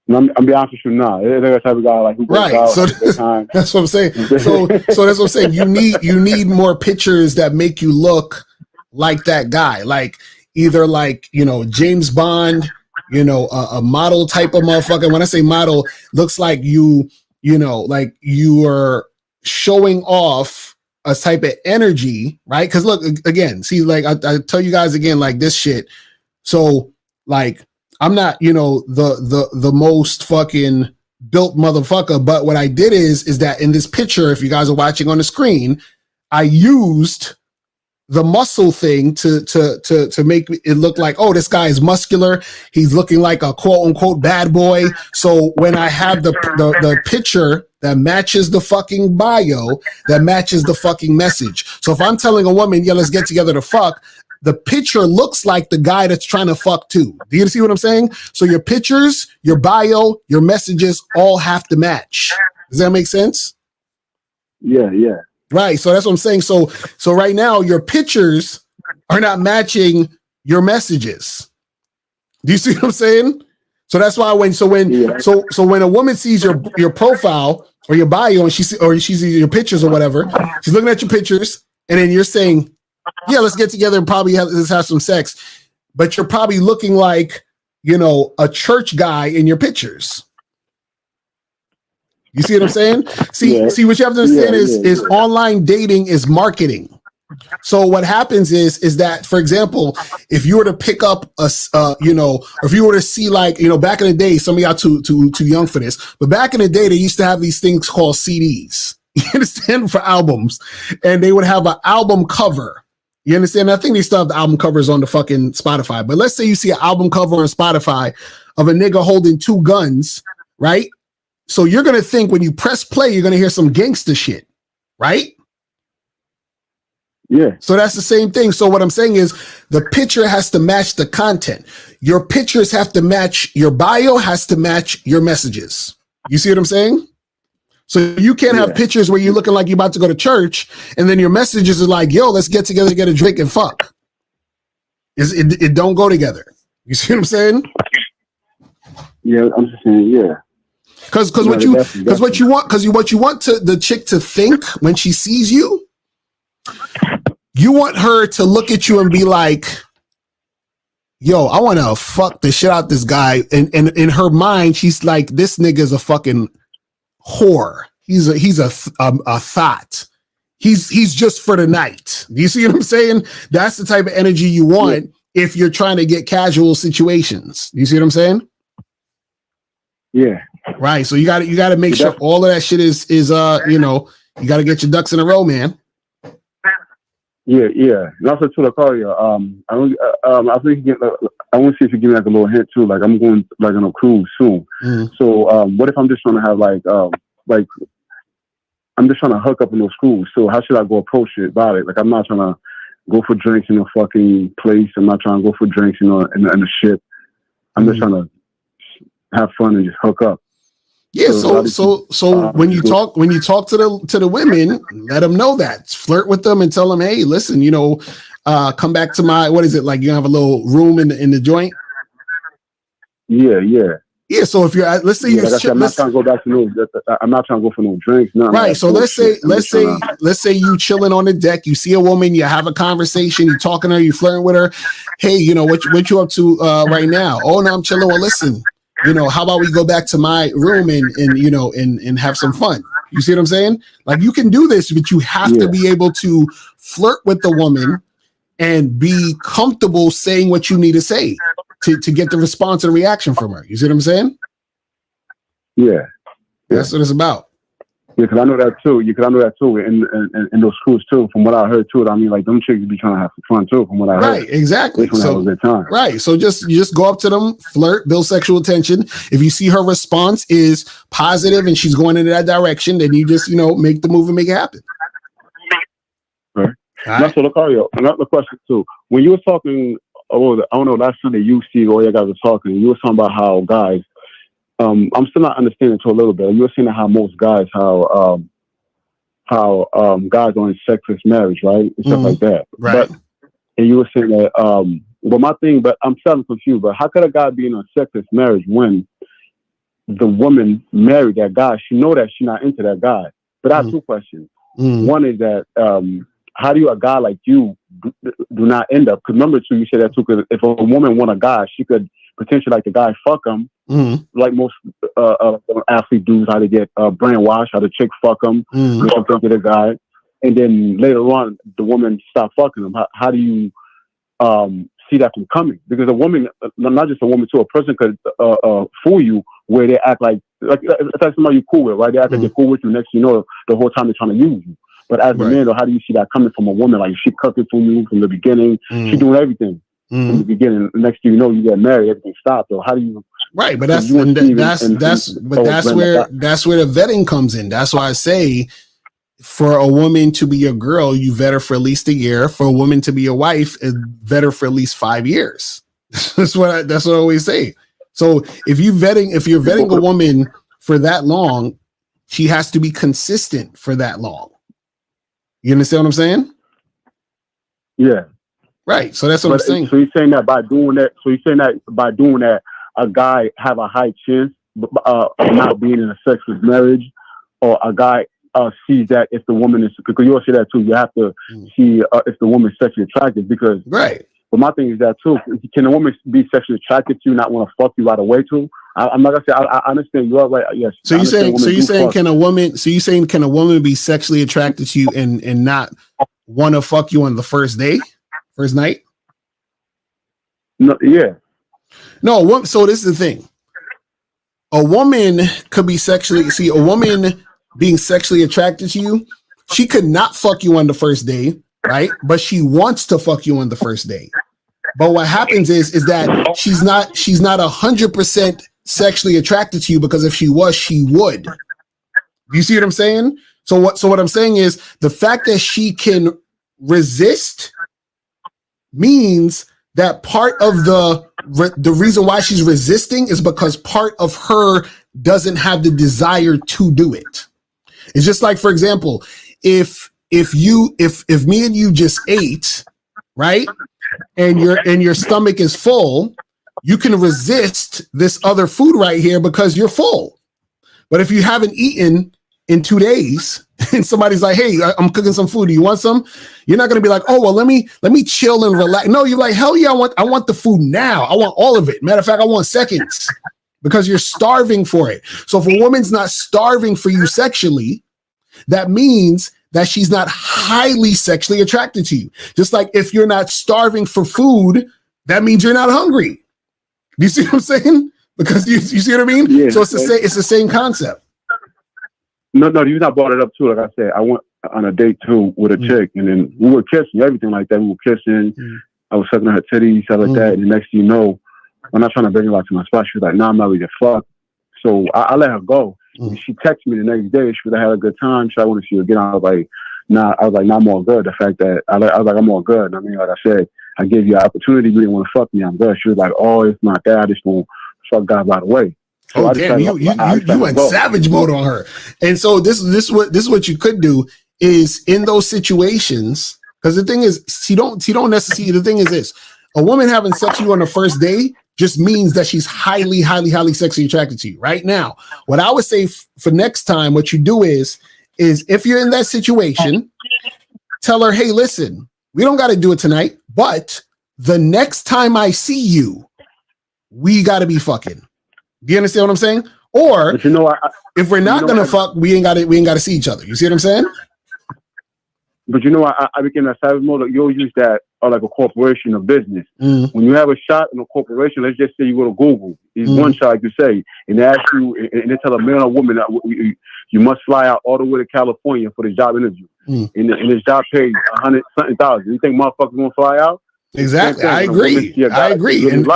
[SPEAKER 21] No, I'm be honest with you, nah. They're the type of guy like who goes
[SPEAKER 7] right.
[SPEAKER 21] out
[SPEAKER 7] So that's what I'm saying. So that's what I'm saying. You need more pictures that make you look like that guy, like either like James Bond, a model type of motherfucker. When I say model, looks like like you are showing off a type of energy, right? Because look, again, see, like I tell you guys again, like this shit. So like I'm not, the most fucking built motherfucker, but what I did is that in this picture, if you guys are watching on the screen, I used the muscle thing to make it look like, oh, this guy is muscular. He's looking like a quote unquote bad boy. So when I have the picture that matches the fucking bio, that matches the fucking message. So if I'm telling a woman, yeah, let's get together to fuck, the picture looks like the guy that's trying to fuck too. Do you see what I'm saying? So your pictures, your bio, your messages all have to match. Does that make sense?
[SPEAKER 21] Yeah.
[SPEAKER 7] Right. So that's what I'm saying. So right now your pictures are not matching your messages. Do you see what I'm saying? So that's why when a woman sees your profile or your bio and she sees your pictures or whatever, she's looking at your pictures and then you're saying, yeah, let's get together and probably let's have some sex. But you're probably looking like, a church guy in your pictures. You see what I'm saying? See what you have to understand is online dating is marketing. So what happens is that, for example, if you were to pick up or if you were to see like, back in the day, some of y'all too young for this, but back in the day, they used to have these things called CDs. You understand? For albums, and they would have an album cover. You understand? I think they still have the album covers on the fucking Spotify. But let's say you see an album cover on Spotify of a nigga holding two guns, right? So you're going to think when you press play, you're going to hear some gangster shit, right?
[SPEAKER 21] Yeah.
[SPEAKER 7] So that's the same thing. So what I'm saying is the picture has to match the content. Your pictures have to match, your bio has to match your messages. You see what I'm saying? So you can't have pictures where you're looking like you're about to go to church and then your messages are like, yo, let's get together to get a drink and fuck. It don't go together. You see what I'm saying?
[SPEAKER 21] Yeah, I'm just saying, yeah.
[SPEAKER 7] Because what you want the chick to think when she sees you, you want her to look at you and be like, yo, I want to fuck the shit out this guy. And in her mind, she's like, this nigga's a fucking whore. He's a thought. He's just for the night. Do you see what I'm saying? That's the type of energy you want if you're trying to get casual situations. Do you see what I'm saying?
[SPEAKER 21] Yeah.
[SPEAKER 7] Right. So you got to make sure all of that shit is you got to get your ducks in a row, man.
[SPEAKER 21] Yeah. And also to the call you. I think I want to see if you give me like a little hint too. Like I'm going like on a cruise soon. Mm-hmm. So what if I'm just trying to have like I'm just trying to hook up in those cruises. So how should I go approach it about it? Like I'm not trying to go for drinks in a fucking place. I'm not trying to go for drinks in the ship. I'm just trying to have fun and just hook up.
[SPEAKER 7] Yeah, so when you talk to the women, let them know that. Flirt with them and tell them, hey, listen, come back to my, what is it, like you have a little room in the joint?
[SPEAKER 21] Yeah.
[SPEAKER 7] So if you're, let's say
[SPEAKER 21] I'm not trying to go back to no. I'm not trying to go for no drinks. No,
[SPEAKER 7] right. So let's say you chilling on the deck. You see a woman. You have a conversation. You talking to her. You flirting with her. Hey, what you up to right now? Oh no, I'm chilling. Well, listen. How about we go back to my room and have some fun? You see what I'm saying? Like you can do this, but you have to be able to flirt with the woman and be comfortable saying what you need to say to get the response and reaction from her. You see what I'm saying?
[SPEAKER 21] Yeah.
[SPEAKER 7] That's what it's about.
[SPEAKER 21] Yeah, because I know that too. In those schools too. From what I heard too, I mean, like them chicks be trying to have some fun too. From what I heard,
[SPEAKER 7] Right, exactly.
[SPEAKER 21] They trying to have a good time.
[SPEAKER 7] Right. So you just go up to them, flirt, build sexual tension. If you see her response is positive and she's going in that direction, then you just, make the move and make it happen.
[SPEAKER 21] Right. Now, so Lucario, another question too. When you were talking, I don't know, last Sunday you see all you guys were talking. You were talking about how guys. I'm still not understanding to a little bit. You were saying how most guys, how guys are in sexless marriage, right, and stuff like that.
[SPEAKER 7] Right.
[SPEAKER 21] And you were saying that. But I'm still confused. But how could a guy be in a sexless marriage when the woman married that guy? She know that she's not into that guy. But I have two questions. One is that how do a guy like you do not end up? Because number two, you said that too. Because if a woman want a guy, she could potentially like the guy fuck him. Like most athlete dudes, how to get brainwashed, how the chick fuck them, go up to the guy, and then later on the woman stop fucking them. How do you see that from coming? Because a woman, not just a woman too, a person could fool you where they act like it's like somebody you're cool with, right? They act like they're cool with you. Next, the whole time they're trying to use you. But as a man, though, how do you see that coming from a woman? Like she cooking for you from the beginning, she doing everything. From the beginning, the next thing you know, you get married, everything stops. So how do you?
[SPEAKER 7] Right, but that's where the vetting comes in. That's why I say, for a woman to be a girl, you vet her for at least a year. For a woman to be a wife, vet her for at least 5 years. That's what I always say. So if you're vetting a woman for that long, she has to be consistent for that long. You understand what I'm saying?
[SPEAKER 21] Yeah.
[SPEAKER 7] Right. So that's what I'm saying.
[SPEAKER 21] So you're saying that by doing that, a guy have a high chance of not being in a sexless marriage, or a guy sees that if the woman is, because you all say that too, you have to see if the woman is sexually attractive, because
[SPEAKER 7] right.
[SPEAKER 21] But my thing is that too, can a woman be sexually attracted to you, not want to fuck you right away too? I'm not gonna say I understand you are right. Yes.
[SPEAKER 7] So you're saying can a woman be sexually attracted to you and not want to fuck you on the first night?
[SPEAKER 21] No, yeah.
[SPEAKER 7] No, so this is the thing. A woman could be a woman being sexually attracted to you, she could not fuck you on the first day, right? But she wants to fuck you on the first day. But what happens is that she's not 100% sexually attracted to you, because if she was, she would. You see what I'm saying? So what I'm saying is the fact that she can resist means that part of the reason why she's resisting is because part of her doesn't have the desire to do it. It's just like, for example, if me and you just ate, right, and your stomach is full, you can resist this other food right here because you're full. But if you haven't eaten in 2 days and somebody's like, hey, I'm cooking some food, do you want some? You're not going to be like, oh, well, let me chill and relax. No, you're like, hell yeah, I want the food now. I want all of it. Matter of fact, I want seconds, because you're starving for it. So if a woman's not starving for you sexually, that means that she's not highly sexually attracted to you. Just like if you're not starving for food, that means you're not hungry. Do you see what I'm saying? Because you see what I mean? Yeah, so it's the same concept.
[SPEAKER 21] No, you not brought it up too. Like I said, I went on a date too with a chick, and then we were kissing, everything like that. We were kissing. I was sucking her titties, stuff like that. And the next thing you know, I'm not trying to bring her back to my spot. She was like, "Nah, I'm not ready to fuck." So I let her go. She texted me the next day. She would have had a good time. She wanted to see her again. I was like, "Nah." I was like, "Nah, I'm all good." The fact that I was like, "I'm all good." I mean, like I said, I gave you an opportunity. You didn't want to fuck me. I'm good. She was like, "Oh, it's not that. I just want to fuck guys by the way." So
[SPEAKER 7] damn, you went savage mode on her. And so this is what you could do is in those situations, because the thing is, she don't necessarily, the thing is this, a woman having sex with you on the first day just means that she's highly, highly, highly sexually attracted to you. Right now, what I would say for next time, what you do is if you're in that situation, tell her, hey, listen, we don't got to do it tonight, but the next time I see you, we got to be fucking. Do you understand what I'm saying? Or if we're not gonna fuck, we ain't got to see each other. You see what I'm saying?
[SPEAKER 21] But I became that savage mode. You'll use that like a corporation or business.
[SPEAKER 7] Mm.
[SPEAKER 21] When you have a shot in a corporation, let's just say you go to Google, it's one shot, like you say, and they ask you, and they tell a man or woman that you must fly out all the way to California for the job interview. And this job pays $100,000. You think motherfuckers gonna fly out?
[SPEAKER 7] Exactly. I agree. I agree. And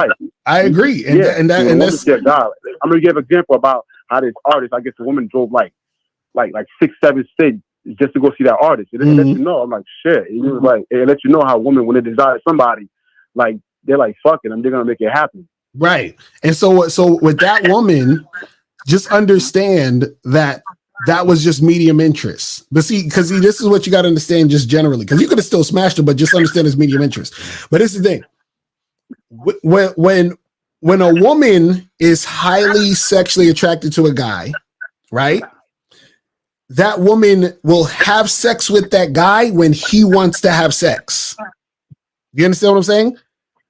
[SPEAKER 7] I agree. And that's
[SPEAKER 21] I'm gonna give an example about how this artist, I guess the woman drove like 6-7 states just to go see that artist. It let you know. I'm like, shit. It was like, it let you know how women, when they desire somebody, like they're like, fuck it, and they're gonna make it happen.
[SPEAKER 7] Right. And so with that woman, just understand that was just medium interest. But see, because this is what you got to understand just generally, because you could have still smashed her, but just understand it's medium interest. But this is the thing. When a woman is highly sexually attracted to a guy, right? That woman will have sex with that guy when he wants to have sex. You understand what I'm saying?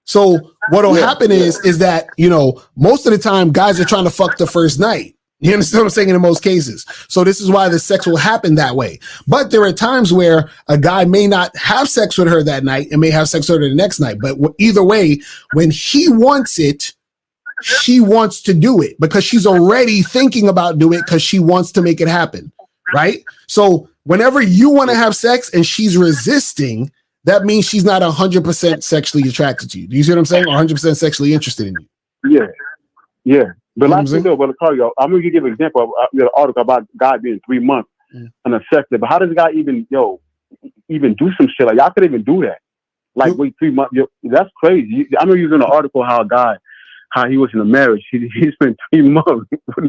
[SPEAKER 7] So what'll happen is that, you know, most of the time guys are trying to fuck the first night. You understand what I'm saying? In most cases. So this is why the sex will happen that way. But there are times where a guy may not have sex with her that night and may have sex with her the next night. But either way, when he wants it, she wants to do it because she's already thinking about doing it because she wants to make it happen. Right? So whenever you want to have sex and she's resisting, that means she's not 100% sexually attracted to you. Do you see what I'm saying? 100% sexually interested in you.
[SPEAKER 21] Yeah. But like you know, I'm going to give an example of an article about a guy being 3 months unaffected. But how does a guy even do some shit? Like, y'all could even do that. Like, wait 3 months. That's crazy. I'm using an article how a guy, how he was in a marriage. He spent 3 months.
[SPEAKER 7] That's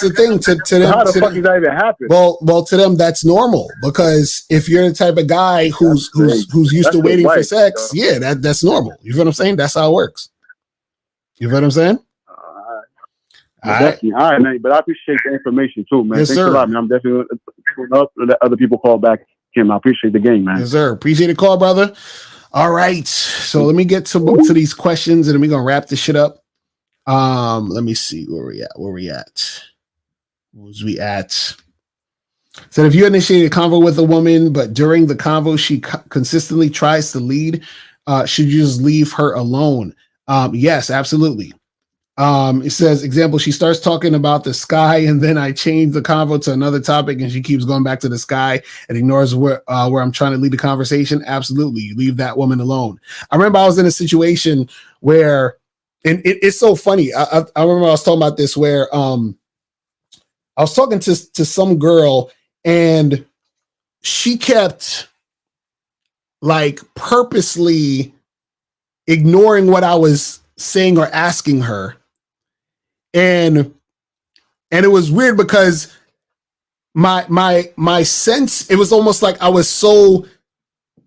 [SPEAKER 7] the thing. To them,
[SPEAKER 21] how the fuck does that even happen?
[SPEAKER 7] Well, to them, that's normal because if you're the type of guy who's used to waiting for sex, that's normal. You feel what I'm saying? That's how it works. You feel what I'm saying?
[SPEAKER 21] All right, man. But I appreciate the information too, man.
[SPEAKER 7] Yes,
[SPEAKER 21] Thanks
[SPEAKER 7] sir.
[SPEAKER 21] a lot, man. I'm definitely going to let other people call back. Kim, I appreciate the game, man.
[SPEAKER 7] Yes, sir. Appreciate the call, brother. All right. So let me get to these questions and then we're going to wrap this shit up. Let me see where we at. Where was we at? So if you initiate a convo with a woman, but during the convo, she consistently tries to lead, should you just leave her alone? Yes, absolutely. It says, example, she starts talking about the sky and then I change the convo to another topic and she keeps going back to the sky and ignores where I'm trying to lead the conversation. Absolutely. You leave that woman alone. I remember I was in a situation where, and it's so funny. I remember I was talking about this where I was talking to some girl and she kept like purposely ignoring what I was saying or asking her. And it was weird because my sense, it was almost like I was so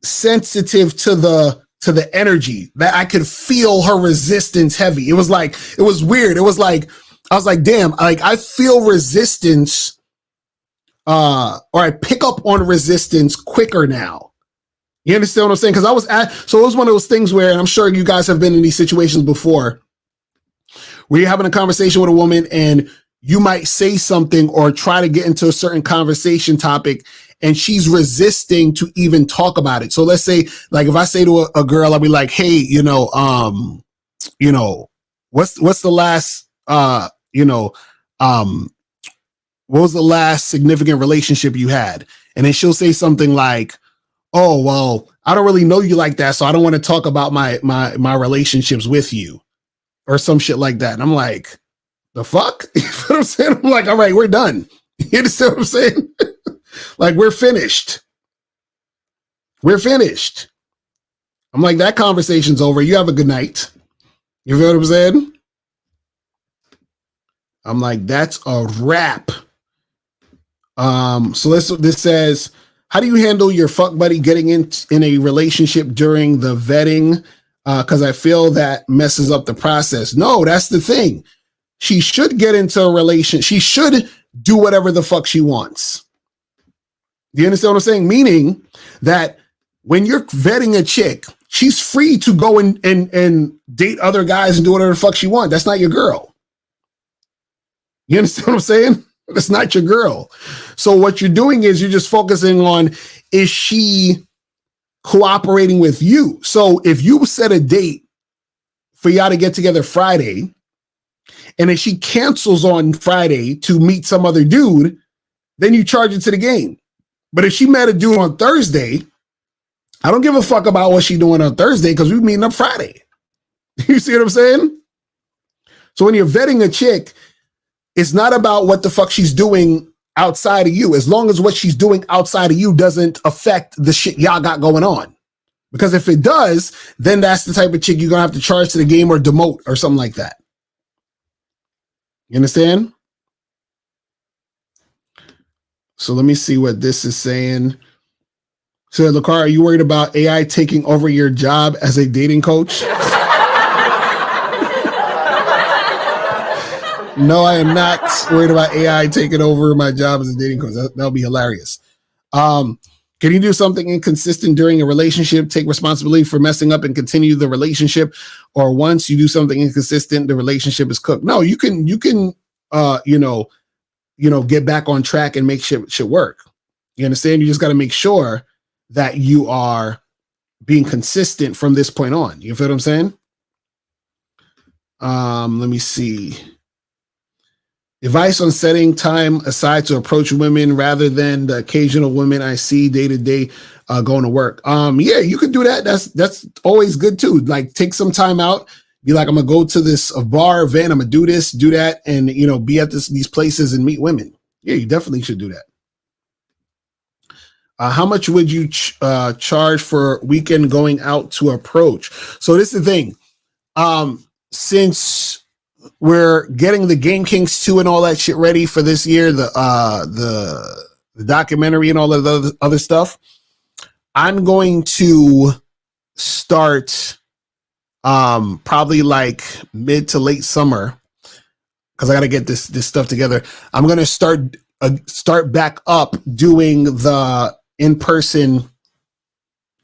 [SPEAKER 7] sensitive to the energy that I could feel her resistance heavy. It was weird. It was like, I was like, damn, like I feel resistance, or I pick up on resistance quicker now. You understand what I'm saying? Because so it was one of those things where, and I'm sure you guys have been in these situations before, where you're having a conversation with a woman and you might say something or try to get into a certain conversation topic and she's resisting to even talk about it. So let's say, like, if I say to a girl, I'll be like, hey, what's the last, what was the last significant relationship you had? And then she'll say something like, oh, well, I don't really know you like that, so I don't want to talk about my relationships with you or some shit like that. And I'm like, the fuck? You know what I'm saying? I'm like, all right, we're done. You understand what I'm saying? Like, we're finished. We're finished. I'm like, that conversation's over. You have a good night. You feel what I'm saying? I'm like, that's a wrap. So this says, how do you handle your fuck buddy getting in a relationship during the vetting? Because I feel that messes up the process. No, that's the thing. She should get into a relationship. She should do whatever the fuck she wants. Do you understand what I'm saying? Meaning that when you're vetting a chick, she's free to go and date other guys and do whatever the fuck she wants. That's not your girl. You understand what I'm saying? That's not your girl. So what you're doing is you're just focusing on, is she cooperating with you. So if you set a date for y'all to get together Friday, and if she cancels on Friday to meet some other dude, then you charge it to the game. But if she met a dude on Thursday, I don't give a fuck about what she's doing on Thursday because we're meeting up Friday. You see what I'm saying? So when you're vetting a chick, it's not about what the fuck she's doing outside of you, as long as what she's doing outside of you doesn't affect the shit y'all got going on. Because if it does, then that's the type of chick you're going to have to charge to the game or demote or something like that. You understand? So let me see what this is saying. So, Lakar, are you worried about AI taking over your job as a dating coach? No, I am not worried about AI taking over my job as a dating coach. That'll be hilarious. Can you do something inconsistent during a relationship, take responsibility for messing up and continue the relationship? Or once you do something inconsistent, the relationship is cooked? No, you can get back on track and make shit work. You understand? You just got to make sure that you are being consistent from this point on. You feel what I'm saying? Let me see. Advice on setting time aside to approach women rather than the occasional women I see day to day going to work. Yeah, you could do that. That's always good too. Like take some time out. Be like, I'm gonna go to this bar event. I'm gonna do this, do that, and be at these places and meet women. Yeah, you definitely should do that. How much would you charge for weekend going out to approach? So this is the thing. Since we're getting the Game Kings 2 and all that shit ready for this year, the documentary and all of the other stuff, I'm going to start probably like mid to late summer, because I got to get this stuff together. I'm going to start back up doing the in-person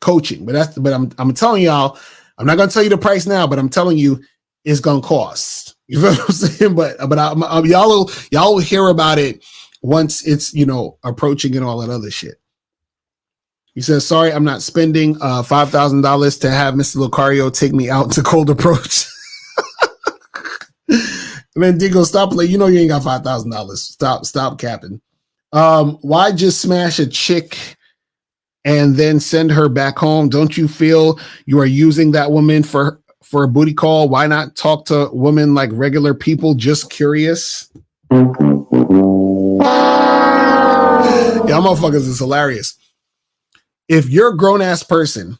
[SPEAKER 7] coaching. But I'm telling y'all, I'm not going to tell you the price now, but I'm telling you it's going to cost. You feel what I'm saying? But y'all will hear about it once it's approaching and all that other shit. He says, sorry, I'm not spending $5,000 to have Mr. Lucario take me out to cold approach. Man, Digo, stop. You ain't got $5,000. Stop capping. Why just smash a chick and then send her back home? Don't you feel you are using that woman for a booty call? Why not talk to women like regular people? Just curious. Y'all motherfuckers is hilarious. If you're a grown-ass person,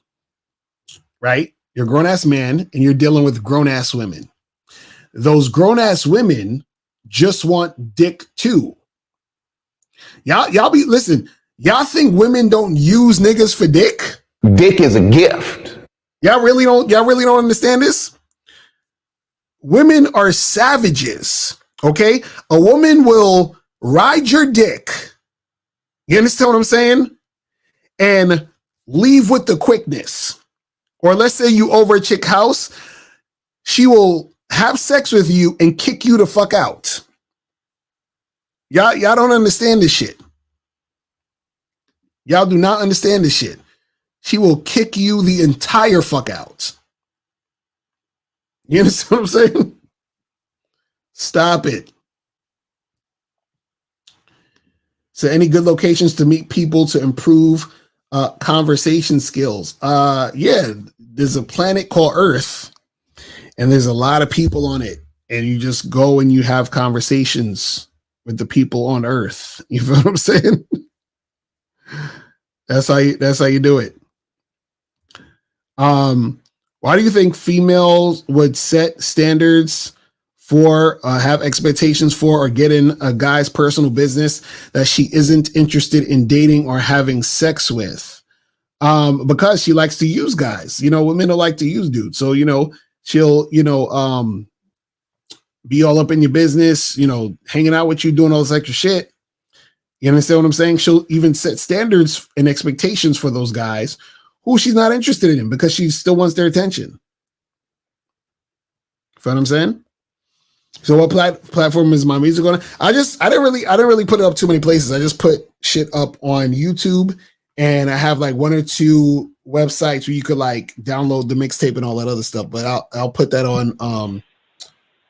[SPEAKER 7] right? You're a grown-ass man and you're dealing with grown-ass women. Those grown-ass women just want dick too. Y'all think women don't use niggas for dick?
[SPEAKER 1] Dick is a gift.
[SPEAKER 7] Y'all really don't understand this? Women are savages, okay? A woman will ride your dick. You understand what I'm saying? And leave with the quickness. Or let's say you over a chick house, she will have sex with you and kick you the fuck out. Y'all don't understand this shit. Y'all do not understand this shit. She will kick you the entire fuck out. You understand what I'm saying? Stop it. So any good locations to meet people to improve conversation skills? Yeah, there's a planet called Earth and there's a lot of people on it. And you just go and you have conversations with the people on Earth. You feel what I'm saying? That's how you do it. Why do you think females would set standards for, have expectations for, or get in a guy's personal business that she isn't interested in dating or having sex with? Because she likes to use guys. Women don't like to use dudes. So, she'll, be all up in your business, hanging out with you, doing all this extra shit. You understand what I'm saying? She'll even set standards and expectations for those guys who she's not interested in because she still wants their attention. Feel what I'm saying? So what platform is my music on? I didn't really put it up too many places. I just put shit up on YouTube, and I have like one or two websites where you could like download the mixtape and all that other stuff, but I'll put that on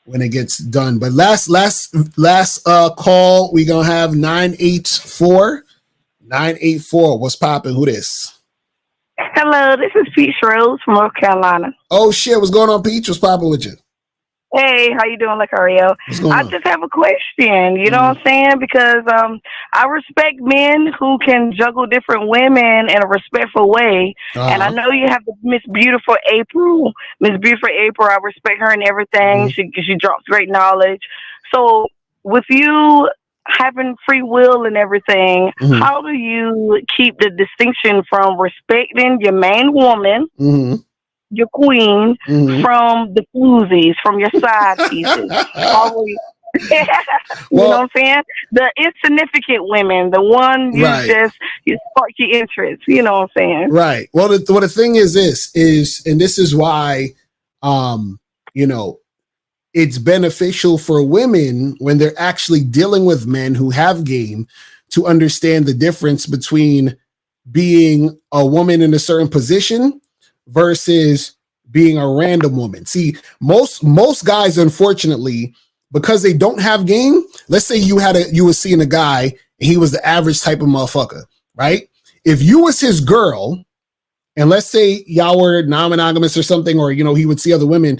[SPEAKER 7] when it gets done. But last call, we gonna have 984. What's popping? Who this?
[SPEAKER 3] Hello, this is Peach Rose from North Carolina.
[SPEAKER 7] Oh shit, what's going on, Peach? What's popping with you?
[SPEAKER 3] Hey, how you doing, Lucario? I just have a question, you know what I'm saying? Because I respect men who can juggle different women in a respectful way. And I know you have the Miss Beautiful April. Miss Beautiful April, I respect her and everything. She drops great knowledge. So with you having free will and everything, how do you keep the distinction from respecting your main woman, your queen, from the floozies, from your side pieces? You know what I'm saying? The insignificant women, the one you spark your interest. You know what I'm saying?
[SPEAKER 7] Right. Well, the thing is this, and this is why, you know, it's beneficial for women when they're actually dealing with men who have game to understand the difference between being a woman in a certain position versus being a random woman. See, most guys, unfortunately, because they don't have game, let's say you were seeing a guy and he was the average type of motherfucker, right? If you was his girl, and let's say y'all were non-monogamous or something, or, you know, he would see other women,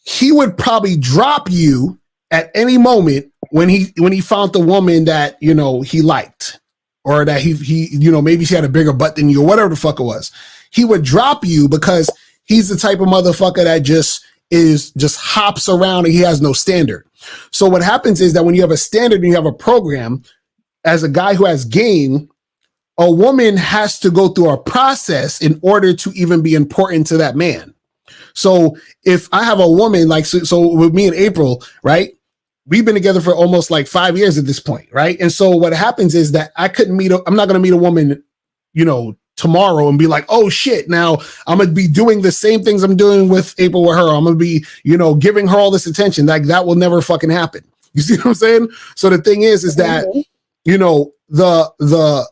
[SPEAKER 7] he would probably drop you at any moment when he found the woman that, you know, he liked, or that he you know, maybe she had a bigger butt than you or whatever the fuck it was. He would drop you because he's the type of motherfucker that just hops around and he has no standard. So what happens is that when you have a standard and you have a program, as a guy who has game, a woman has to go through a process in order to even be important to that man. So if I have a woman, like, so with me and April, right? We've been together for almost like 5 years at this point, right? And so what happens is that I'm not going to meet a woman, you know, tomorrow and be like, oh shit, now I'm going to be doing the same things I'm doing with April with her. I'm going to be, you know, giving her all this attention. Like, that will never fucking happen. You see what I'm saying? So the thing is that, you know, the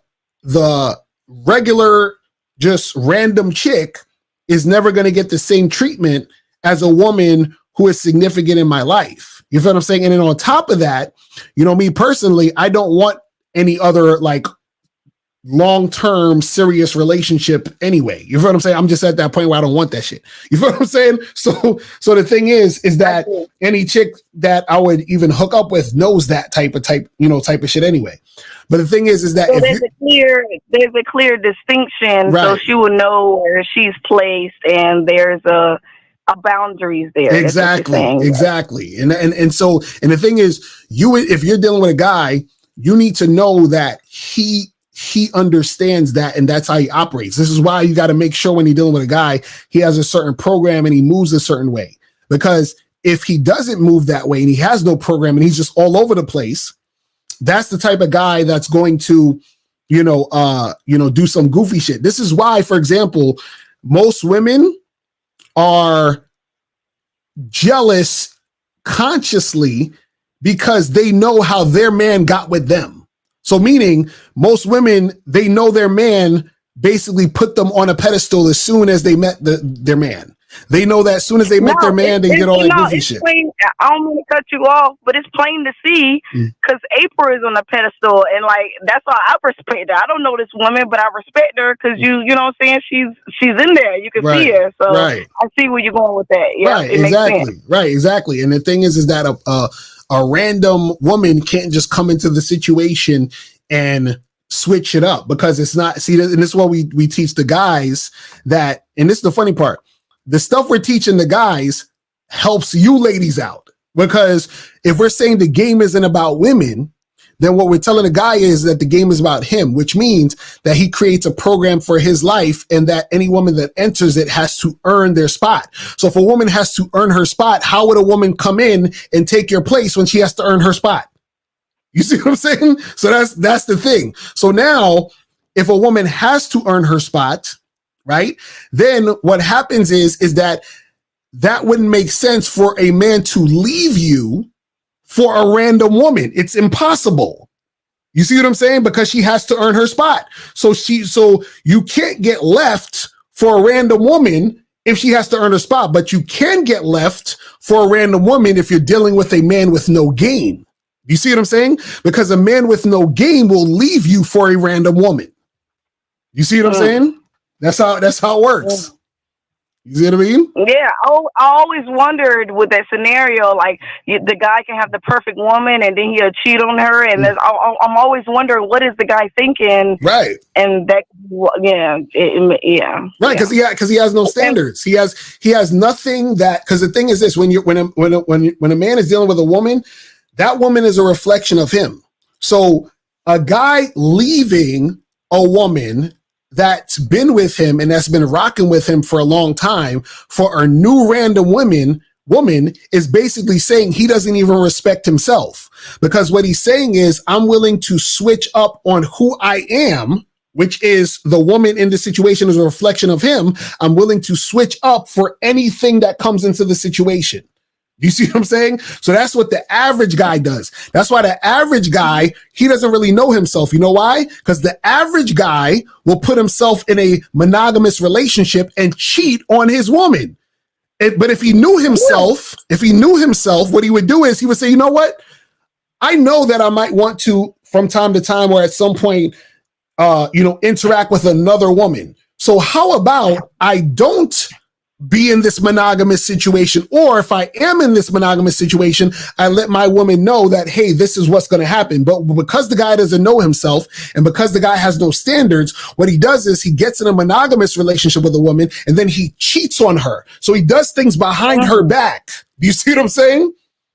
[SPEAKER 7] regular, just random chick is never going to get the same treatment as a woman who is significant in my life. You feel what I'm saying? And then on top of that, you know, me personally, I don't want any other like long-term serious relationship anyway. You feel what I'm saying? I'm just at that point where I don't want that shit. You feel what I'm saying? So the thing is that any chick that I would even hook up with knows that type of shit anyway. But the thing is that
[SPEAKER 3] so there's a clear distinction, right? So she will know where she's placed, and there's a boundaries there.
[SPEAKER 7] Exactly. And the thing is, if you're dealing with a guy, you need to know that he understands that, and that's how he operates. This is why you got to make sure when you're dealing with a guy, he has a certain program and he moves a certain way. Because if he doesn't move that way and he has no program and he's just all over the place, that's the type of guy that's going to, do some goofy shit. This is why, for example, most women are jealous consciously because they know how their man got with them. So meaning most women, they know their man basically put them on a pedestal as soon as they met their man. They know that as soon as they met their man, they get all that goofy shit.
[SPEAKER 3] I don't mean to cut you off, but it's plain to see because April is on a pedestal, and like that's why I respect her. I don't know this woman, but I respect her because you know what I'm saying. She's in there. You can see her, so I see where you're going with that. Yeah,
[SPEAKER 7] right, exactly. And the thing is that a random woman can't just come into the situation and switch it up, because it's not. See, and this is what we teach the guys that, and this is the funny part. The stuff we're teaching the guys helps you ladies out, because if we're saying the game isn't about women, then what we're telling the guy is that the game is about him, which means that he creates a program for his life, and that any woman that enters it has to earn their spot. So if a woman has to earn her spot, how would a woman come in and take your place when she has to earn her spot? You see what I'm saying? So that's the thing. So now if a woman has to earn her spot, right, then what happens is that wouldn't make sense for a man to leave you for a random woman. It's impossible. You see what I'm saying? Because she has to earn her spot. So you can't get left for a random woman if she has to earn her spot, but you can get left for a random woman if you're dealing with a man with no game. You see what I'm saying? Because a man with no game will leave you for a random woman. You see what I'm saying? That's how it works. You see what I mean?
[SPEAKER 3] Yeah, I always wondered with that scenario, like the guy can have the perfect woman and then he'll cheat on her, and I'm always wondering what is the guy thinking,
[SPEAKER 7] right?
[SPEAKER 3] And that,
[SPEAKER 7] right, because he has no standards. He has nothing that. Because the thing is this: when a man is dealing with a woman, that woman is a reflection of him. So a guy leaving a woman that's been with him and that's been rocking with him for a long time for a new random woman is basically saying he doesn't even respect himself, because what he's saying is, I'm willing to switch up on who I am, which is the woman in the situation is a reflection of him. I'm willing to switch up for anything that comes into the situation. You see what I'm saying? So that's what the average guy does. That's why the average guy, he doesn't really know himself. You know why? Because the average guy will put himself in a monogamous relationship and cheat on his woman. But if he knew himself, what he would do is he would say, you know what? I know that I might want to, from time to time or at some point, interact with another woman. So how about I don't be in this monogamous situation, or if I am in this monogamous situation, I let my woman know that, hey, this is what's going to happen. But because the guy doesn't know himself and because the guy has no standards, what he does is he gets in a monogamous relationship with a woman and then he cheats on her. So he does things behind her back. Do you see what I'm saying?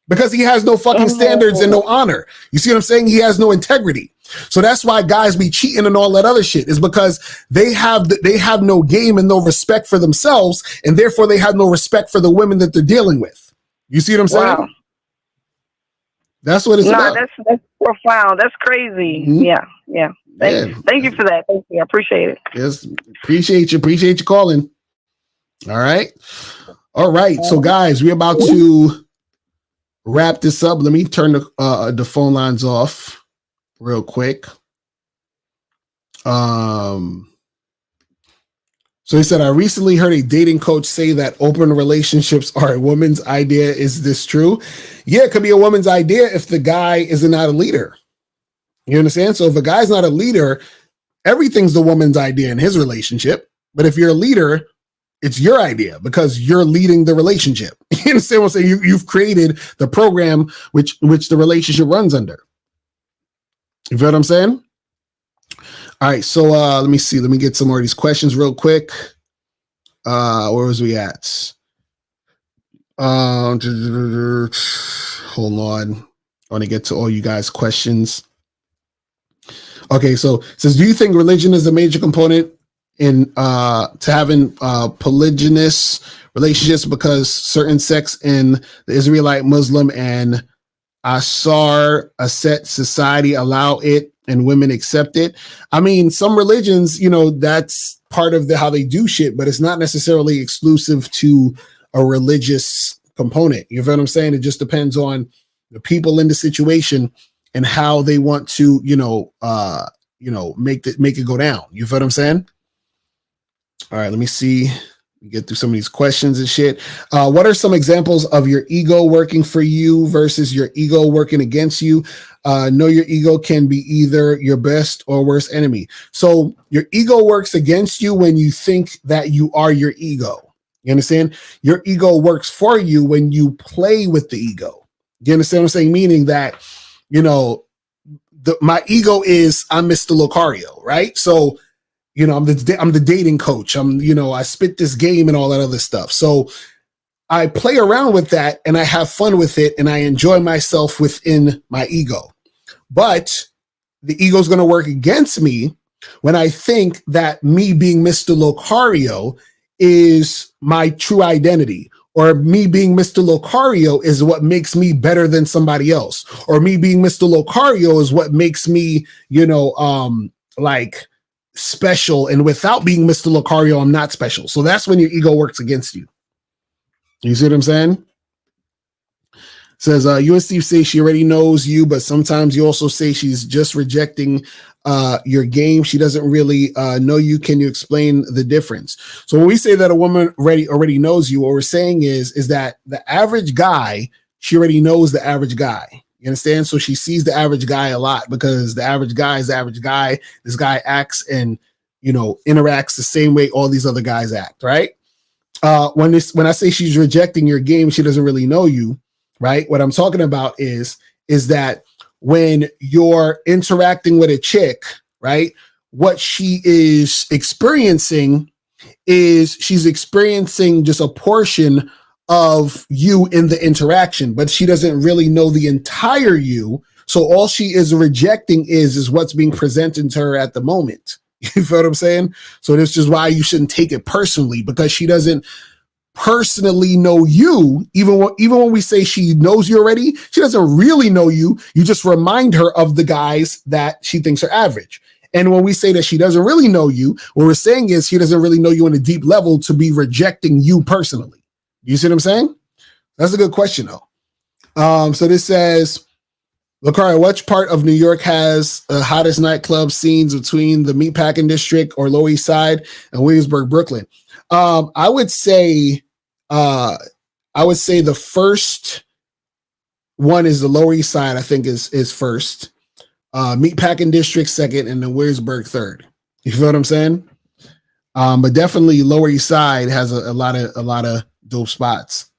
[SPEAKER 7] Because he has no fucking standards and no honor. You see what I'm saying? He has no integrity. So that's why guys be cheating and all that other shit, is because they have no game and no respect for themselves, and therefore they have no respect for the women that they're dealing with. You see what I'm saying?
[SPEAKER 3] Wow.
[SPEAKER 7] That's what it's about.
[SPEAKER 3] That's profound. That's crazy. Mm-hmm. Yeah. Thank you for that. Thank you. I appreciate it.
[SPEAKER 7] Yes, appreciate you calling. All right. So guys, we're about to wrap this up. Let me turn the phone lines off real quick. So he said, I recently heard a dating coach say that open relationships are a woman's idea. Is this true? Yeah, it could be a woman's idea if the guy is not a leader. You understand? So if a guy's not a leader, everything's the woman's idea in his relationship. But if you're a leader, it's your idea because you're leading the relationship. You understand what I'm saying? You've created the program which the relationship runs under. You feel what I'm saying? All right, so let me see. Let me get some more of these questions real quick. Where was we at? Hold on. I want to get to all you guys' questions. Okay, so it says, do you think religion is a major component in to having polygynous relationships, because certain sects in the Israelite, Muslim, and Asset society allow it and women accept it? I mean, some religions, that's part of how they do shit, but it's not necessarily exclusive to a religious component. You know what I'm saying? It just depends on the people in the situation and how they want to, make it go down. You feel what I'm saying? All right, let me see. Get through some of these questions and shit. What are some examples of your ego working for you versus your ego working against you? Know your ego can be either your best or worst enemy. So your ego works against you when you think that you are your ego. You understand? Your ego works for you when you play with the ego. You understand what I'm saying? Meaning that, my ego is, I'm Mr. Locario, right? So, I'm the dating coach. I spit this game and all that other stuff. So I play around with that and I have fun with it and I enjoy myself within my ego. But the ego is going to work against me when I think that me being Mr. Locario is my true identity, or me being Mr. Locario is what makes me better than somebody else, or me being Mr. Locario is what makes me, special, and without being Mr. Locario, I'm not special. So that's when your ego works against you. You see what I'm saying? Says, you and Steve say she already knows you, but sometimes you also say she's just rejecting your game. She doesn't really know you. Can you explain the difference? So when we say that a woman already knows you, what we're saying is that the average guy, she already knows the average guy. You understand? So she sees the average guy a lot because the average guy is the average guy. This guy acts and, interacts the same way all these other guys act, right? When I say she's rejecting your game, she doesn't really know you, right? What I'm talking about is that when you're interacting with a chick, right, what she is experiencing is she's experiencing just a portion of you in the interaction, but she doesn't really know the entire you. So all she is rejecting is what's being presented to her at the moment. You feel what I'm saying? So this is why you shouldn't take it personally, because she doesn't personally know you. Even when we say she knows you already, she doesn't really know you. You just remind her of the guys that she thinks are average. And when we say that she doesn't really know you, what we're saying is she doesn't really know you on a deep level to be rejecting you personally. You see what I'm saying? That's a good question, though. So this says, Lucario, which part of New York has the hottest nightclub scenes between the Meatpacking District or Lower East Side and Williamsburg, Brooklyn? I would say the first one is the Lower East Side. I think is first. Meatpacking District second, and then Williamsburg third. You feel what I'm saying? But definitely Lower East Side has a lot of dope spots.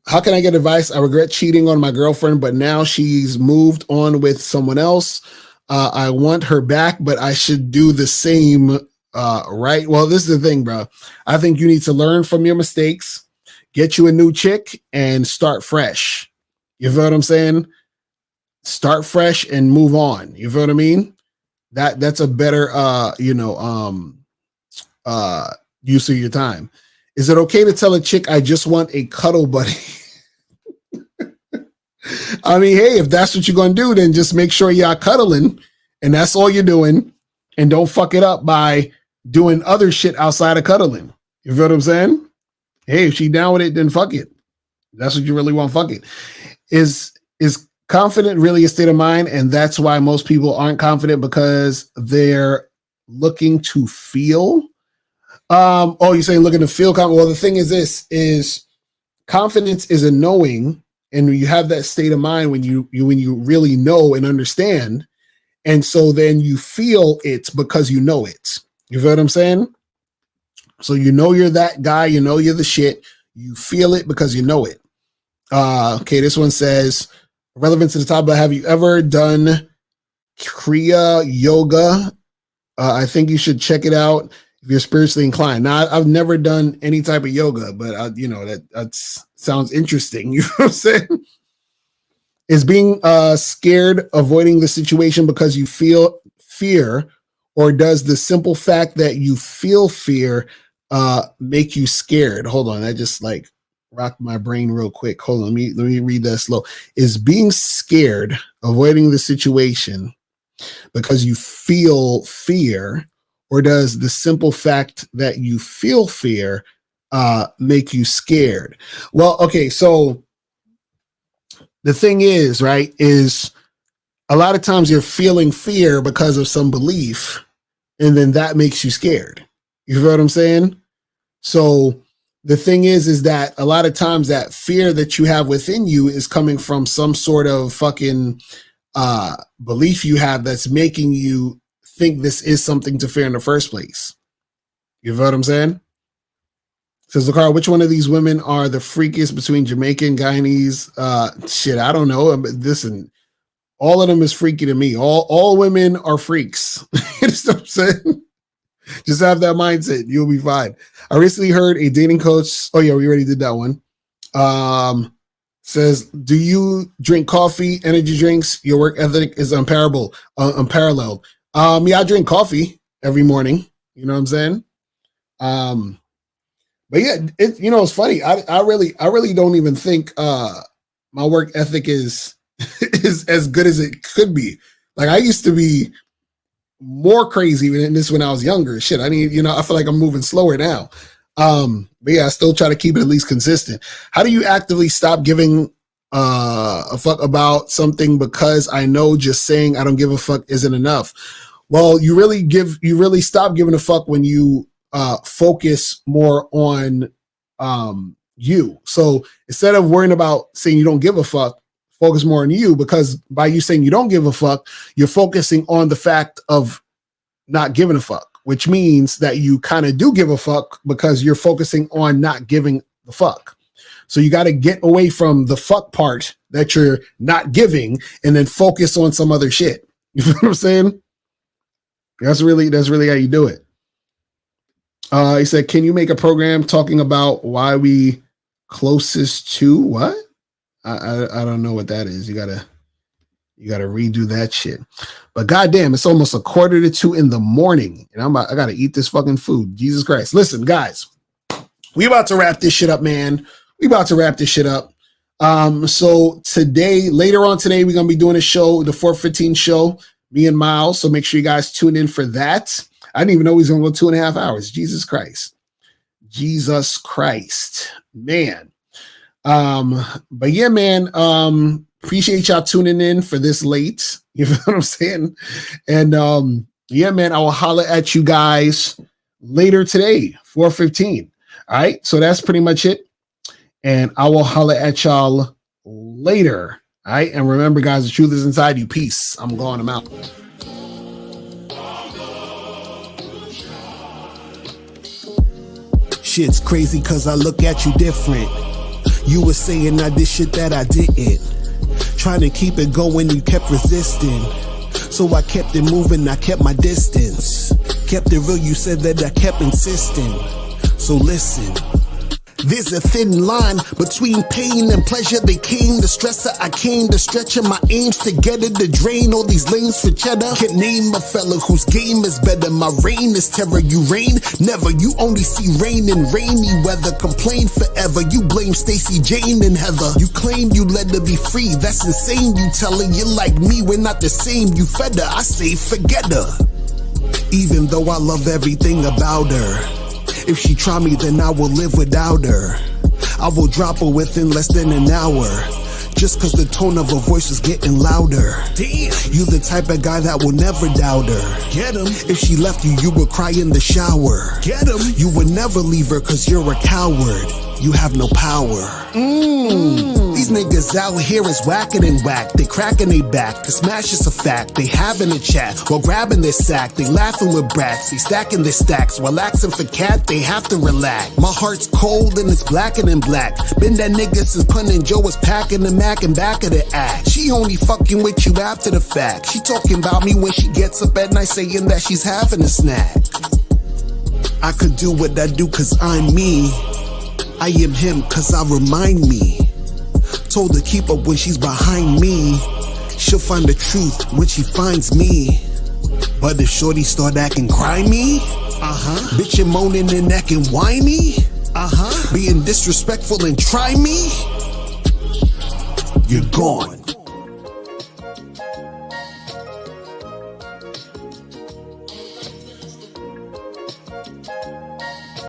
[SPEAKER 7] How can I get advice? I regret cheating on my girlfriend, but now she's moved on with someone else. I want her back, but I should do the same, right? Well, this is the thing, bro. I think you need to learn from your mistakes, get you a new chick, and start fresh. You feel what I'm saying? Start fresh and move on. You feel what I mean? That's a better, use of your time. Is it okay to tell a chick I just want a cuddle buddy? I mean, hey, if that's what you're going to do, then just make sure y'all cuddling and that's all you're doing. And don't fuck it up by doing other shit outside of cuddling. You feel what I'm saying? Hey, if she down with it, then fuck it. That's what you really want, fuck it. Is confident really a state of mind? And that's why most people aren't confident, because they're looking to feel. You're saying looking to feel confident. Well, the thing is is confidence is a knowing, and you have that state of mind when you really know and understand, and so then you feel it because you know it. You feel what I'm saying? So you know you're that guy, you know you're the shit, you feel it because you know it. Okay, this one says, relevant to the topic, have you ever done Kriya Yoga? I think you should check it out if you're spiritually inclined. Now, I've never done any type of yoga, but that sounds interesting. You know what I'm saying? Is being scared avoiding the situation because you feel fear, or does the simple fact that you feel fear make you scared? Hold on, I just rocked my brain real quick. Hold on, let me read that slow. Is being scared avoiding the situation because you feel fear, or does the simple fact that you feel fear make you scared? Well, okay, so the thing is, right, is a lot of times you're feeling fear because of some belief, and then that makes you scared. You feel what I'm saying? So the thing is that a lot of times that fear that you have within you is coming from some sort of fucking belief you have that's making you think this is something to fear in the first place. You feel what I'm saying? Says Lucario, which one of these women are the freakiest between Jamaican, Guyanese? Shit, I don't know. Listen, all of them is freaky to me. All women are freaks. You know what I'm saying? Just have that mindset. You'll be fine. I recently heard a dating coach. Oh yeah, we already did that one. Says, do you drink coffee, energy drinks? Your work ethic is unparalleled. Yeah, I drink coffee every morning. You know what I'm saying? But yeah, it's funny. I really don't even think my work ethic is as good as it could be. Like, I used to be more crazy than this when I was younger. Shit, I feel like I'm moving slower now. But yeah, I still try to keep it at least consistent. How do you actively stop giving a fuck about something because I know just saying I don't give a fuck isn't enough? Well, you really stop giving a fuck when you focus more on you. So instead of worrying about saying you don't give a fuck, focus more on you, because by you saying you don't give a fuck, you're focusing on the fact of not giving a fuck, which means that you kind of do give a fuck because you're focusing on not giving the fuck. So you got to get away from the fuck part that you're not giving and then focus on some other shit. You know what I'm saying? That's really how you do it. He said, can you make a program talking about why we closest to what? I don't know what that is. You gotta redo that shit. But goddamn, it's almost 1:45 in the morning, and I gotta eat this fucking food. Jesus Christ! Listen, guys, we about to wrap this shit up, man. So today, later on today, we're gonna be doing a show, the 415 show, me and Miles. So make sure you guys tune in for that. I didn't even know he's gonna go 2.5 hours. Jesus Christ, man. But yeah, man, appreciate y'all tuning in for this late. You know what I'm saying? And yeah, man, I will holler at you guys later today, 4:15. All right, so that's pretty much it. And I will holler at y'all later. All right, and remember, guys, the truth is inside you. Peace. I'm going. I'm out.
[SPEAKER 18] Shit's crazy cause I look at you different. You were saying I did shit that I didn't. Trying to keep it going, you kept resisting. So I kept it moving, I kept my distance. Kept it real, you said that I kept insisting. So listen. There's a thin line between pain and pleasure. They came to stress it, I came to stretch it. My aims to get it to drain all these lanes for cheddar. Can't name a fella whose game is better. My reign is terror, you reign never. You only see rain in rainy weather. Complain forever, you blame Stacey, Jane, and Heather. You claim you let her be free, that's insane. You telling you like me, we're not the same. You fed her, I say forget her. Even though I love everything about her, if she try me, then I will live without her. I will drop her within less than an hour. Just cause the tone of her voice is getting louder. Damn. You the type of guy that will never doubt her. Get him. If she left you, you would cry in the shower. Get him. You would never leave her cause you're a coward. You have no power. These niggas out here is whacking and whack. They cracking they back. The smash is a fact. They having a chat while grabbing their sack. They laughing with brats. They stacking their stacks. While asking for cat, they have to relax. My heart's cold and it's blacker than black. Been that nigga since Pun and Joe was packing the Mac and back of the act. She only fucking with you after the fact. She talking about me when she gets up at night saying that she's having a snack. I could do what I do cause I'm me. I am him cause I remind me. Told her keep up when she's behind me. She'll find the truth when she finds me. But if shorty start acting grimy, bitchin' moaning and acting whiny, being disrespectful and try me, you're gone.